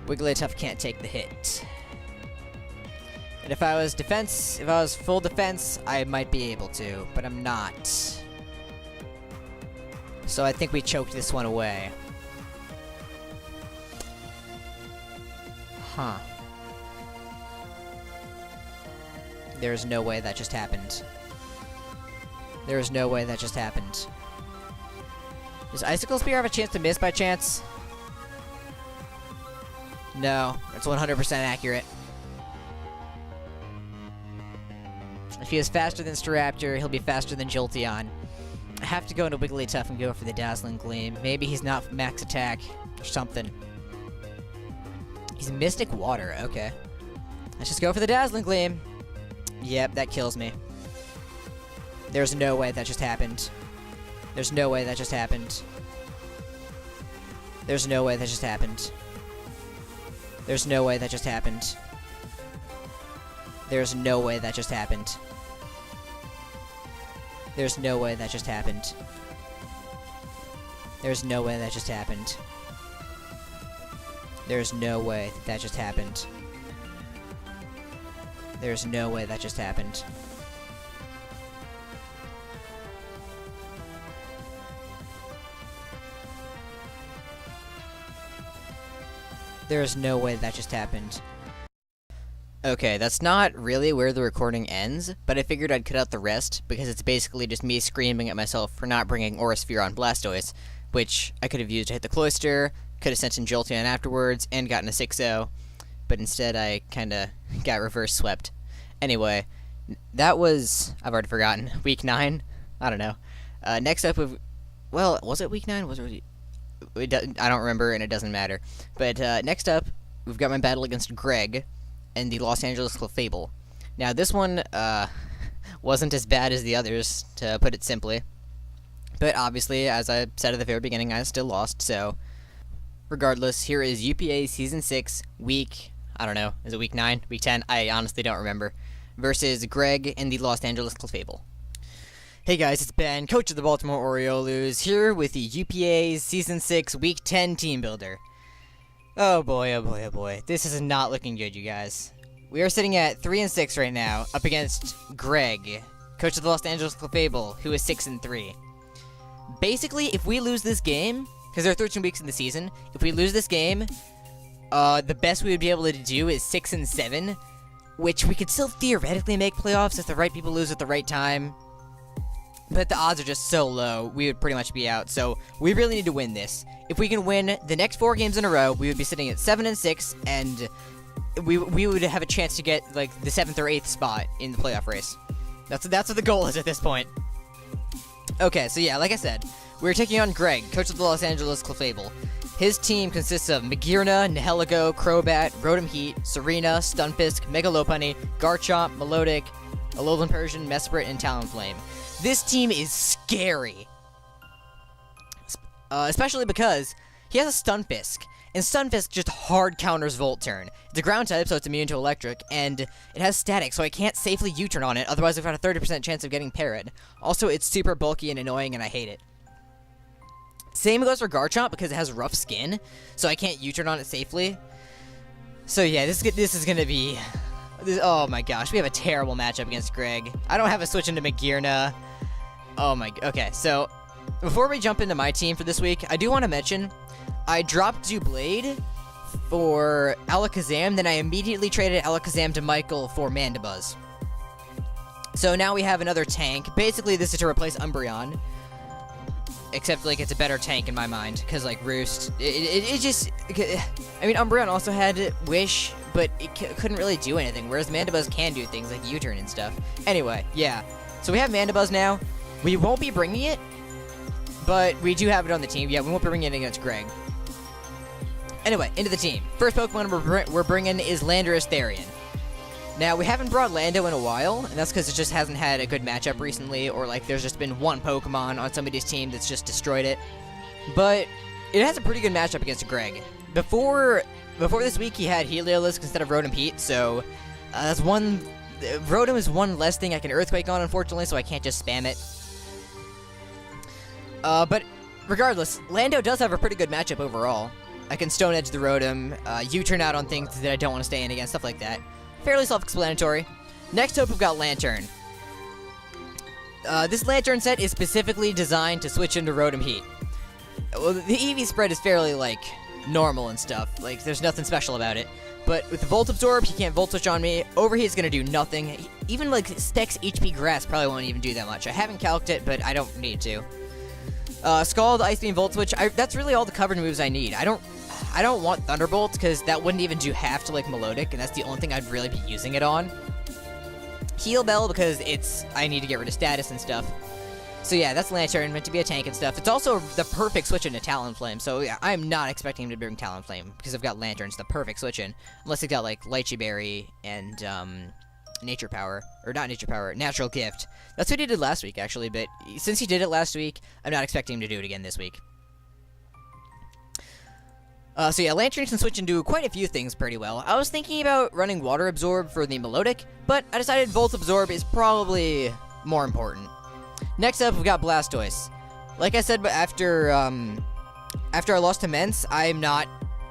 Wigglytuff can't take the hit. And if I was full defense, I might be able to, but I'm not. So I think we choked this one away. Huh. There's no way that just happened. There's no way that just happened. Does Icicle Spear have a chance to miss by chance? No, it's 100% accurate. If he is faster than Staraptor, he'll be faster than Jolteon. I have to go into Wigglytuff and go for the Dazzling Gleam. Maybe he's not max attack or something. He's Mystic Water, okay. Let's just go for the Dazzling Gleam. Yep, that kills me. There's no way that just happened. There's no way that just happened. There's no way that just happened. There's no way that just happened. There's no way that just happened. There's no way that just happened. There's no way that just happened. There's no way that just happened. There's no way that just happened. There's no way that just happened. Okay, that's not really where the recording ends, but I figured I'd cut out the rest, because it's basically just me screaming at myself for not bringing Aura Sphere on Blastoise, which I could have used to hit the Cloyster, could have sent in Jolteon afterwards, and gotten a 6-0, but instead I kinda got reverse swept. Anyway, that was, I've already forgotten, week 9? I don't know. Next up, well, was it week 9? I don't remember, and it doesn't matter. But next up, we've got my battle against Greg and the Los Angeles Clefable. Now, this one wasn't as bad as the others, to put it simply. But obviously, as I said at the very beginning, I still lost, so regardless, here is UPA Season 6, week, I don't know, is it week 9? Week 10? I honestly don't remember. Versus Greg and the Los Angeles Clefable. Hey guys, it's Ben, coach of the Baltimore Orioles, here with the UPA Season 6 Week 10 Team Builder. Oh boy, oh boy, oh boy. This is not looking good, you guys. We are sitting at 3-6 right now, up against Greg, coach of the Los Angeles Clefable, who is 6-3. Basically, if we lose this game, because there are 13 weeks in the season, if we lose this game, the best we would be able to do is 6-7, which we could still theoretically make playoffs if the right people lose at the right time. But the odds are just so low, we would pretty much be out. So we really need to win this. If we can win the next 4 games in a row, we would be sitting at 7-6, and we would have a chance to get like the 7th or 8th spot in the playoff race. That's what the goal is at this point. Okay, so yeah, like I said, we're taking on Greg, coach of the Los Angeles Clefable. His team consists of Magearna, Nihilego, Crobat, Rotom Heat, Serena, Stunfisk, Megalopunny, Garchomp, Melodic, Alolan Persian, Mesprit, and Talonflame. This team is scary. Especially because he has a Stunfisk, and Stunfisk just hard counters Volt Turn. It's a ground type, so it's immune to electric, and it has static, so I can't safely U-turn on it, otherwise I've got a 30% chance of getting parried. Also, it's super bulky and annoying, and I hate it. Same goes for Garchomp, because it has rough skin, so I can't U-turn on it safely. So yeah, this is gonna be... oh my gosh, we have a terrible matchup against Greg. I don't have a switch into Magearna. Oh my... okay, so... before we jump into my team for this week, I do want to mention, I dropped Doublade for Alakazam, then I immediately traded Alakazam to Michael for Mandibuzz. So now we have another tank. Basically, this is to replace Umbreon. Except, like, it's a better tank in my mind, because, like, Roost, it just, I mean, Umbreon also had Wish, but it couldn't really do anything, whereas Mandibuzz can do things like U-turn and stuff. Anyway, yeah. So we have Mandibuzz now. We won't be bringing it, but we do have it on the team. Yeah, we won't be bringing it against Greg. Anyway, into the team. First Pokemon we're bringing is Landorus Therian. Now, we haven't brought Lando in a while, and that's because it just hasn't had a good matchup recently, or, like, there's just been one Pokemon on somebody's team that's just destroyed it. But it has a pretty good matchup against Greg. Before this week, he had Heliolisk instead of Rotom Heat, so that's one... Rotom is one less thing I can Earthquake on, unfortunately, so I can't just spam it. But regardless, Lando does have a pretty good matchup overall. I can Stone Edge the Rotom, U-turn out on things that I don't want to stay in against, stuff like that. Fairly self-explanatory. Next up, we've got Lantern. This Lantern set is specifically designed to switch into Rotom Heat. Well, the EV spread is fairly, like, normal and stuff. Like, there's nothing special about it. But with the Volt Absorb, he can't Volt Switch on me. Overheat's gonna do nothing. Even, like, Specs HP Grass probably won't even do that much. I haven't calced it, but I don't need to. Scald, Ice Beam, Volt Switch, that's really all the covered moves I need. I don't want Thunderbolt, because that wouldn't even do half to, like, Melodic, and that's the only thing I'd really be using it on. Heal Bell, because I need to get rid of status and stuff. So yeah, that's Lantern, meant to be a tank and stuff. It's also the perfect switch into Talonflame, so yeah, I'm not expecting him to bring Talonflame, because I've got Lantern's the perfect switch in. Unless he's got, like, Lychee Berry and, Nature Power. Or not Nature Power, Natural Gift. That's what he did last week, actually, but since he did it last week, I'm not expecting him to do it again this week. So yeah, Lantern can switch into quite a few things pretty well. I was thinking about running Water Absorb for the Melodic, but I decided Volt Absorb is probably more important. Next up, we've got Blastoise. Like I said, but after I lost to Mence, I'm not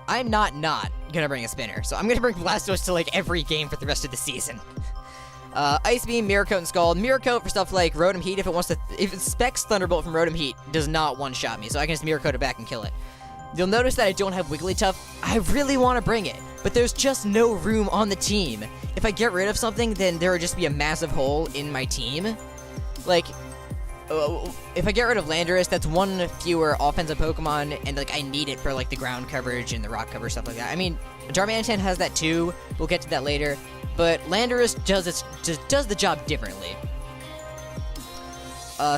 gonna bring a spinner. So I'm gonna bring Blastoise to, like, every game for the rest of the season. Ice Beam, Mirror Coat, and Scald. Mirror Coat for stuff like Rotom Heat if it specs Thunderbolt from Rotom Heat, does not one-shot me, so I can just Mirror Coat it back and kill it. You'll notice that I don't have Wigglytuff. I really want to bring it, but there's just no room on the team. If I get rid of something, then there would just be a massive hole in my team. Like, if I get rid of Landorus, that's one fewer offensive Pokemon, and, like, I need it for, like, the ground coverage and the rock coverage, stuff like that. I mean, Darmanitan has that too. We'll get to that later. But Landorus does the job differently.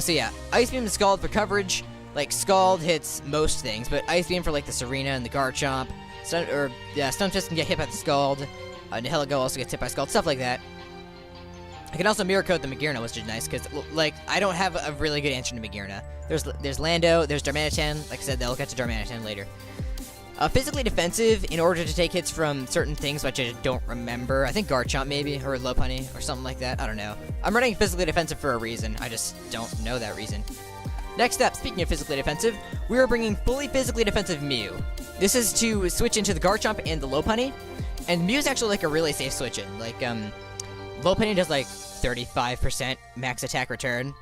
So yeah, Ice Beam and Scald for coverage. Like, Scald hits most things, but Ice Beam for, like, the Serena and the Garchomp. Stunfisk can get hit by the Scald. Nihilego also gets hit by Scald, stuff like that. I can also Mirror Coat the Magearna, which is nice, because, like, I don't have a really good answer to Magearna. There's Lando, there's Darmanitan. Like I said, they'll get to Darmanitan later. Physically defensive in order to take hits from certain things, which I don't remember. I think Garchomp, maybe, or Lopunny, or something like that. I don't know. I'm running physically defensive for a reason. I just don't know that reason. Next up, speaking of physically defensive, we are bringing fully physically defensive Mew. This is to switch into the Garchomp and the Lopunny, and Mew's actually, like, a really safe switch in. Like, Lopunny does, like, 35% max attack return,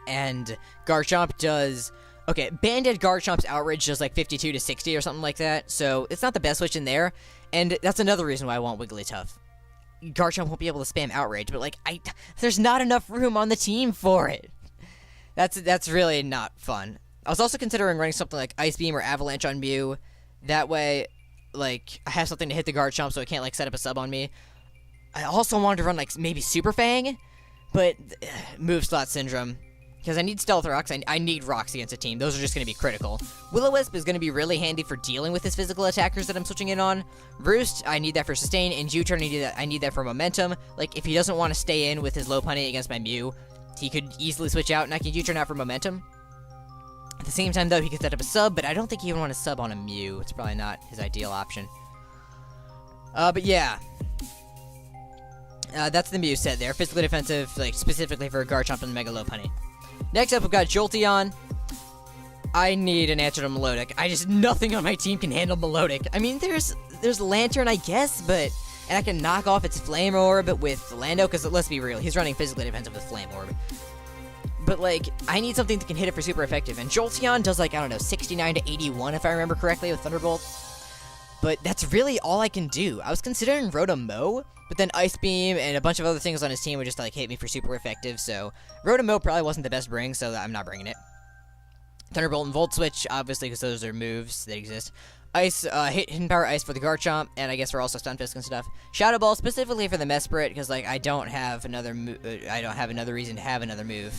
and Garchomp does... Okay, Banded Garchomp's Outrage does, like, 52 to 60 or something like that, so it's not the best switch in there, and that's another reason why I want Wigglytuff. Garchomp won't be able to spam Outrage, but, like, there's not enough room on the team for it. That's really not fun. I was also considering running something like Ice Beam or Avalanche on Mew. That way, like, I have something to hit the Garchomp so it can't, like, set up a sub on me. I also wanted to run, like, maybe Super Fang, but move slot syndrome. Because I need Stealth Rocks, I need Rocks against a team. Those are just going to be critical. Will-O-Wisp is going to be really handy for dealing with his physical attackers that I'm switching in on. Roost, I need that for Sustain, and U-Turn, I need that for Momentum. Like, if he doesn't want to stay in with his Lopunny against my Mew, he could easily switch out, and I can U-Turn out for Momentum. At the same time, though, he could set up a sub, but I don't think he would want to sub on a Mew. It's probably not his ideal option. But yeah. That's the Mew set there. Physically defensive, like, specifically for Garchomp and Mega Lopunny. Next up, we've got Jolteon. I need an answer to Melodic. Nothing on my team can handle Melodic. I mean, there's Lantern, I guess, but... And I can knock off its Flame Orb with Lando, because let's be real, he's running physically defensive with Flame Orb. But, like, I need something that can hit it for super effective, and Jolteon does, like, I don't know, 69 to 81, if I remember correctly, with Thunderbolt. but that's really all I can do. I was considering Rotom Mow, but then Ice Beam and a bunch of other things on his team would just like hit me for super effective, so Rotom Mow probably wasn't the best bring, so I'm not bringing it. Thunderbolt and Volt Switch, obviously, because those are moves that exist. Ice, Hidden Power Ice for the Garchomp, and I guess for also Stunfisk and stuff. Shadow Ball specifically for the Mesprit, because like I don't have another reason to have another move.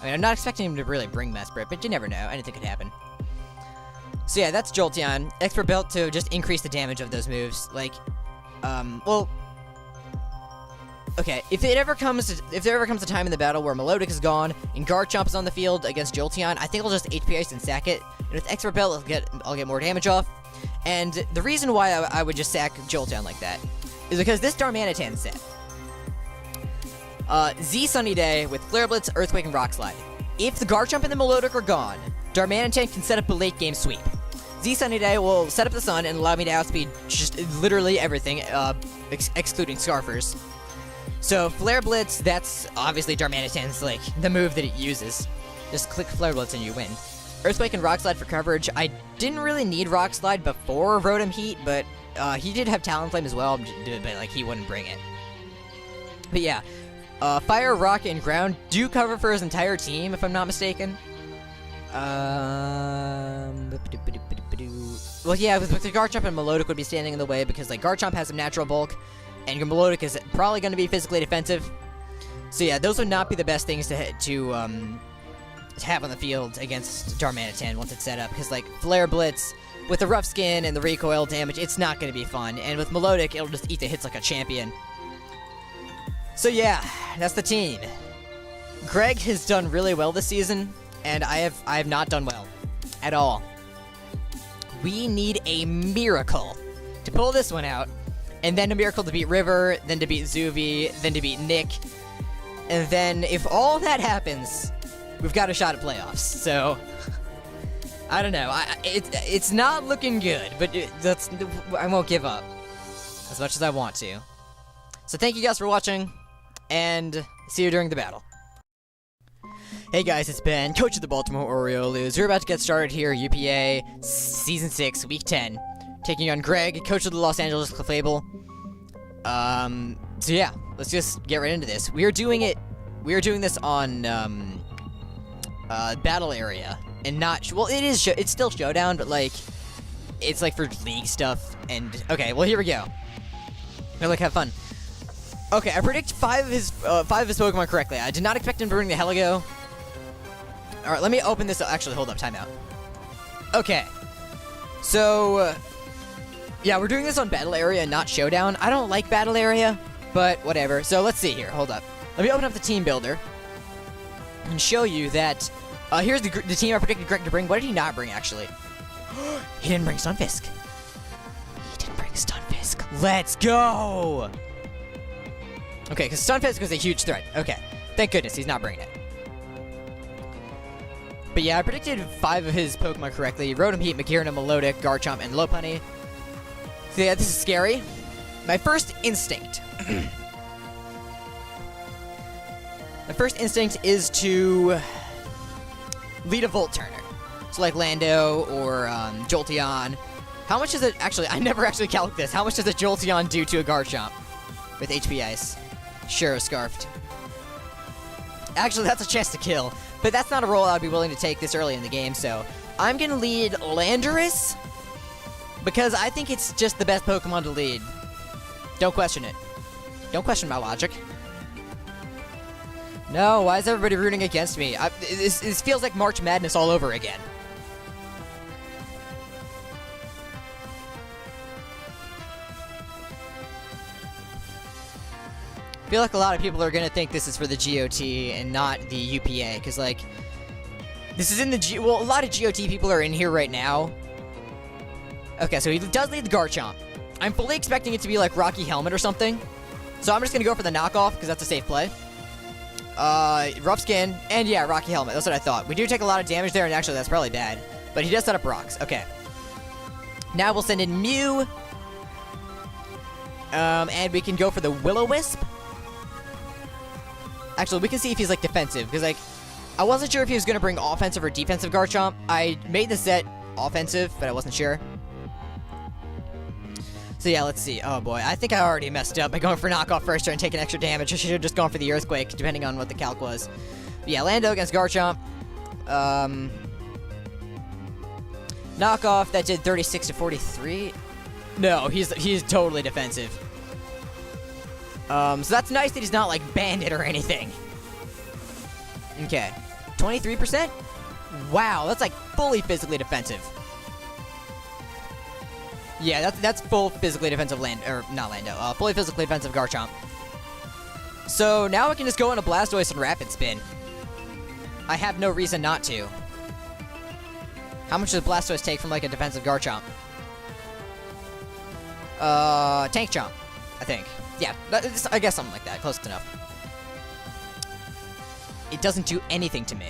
I mean, I'm not expecting him to really bring Mesprit, but you never know. Anything could happen. So yeah, that's Jolteon. Expert Belt to just increase the damage of those moves. Like, well, okay. If there ever comes a time in the battle where Melodic is gone and Garchomp is on the field against Jolteon, I think I'll just HP Ice and sack it. And with Expert Belt, I'll get more damage off. And the reason why I would just sack Jolteon like that is because this Darmanitan set. Z Sunny Day with Flare Blitz, Earthquake, and Rock Slide. If the Garchomp and the Melodic are gone, Darmanitan can set up a late game sweep. Z Sunny Day will set up the sun and allow me to outspeed just literally everything, excluding Scarfers. So Flare Blitz, that's obviously Darmanitan's like the move that it uses. Just click Flare Blitz and you win. Earthquake and Rock Slide for coverage. I didn't really need Rock Slide before Rotom Heat, but he did have Talonflame as well, but like he wouldn't bring it. But yeah. Fire, Rock, and Ground do cover for his entire team, if I'm not mistaken. Well, yeah, with the Garchomp and Melodic would be standing in the way because, like, Garchomp has some natural bulk, and Melodic is probably going to be physically defensive. So yeah, those would not be the best things to have on the field against Darmanitan once it's set up, because, like, Flare Blitz with the rough skin and the recoil damage, it's not going to be fun, and with Melodic, it'll just eat the hits like a champion. So yeah, that's the team. Greg has done really well this season, and I have not done well at all. We need a miracle to pull this one out, and then a miracle to beat River, then to beat Zuvi, then to beat Nick, and then if all that happens, we've got a shot at playoffs. So I don't know. It's not looking good, but I won't give up as much as I want to. So thank you guys for watching, and see you during the battle. Hey guys, it's Ben, coach of the Baltimore Orioles. We're about to get started here, UPA Season 6, Week 10. Taking on Greg, coach of the Los Angeles Clefable. So yeah, let's just get right into this. We are doing this on, battle area, and not, well, it's still Showdown, but like, it's like for league stuff, and, okay, well, here we go. Now, like, have fun. Okay, I predict 5 of his Pokemon correctly. I did not expect him to bring the Heligo. Alright, let me open this. Actually, hold up. Timeout. Okay. So, yeah, we're doing this on Battle Area, not Showdown. I don't like Battle Area, but whatever. So, let's see here. Hold up. Let me open up the Team Builder and show you that, here's the team I predicted Greg to bring. What did he not bring, actually? He didn't bring Stunfisk. He didn't bring Stunfisk. Let's go! Okay, because Stunfisk was a huge threat. Okay. Thank goodness he's not bringing it. But yeah, I predicted 5 of his Pokemon correctly. Rotom Heat, Magearna, Melodic, Garchomp, and Lopunny. So yeah, this is scary. My first instinct... My first instinct is to lead a Volt Turner. So like Lando or Jolteon. How much does it... Actually, I never actually calculated this. How much does a Jolteon do to a Garchomp with HP Ice? Sure, Scarfed. Actually, that's a chance to kill. But that's not a role I'd be willing to take this early in the game, so I'm going to lead Landorus because I think it's just the best Pokemon to lead. Don't question it. Don't question my logic. No, why is everybody rooting against me? This feels like March Madness all over again. I feel like a lot of people are going to think this is for the GOT and not the UPA, because, like, this is in the well, a lot of GOT people are in here right now. Okay, so he does lead the Garchomp. I'm fully expecting it to be, like, Rocky Helmet or something. So I'm just going to go for the knockoff, because that's a safe play. Rough Skin, and yeah, Rocky Helmet. That's what I thought. We do take a lot of damage there, and actually, that's probably bad. But he does set up rocks. Okay. Now we'll send in Mew. And we can go for the Will-O-Wisp. Actually, we can see if he's, like, defensive, because, like, I wasn't sure if he was going to bring offensive or defensive Garchomp. I made the set offensive, but I wasn't sure. So yeah, let's see. Oh boy, I think I already messed up by going for knockoff first turn and taking extra damage. I should have just gone for the Earthquake, depending on what the calc was. But yeah, Lando against Garchomp. Knockoff, that did 36 to 43. No, he's totally defensive. So that's nice that he's not like Bandit or anything. Okay, 23%. Wow, that's like fully physically defensive. Yeah, that's full physically defensive fully physically defensive Garchomp. So now I can just go into Blastoise and Rapid Spin. I have no reason not to. How much does Blastoise take from like a defensive Garchomp? Tank Chomp, I think. Yeah, I guess something like that. Close enough. It doesn't do anything to me,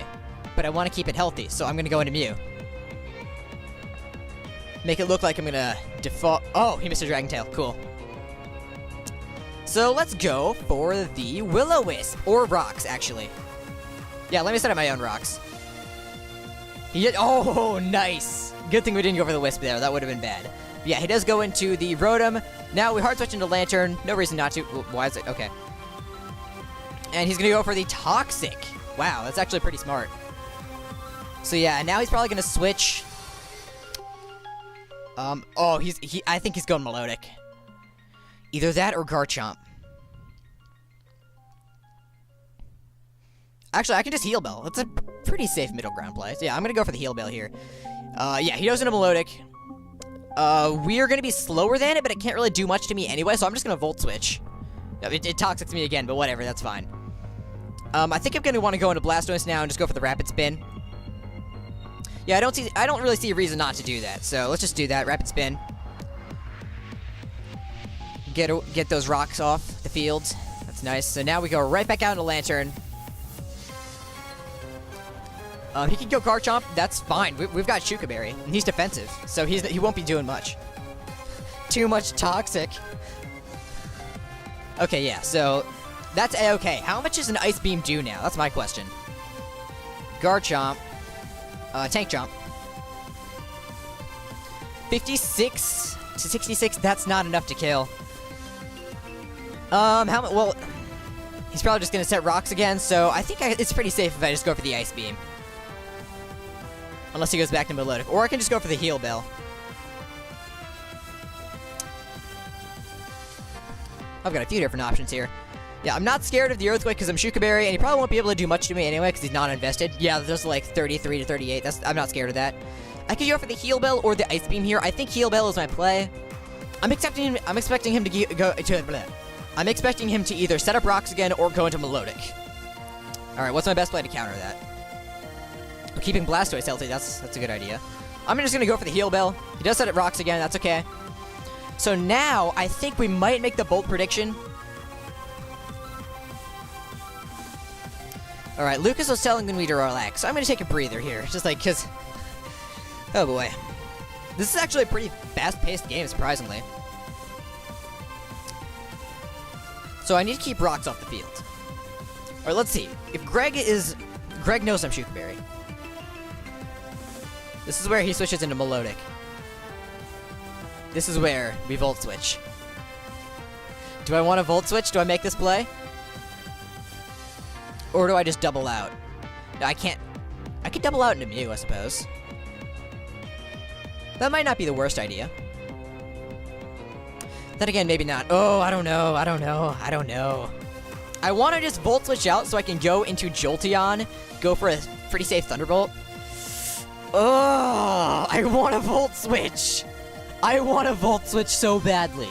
but I want to keep it healthy, so I'm going to go into Mew. Make it look like I'm going to default... Oh, he missed a Dragon Tail. Cool. So let's go for the Will-O-Wisp, or Rocks, actually. Yeah, let me set up my own Rocks. He did... Oh, nice! Good thing we didn't go for the Wisp there. That would have been bad. But yeah, he does go into the Rotom. Now we hard switch into Lantern. No reason not to. Why is it? Okay. And he's going to go for the Toxic. Wow, that's actually pretty smart. So yeah, now he's probably going to switch. Oh, I think he's going Melodic. Either that or Garchomp. Actually, I can just Heal Bell. That's a pretty safe middle ground play. So yeah, I'm going to go for the Heal Bell here. Yeah, he goes into Melodic. We are going to be slower than it, but it can't really do much to me anyway, so I'm just going to Volt Switch. It Toxics me again, but whatever, that's fine. I think I'm going to want to go into Blastoise now and just go for the Rapid Spin. Yeah, I don't really see a reason not to do that, so let's just do that. Rapid Spin. Get those rocks off the field. That's nice. So now we go right back out into Lantern. He can go Garchomp. That's fine. We've got Shukaberry, and he's defensive, so he won't be doing much. Too much Toxic. Okay, yeah, so that's A-okay. How much does an Ice Beam do now? That's my question. Garchomp. Tank Chomp. 56 to 66, that's not enough to kill. Well, he's probably just gonna set rocks again, so I think it's pretty safe if I just go for the Ice Beam. Unless he goes back to Melodic. Or I can just go for the Heal Bell. I've got a few different options here. Yeah, I'm not scared of the Earthquake because I'm Shukaberry, and he probably won't be able to do much to me anyway because he's not invested. Yeah, there's like 33 to 38. I'm not scared of that. I could go for the Heal Bell or the Ice Beam here. I think Heal Bell is my play. I'm expecting him to go to... I'm expecting him to either set up rocks again or go into Melodic. Alright, what's my best play to counter that? I'm keeping Blastoise healthy. That's a good idea. I'm just going to go for the Heal Bell. He does set up rocks again. That's okay. So now, I think we might make the bold prediction. Alright, Lucas was telling me to relax, so I'm going to take a breather here. Just like, because... Oh boy. This is actually a pretty fast-paced game, surprisingly. So I need to keep rocks off the field. Alright, let's see. If Greg knows I'm Shukaberry. This is where he switches into Melodic. This is where we Volt Switch. Do I want to Volt Switch? Do I make this play? Or do I just double out? No, I can't. I could double out into Mew, I suppose. That might not be the worst idea. Then again, maybe not. Oh, I don't know. I want to just Volt Switch out so I can go into Jolteon, go for a pretty safe Thunderbolt. Oh, I want to Volt Switch. I want to Volt Switch so badly.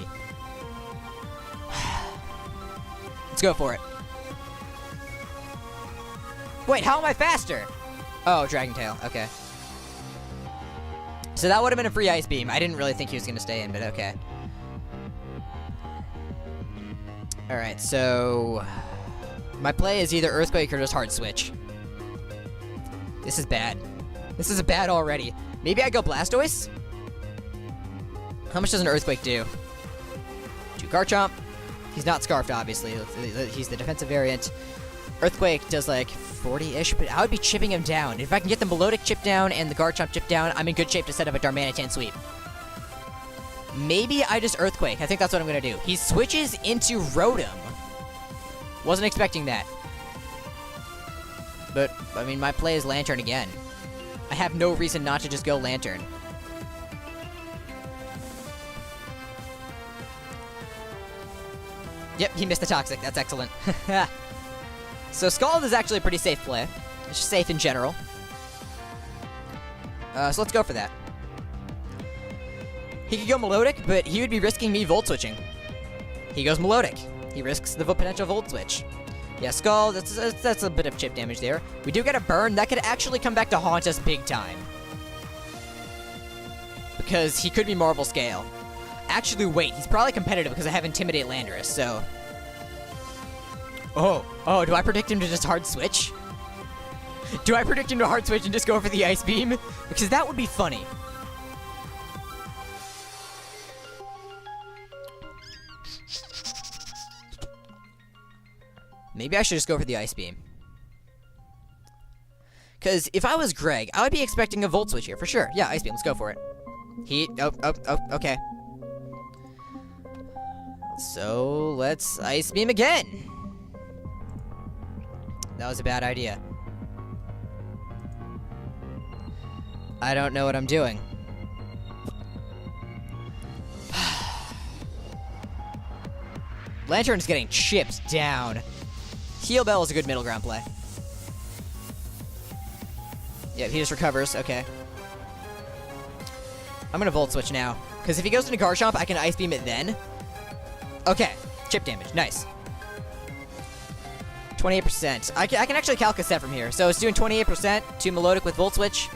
Let's go for it. Wait, how am I faster? Oh, Dragon Tail. Okay. So that would have been a free Ice Beam. I didn't really think he was going to stay in, but okay. Alright, so... my play is either Earthquake or just Hard Switch. This is bad. This is bad already. Maybe I go Blastoise? How much does an Earthquake do? To Garchomp. He's not Scarfed, obviously. He's the defensive variant. Earthquake does like 40-ish, but I would be chipping him down. If I can get the Melodic chip down and the Garchomp chip down, I'm in good shape to set up a Darmanitan sweep. Maybe I just Earthquake. I think that's what I'm gonna do. He switches into Rotom. Wasn't expecting that. But, I mean, my play is Lantern again. I have no reason not to just go Lantern. Yep, he missed the Toxic. That's excellent. So Scald is actually a pretty safe play. It's just safe in general. So let's go for that. He could go Melodic, but he would be risking me Volt Switching. He goes Melodic. He risks the potential Volt Switch. Yeah, Scald, that's a bit of chip damage there. We do get a burn. That could actually come back to haunt us big time. Because he could be Marvel Scale. Actually, wait. He's probably competitive because I have Intimidate Landorus, so... Oh, do I predict him to just hard switch? Do I predict him to hard switch and just go for the Ice Beam? Because that would be funny. Maybe I should just go for the Ice Beam. Because if I was Greg, I would be expecting a Volt Switch here, for sure. Yeah, Ice Beam, let's go for it. Heat, okay. So, let's Ice Beam again. That was a bad idea. I don't know what I'm doing. Lantern's getting chipped down. Heal Bell is a good middle ground play. Yep, he just recovers. Okay. I'm gonna Volt Switch now. Because if he goes into Garchomp, I can Ice Beam it then. Okay. Chip damage. Nice. 28%. I can actually calc a set from here. So it's doing 28% to Melodic with Volt Switch.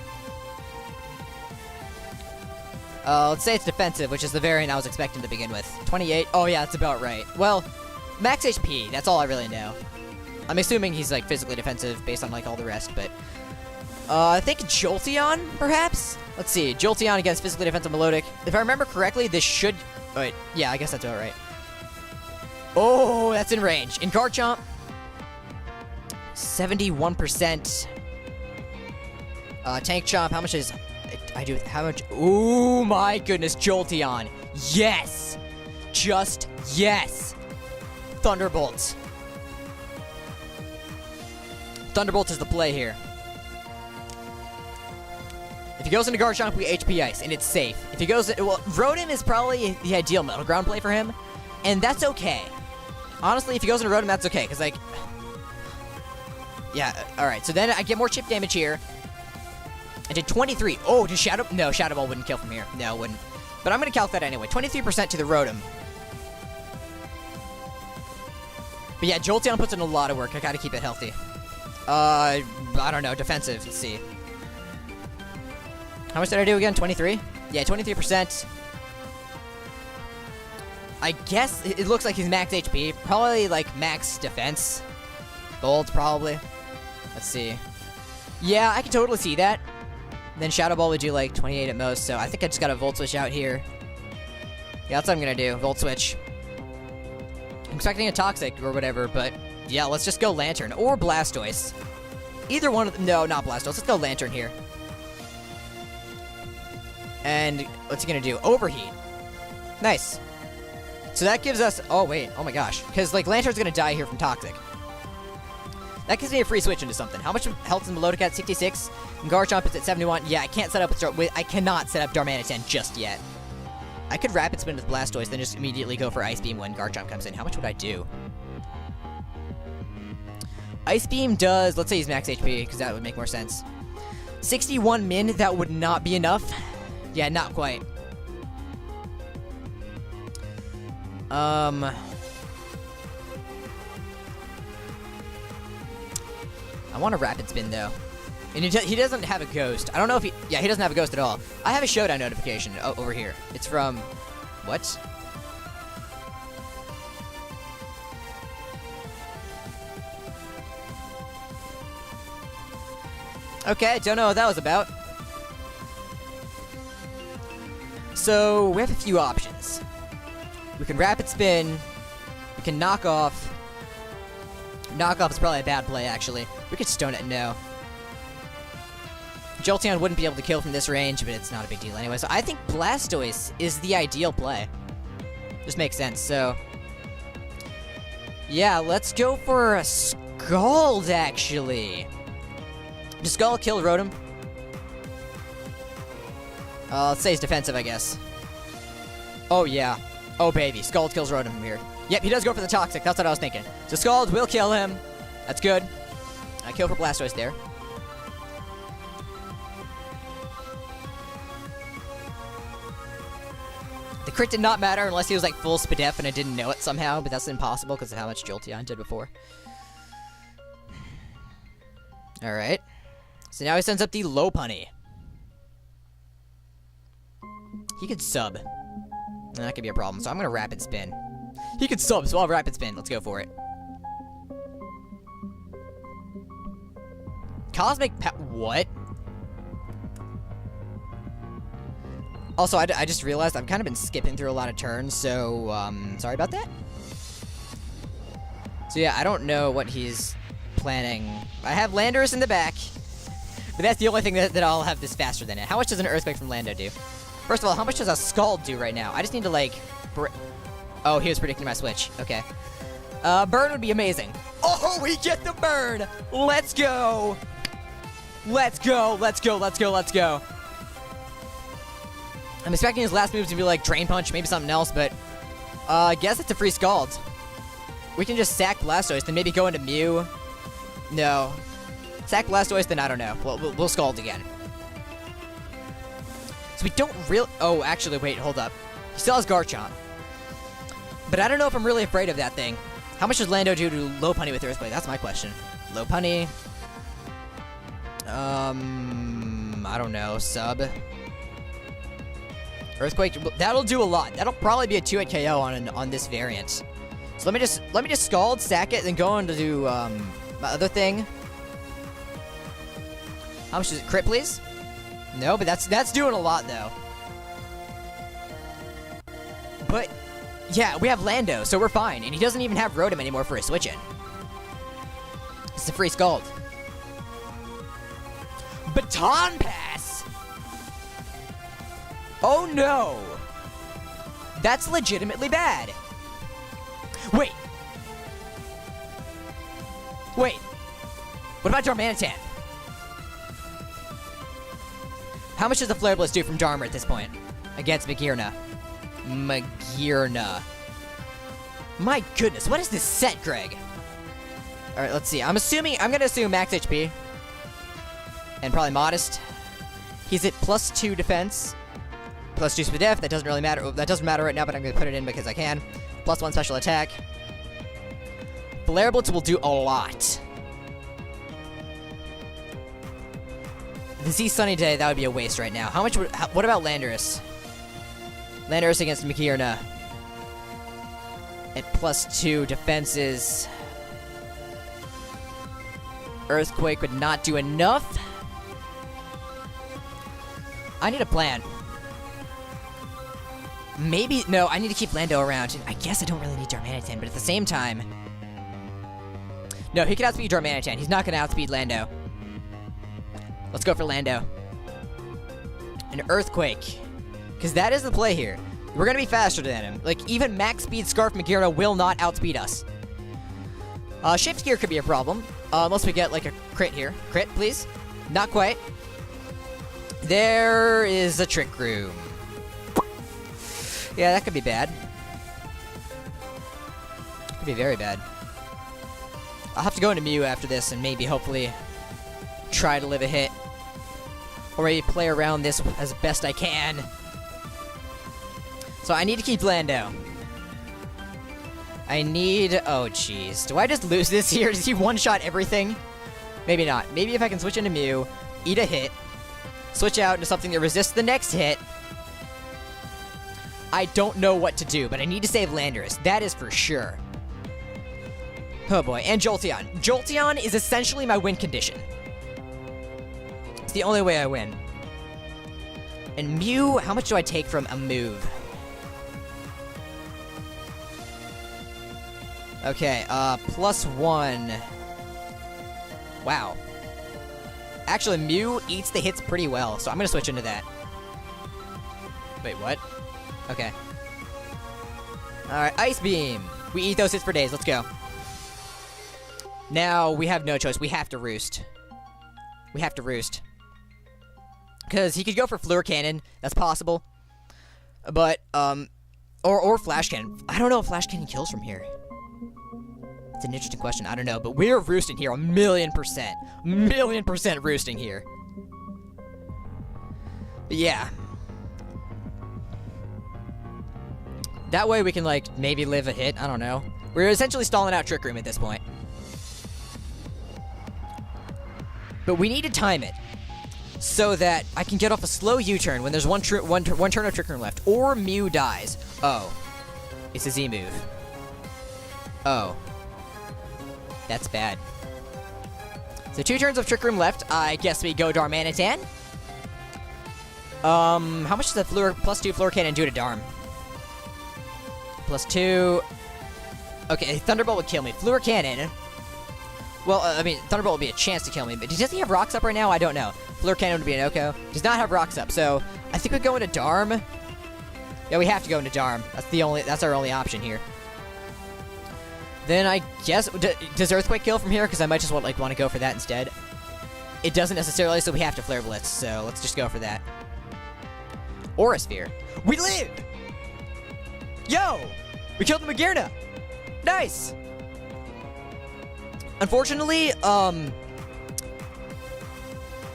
Let's say it's defensive, which is the variant I was expecting to begin with. 28. Oh, yeah, that's about right. Well, max HP. That's all I really know. I'm assuming he's, like, physically defensive based on, like, all the rest, but... I think Jolteon, perhaps? Let's see. Jolteon against physically defensive Melodic. If I remember correctly, this should... Wait, yeah, I guess that's about right. Oh, that's in range. In Garchomp, 71%. Tank Chomp, how much is... I do... How much... Oh, my goodness. Jolteon. Yes! Just yes! Thunderbolt. Thunderbolt is the play here. If he goes into Garchomp, we HP Ice, and it's safe. If he goes... Well, Rotom is probably the ideal Metal Ground play for him, and that's okay. Honestly, if he goes into Rotom, that's okay, because, like... Yeah, alright, so then I get more chip damage here. I did 23. Oh, does Shadow... No, Shadow Ball wouldn't kill from here. No, it wouldn't. But I'm going to calc that anyway. 23% to the Rotom. But yeah, Jolteon puts in a lot of work. I got to keep it healthy. I don't know. Defensive. Let's see. How much did I do again? 23? Yeah, 23%. I guess it looks like he's max HP. Probably, like, max defense. Bold, probably. Let's see. Yeah, I can totally see that. Then Shadow Ball would do, like, 28 at most, so I think I just got a Volt Switch out here. Yeah, that's what I'm gonna do. Volt Switch. I'm expecting a Toxic or whatever, but yeah, let's just go Lantern. Or Blastoise. Either one of them. No, not Blastoise. Let's go Lantern here. And what's he gonna do? Overheat. Nice. So that gives us... Oh, wait. Oh, my gosh. Because, like, Lantern's gonna die here from Toxic. That gives me a free switch into something. How much health is Melodic at? 66. And Garchomp is at 71. Yeah, I can't set up... I cannot set up Darmanitan just yet. I could Rapid Spin with Blastoise, then just immediately go for Ice Beam when Garchomp comes in. How much would I do? Ice Beam does... Let's say he's max HP, because that would make more sense. 61 min, that would not be enough. Yeah, not quite. I want a Rapid Spin, though. And he doesn't have a Ghost. I don't know if he... Yeah, he doesn't have a Ghost at all. I have a Showdown notification over here. It's from... What? Okay, don't know what that was about. So, we have a few options. We can Rapid Spin. We can Knock Off. Knock Off is probably a bad play, actually. We could Stone it, no. Jolteon wouldn't be able to kill from this range, but it's not a big deal anyway. So I think Blastoise is the ideal play. Just makes sense, so... yeah, let's go for a Scald, actually. Does Scald kill Rotom? Let's say he's defensive, I guess. Oh, yeah. Oh, baby. Scald kills Rotom from here. Yep, he does go for the Toxic. That's what I was thinking. So Scald will kill him. That's good. I kill for Blastoise there. The crit did not matter unless he was like full Spadef and I didn't know it somehow, but that's impossible because of how much Jolteon did before. Alright. So now he sends up the Lopunny. He could sub. That could be a problem, so I'm gonna Rapid Spin. He could sub, so I'll Rapid Spin. Let's go for it. Cosmic what? Also, I just realized I've kind of been skipping through a lot of turns, so, sorry about that. So yeah, I don't know what he's planning. I have Landorus in the back, but that's the only thing that I'll have this faster than it. How much does an Earthquake from Lando do? First of all, how much does a Scald do right now? I just need to, like... oh, he was predicting my switch. Okay. Burn would be amazing. Oh, we get the burn! Let's go! Let's go, let's go, let's go, let's go. I'm expecting his last move to be like Drain Punch, maybe something else, but... I guess it's a free Scald. We can just sack Blastoise, then maybe go into Mew. No. Sack Blastoise, then I don't know. We'll Scald again. So we don't really... oh, actually, wait, hold up. He still has Garchomp. But I don't know if I'm really afraid of that thing. How much does Lando do to Lopunny with Earthquake? That's my question. Lopunny... I don't know. Sub... Earthquake, that'll do a lot. That'll probably be a 2-hit KO on this variant. So let me just Scald, sack it, then go on to do my other thing. How much is it? Crit, please? No, but that's doing a lot though. But yeah, we have Lando, so we're fine, and he doesn't even have Rotom anymore for a switch in. It's a free Scald. Baton Pass. Oh no! That's legitimately bad. Wait. Wait. What about Darmanitan? How much does the Flare Blitz do from Darmer at this point? Against Magearna. Magearna. My goodness, what is this set, Greg? Alright, let's see. I'm gonna assume max HP. And probably modest. He's at +2 defense. +2 Spadef, that doesn't really matter. That doesn't matter right now, but I'm going to put it in because I can. +1 special attack. Flare Blitz will do a lot. The Z Sunny Day, that would be a waste right now. What about Landorus? Landorus against Magearna. At +2 defenses. Earthquake would not do enough. I need a plan. Maybe... no, I need to keep Lando around. I guess I don't really need Darmanitan, but at the same time... no, he can outspeed Darmanitan. He's not going to outspeed Lando. Let's go for Lando. An Earthquake. Because that is the play here. We're going to be faster than him. Like, even max speed Scarf Magearna will not outspeed us. Shift Gear could be a problem. Unless we get, like, a crit here. Crit, please. Not quite. There is a Trick Room. Yeah, that could be bad. Could be very bad. I'll have to go into Mew after this and maybe, hopefully, try to live a hit. Or maybe play around this as best I can. So I need to keep Lando. I need... oh, jeez. Do I just lose this here? Does he one-shot everything? Maybe not. Maybe if I can switch into Mew, eat a hit, switch out into something that resists the next hit. I don't know what to do, but I need to save Landorus. That is for sure. Oh boy, and Jolteon. Jolteon is essentially my win condition. It's the only way I win. And Mew, how much do I take from a move? Okay, +1. Wow. Actually, Mew eats the hits pretty well, so I'm gonna switch into that. Wait, what? Okay. Alright, Ice Beam. We eat those hits for days. Let's go. Now, we have no choice. We have to Roost. We have to Roost. Because he could go for Fluor Cannon. That's possible. But, or Flash Cannon. I don't know if Flash Cannon kills from here. It's an interesting question. I don't know. But we're roosting here 1,000,000%. 1,000,000% roosting here. But yeah. That way we can, like, maybe live a hit. I don't know. We're essentially stalling out Trick Room at this point. But we need to time it so that I can get off a slow U-turn when there's one turn of Trick Room left. Or Mew dies. Oh. It's a Z move. Oh. That's bad. So 2 turns of Trick Room left. I guess we go Darmanitan. How much does the +2 Fluor Cannon do to Darm? +2. Okay, Thunderbolt would kill me. Fluor Cannon. Well, I mean, Thunderbolt would be a chance to kill me, but does he have Rocks up right now? I don't know. Fluor Cannon would be an Oko. Does not have Rocks up, so I think we go into Darm. Yeah, we have to go into Darm. That's our only option here. Then I guess, does Earthquake kill from here? Because I might just want to go for that instead. It doesn't necessarily, so we have to Flare Blitz, so let's just go for that. Aura Sphere. We live! Yo! We killed the Magearna! Nice! Unfortunately,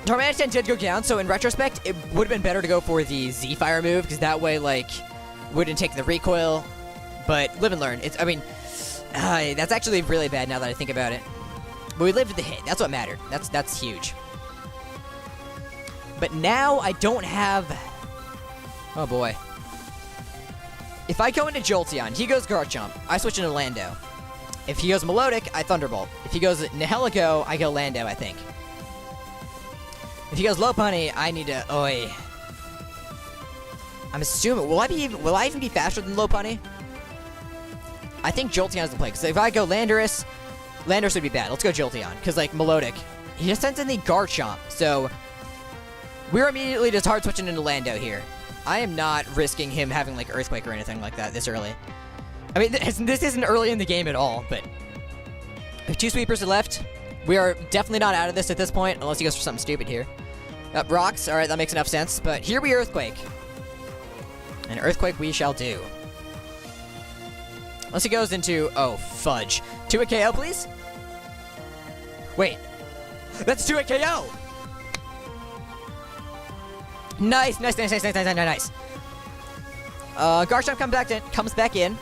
Darmanitan did go down, so in retrospect, it would have been better to go for the Z-Fire move, because that way, like, wouldn't take the recoil. But live and learn. That's actually really bad now that I think about it. But we lived with the hit. That's what mattered. That's huge. But now I don't have... Oh, boy. If I go into Jolteon, he goes Garchomp. I switch into Lando. If he goes Melodic, I Thunderbolt. If he goes Nihilego, I go Lando, I think. If he goes Lopunny, I need to... Oi. I'm assuming... Will I even be faster than Lopunny? I think Jolteon's the play. Because if I go Landorus would be bad. Let's go Jolteon. Because, like, Melodic. He just sends in the Garchomp. So, we're immediately just hard switching into Lando here. I am not risking him having, like, Earthquake or anything like that this early. I mean, this isn't early in the game at all, but... We have 2 sweepers left. We are definitely not out of this at this point, unless he goes for something stupid here. Rocks, alright, that makes enough sense. But here we Earthquake. And Earthquake we shall do. Unless he goes into... Oh, fudge. 2-hit KO, please? Wait. That's 2-hit KO! Nice. Garchomp comes back in.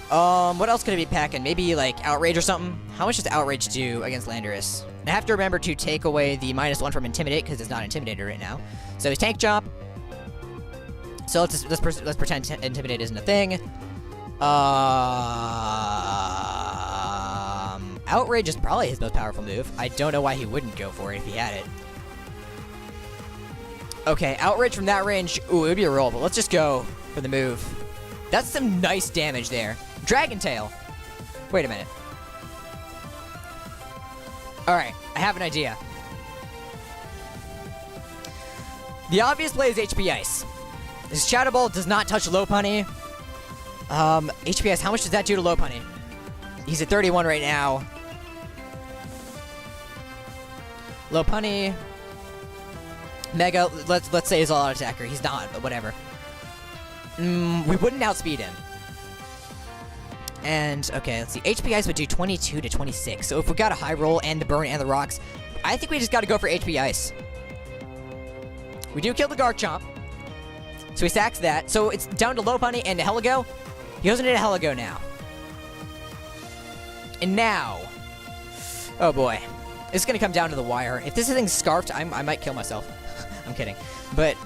What else could it be packing? Maybe, like, Outrage or something? How much does Outrage do against Landorus? I have to remember to take away the -1 from Intimidate, because it's not Intimidated right now. So he's Tank Chomp. So let's pretend Intimidate isn't a thing. Outrage is probably his most powerful move. I don't know why he wouldn't go for it if he had it. Okay, Outrage from that range. Ooh, it would be a roll, but let's just go for the move. That's some nice damage there. Dragon Tail. Wait a minute. Alright, I have an idea. The obvious play is HP Ice. This Shadow Ball does not touch Lopunny. HP Ice, how much does that do to Lopunny? He's at 31 right now. Lopunny. Mega, let's say he's all-out attacker. He's not, but whatever. We wouldn't outspeed him. And, okay, let's see. HP Ice would do 22 to 26. So if we got a high roll and the burn and the rocks, I think we just got to go for HP Ice. We do kill the Garchomp. So he sacks that. So it's down to Lopunny and Nihilego. He goes into Nihilego now. And now... Oh, boy. It's going to come down to the wire. If this thing's scarfed, I might kill myself. I'm kidding. But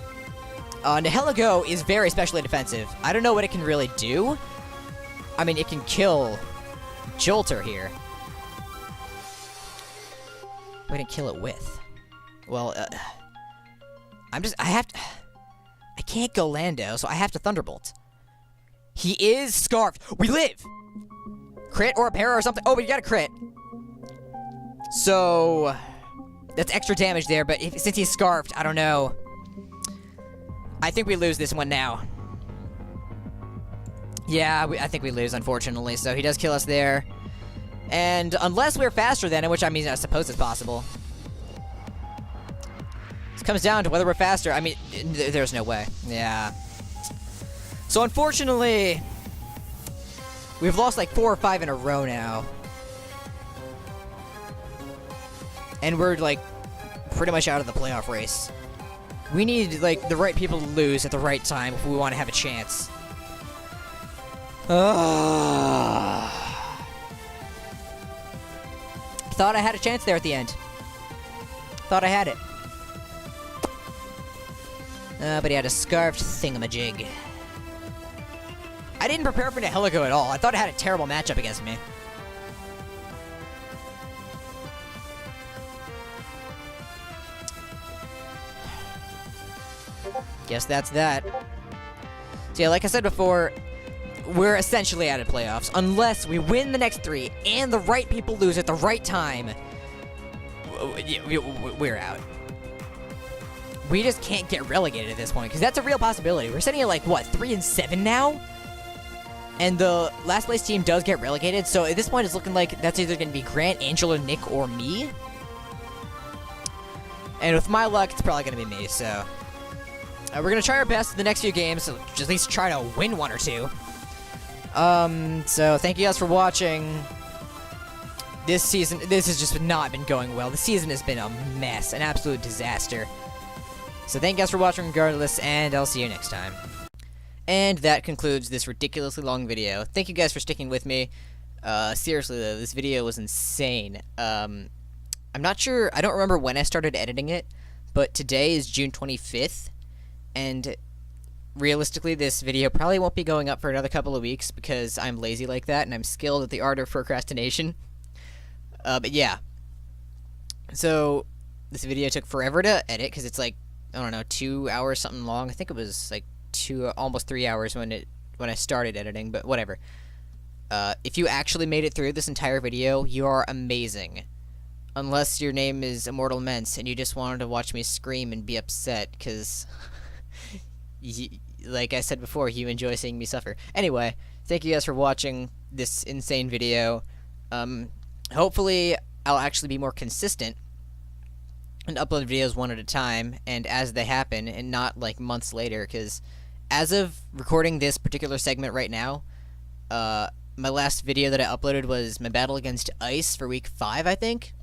Nihilego is very specially defensive. I don't know what it can really do. I mean, it can kill Jolter here. What did it kill it with? Well, I can't go Lando, so I have to Thunderbolt. He is scarfed. We live! Crit or a para or something. Oh, but you got a crit. So... That's extra damage there, but since he's scarfed, I don't know. I think we lose this one now. Yeah, I think we lose, unfortunately. So he does kill us there. And unless we're faster than him, which I mean, I suppose is possible. This comes down to whether we're faster. I mean, there's no way. Yeah. So unfortunately, we've lost like 4 or 5 in a row now. And we're like pretty much out of the playoff race. We need like the right people to lose at the right time if we want to have a chance. Thought I had a chance there at the end. Thought I had it. But he had a scarfed thingamajig. I didn't prepare for Nihilego at all. I thought it had a terrible matchup against me. Guess that's that. So yeah, like I said before, we're essentially out of playoffs. Unless we win the next 3 and the right people lose at the right time, we're out. We just can't get relegated at this point, because that's a real possibility. We're sitting at like, what, 3-7 now? And the last place team does get relegated, so at this point it's looking like that's either going to be Grant, Angela, Nick, or me. And with my luck, it's probably going to be me, so... we're going to try our best in the next few games, so at least try to win 1 or 2. So thank you guys for watching. This season, this has just not been going well. The season has been a mess, an absolute disaster. So thank you guys for watching regardless, and I'll see you next time. And that concludes this ridiculously long video. Thank you guys for sticking with me. Seriously though, this video was insane. I'm not sure, I don't remember when I started editing it, but today is June 25th, and realistically, this video probably won't be going up for another couple of weeks because I'm lazy like that, and I'm skilled at the art of procrastination. But yeah. So, this video took forever to edit, because it's like, I don't know, 2 hours something long. I think it was like almost 3 hours when I started editing, but whatever. If you actually made it through this entire video, you are amazing. Unless your name is ImmortalMence, and you just wanted to watch me scream and be upset, because... like I said before, you enjoy seeing me suffer. Anyway, thank you guys for watching this insane video. Hopefully, I'll actually be more consistent and upload videos 1 at a time, and as they happen, and not, like, months later, because as of recording this particular segment right now, my last video that I uploaded was my battle against Ice for week 5, I think,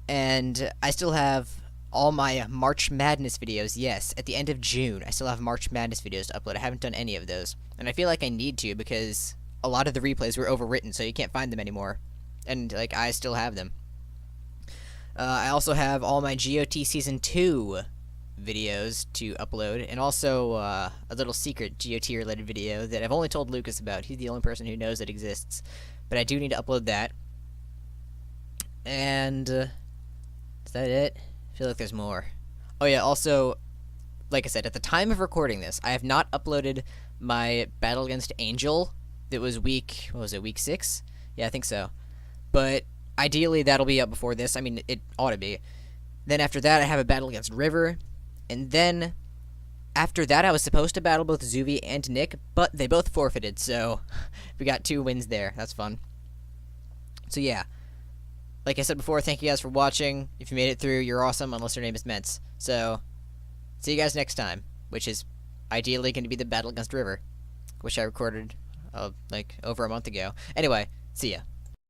and I still have all my March Madness videos. Yes, at the end of June, I still have March Madness videos to upload. I haven't done any of those, and I feel like I need to, because a lot of the replays were overwritten, so you can't find them anymore, and, like, I still have them. I also have all my GOT Season 2 videos to upload, and also a little secret GOT-related video that I've only told Lucas about. He's the only person who knows it exists, but I do need to upload that. And, is that it? I feel like there's more. Oh yeah, also, like I said, at the time of recording this, I have not uploaded my battle against Angel. That was week, what was it, week 6? Yeah, I think so. But ideally, that'll be up before this. I mean, it ought to be. Then after that, I have a battle against River. And then, after that, I was supposed to battle both Zuvi and Nick, but they both forfeited, so we got 2 wins there. That's fun. So yeah. Like I said before, thank you guys for watching. If you made it through, you're awesome, unless your name is Mence. So, see you guys next time, which is ideally going to be the battle against River, which I recorded, like, over a month ago. Anyway, see ya.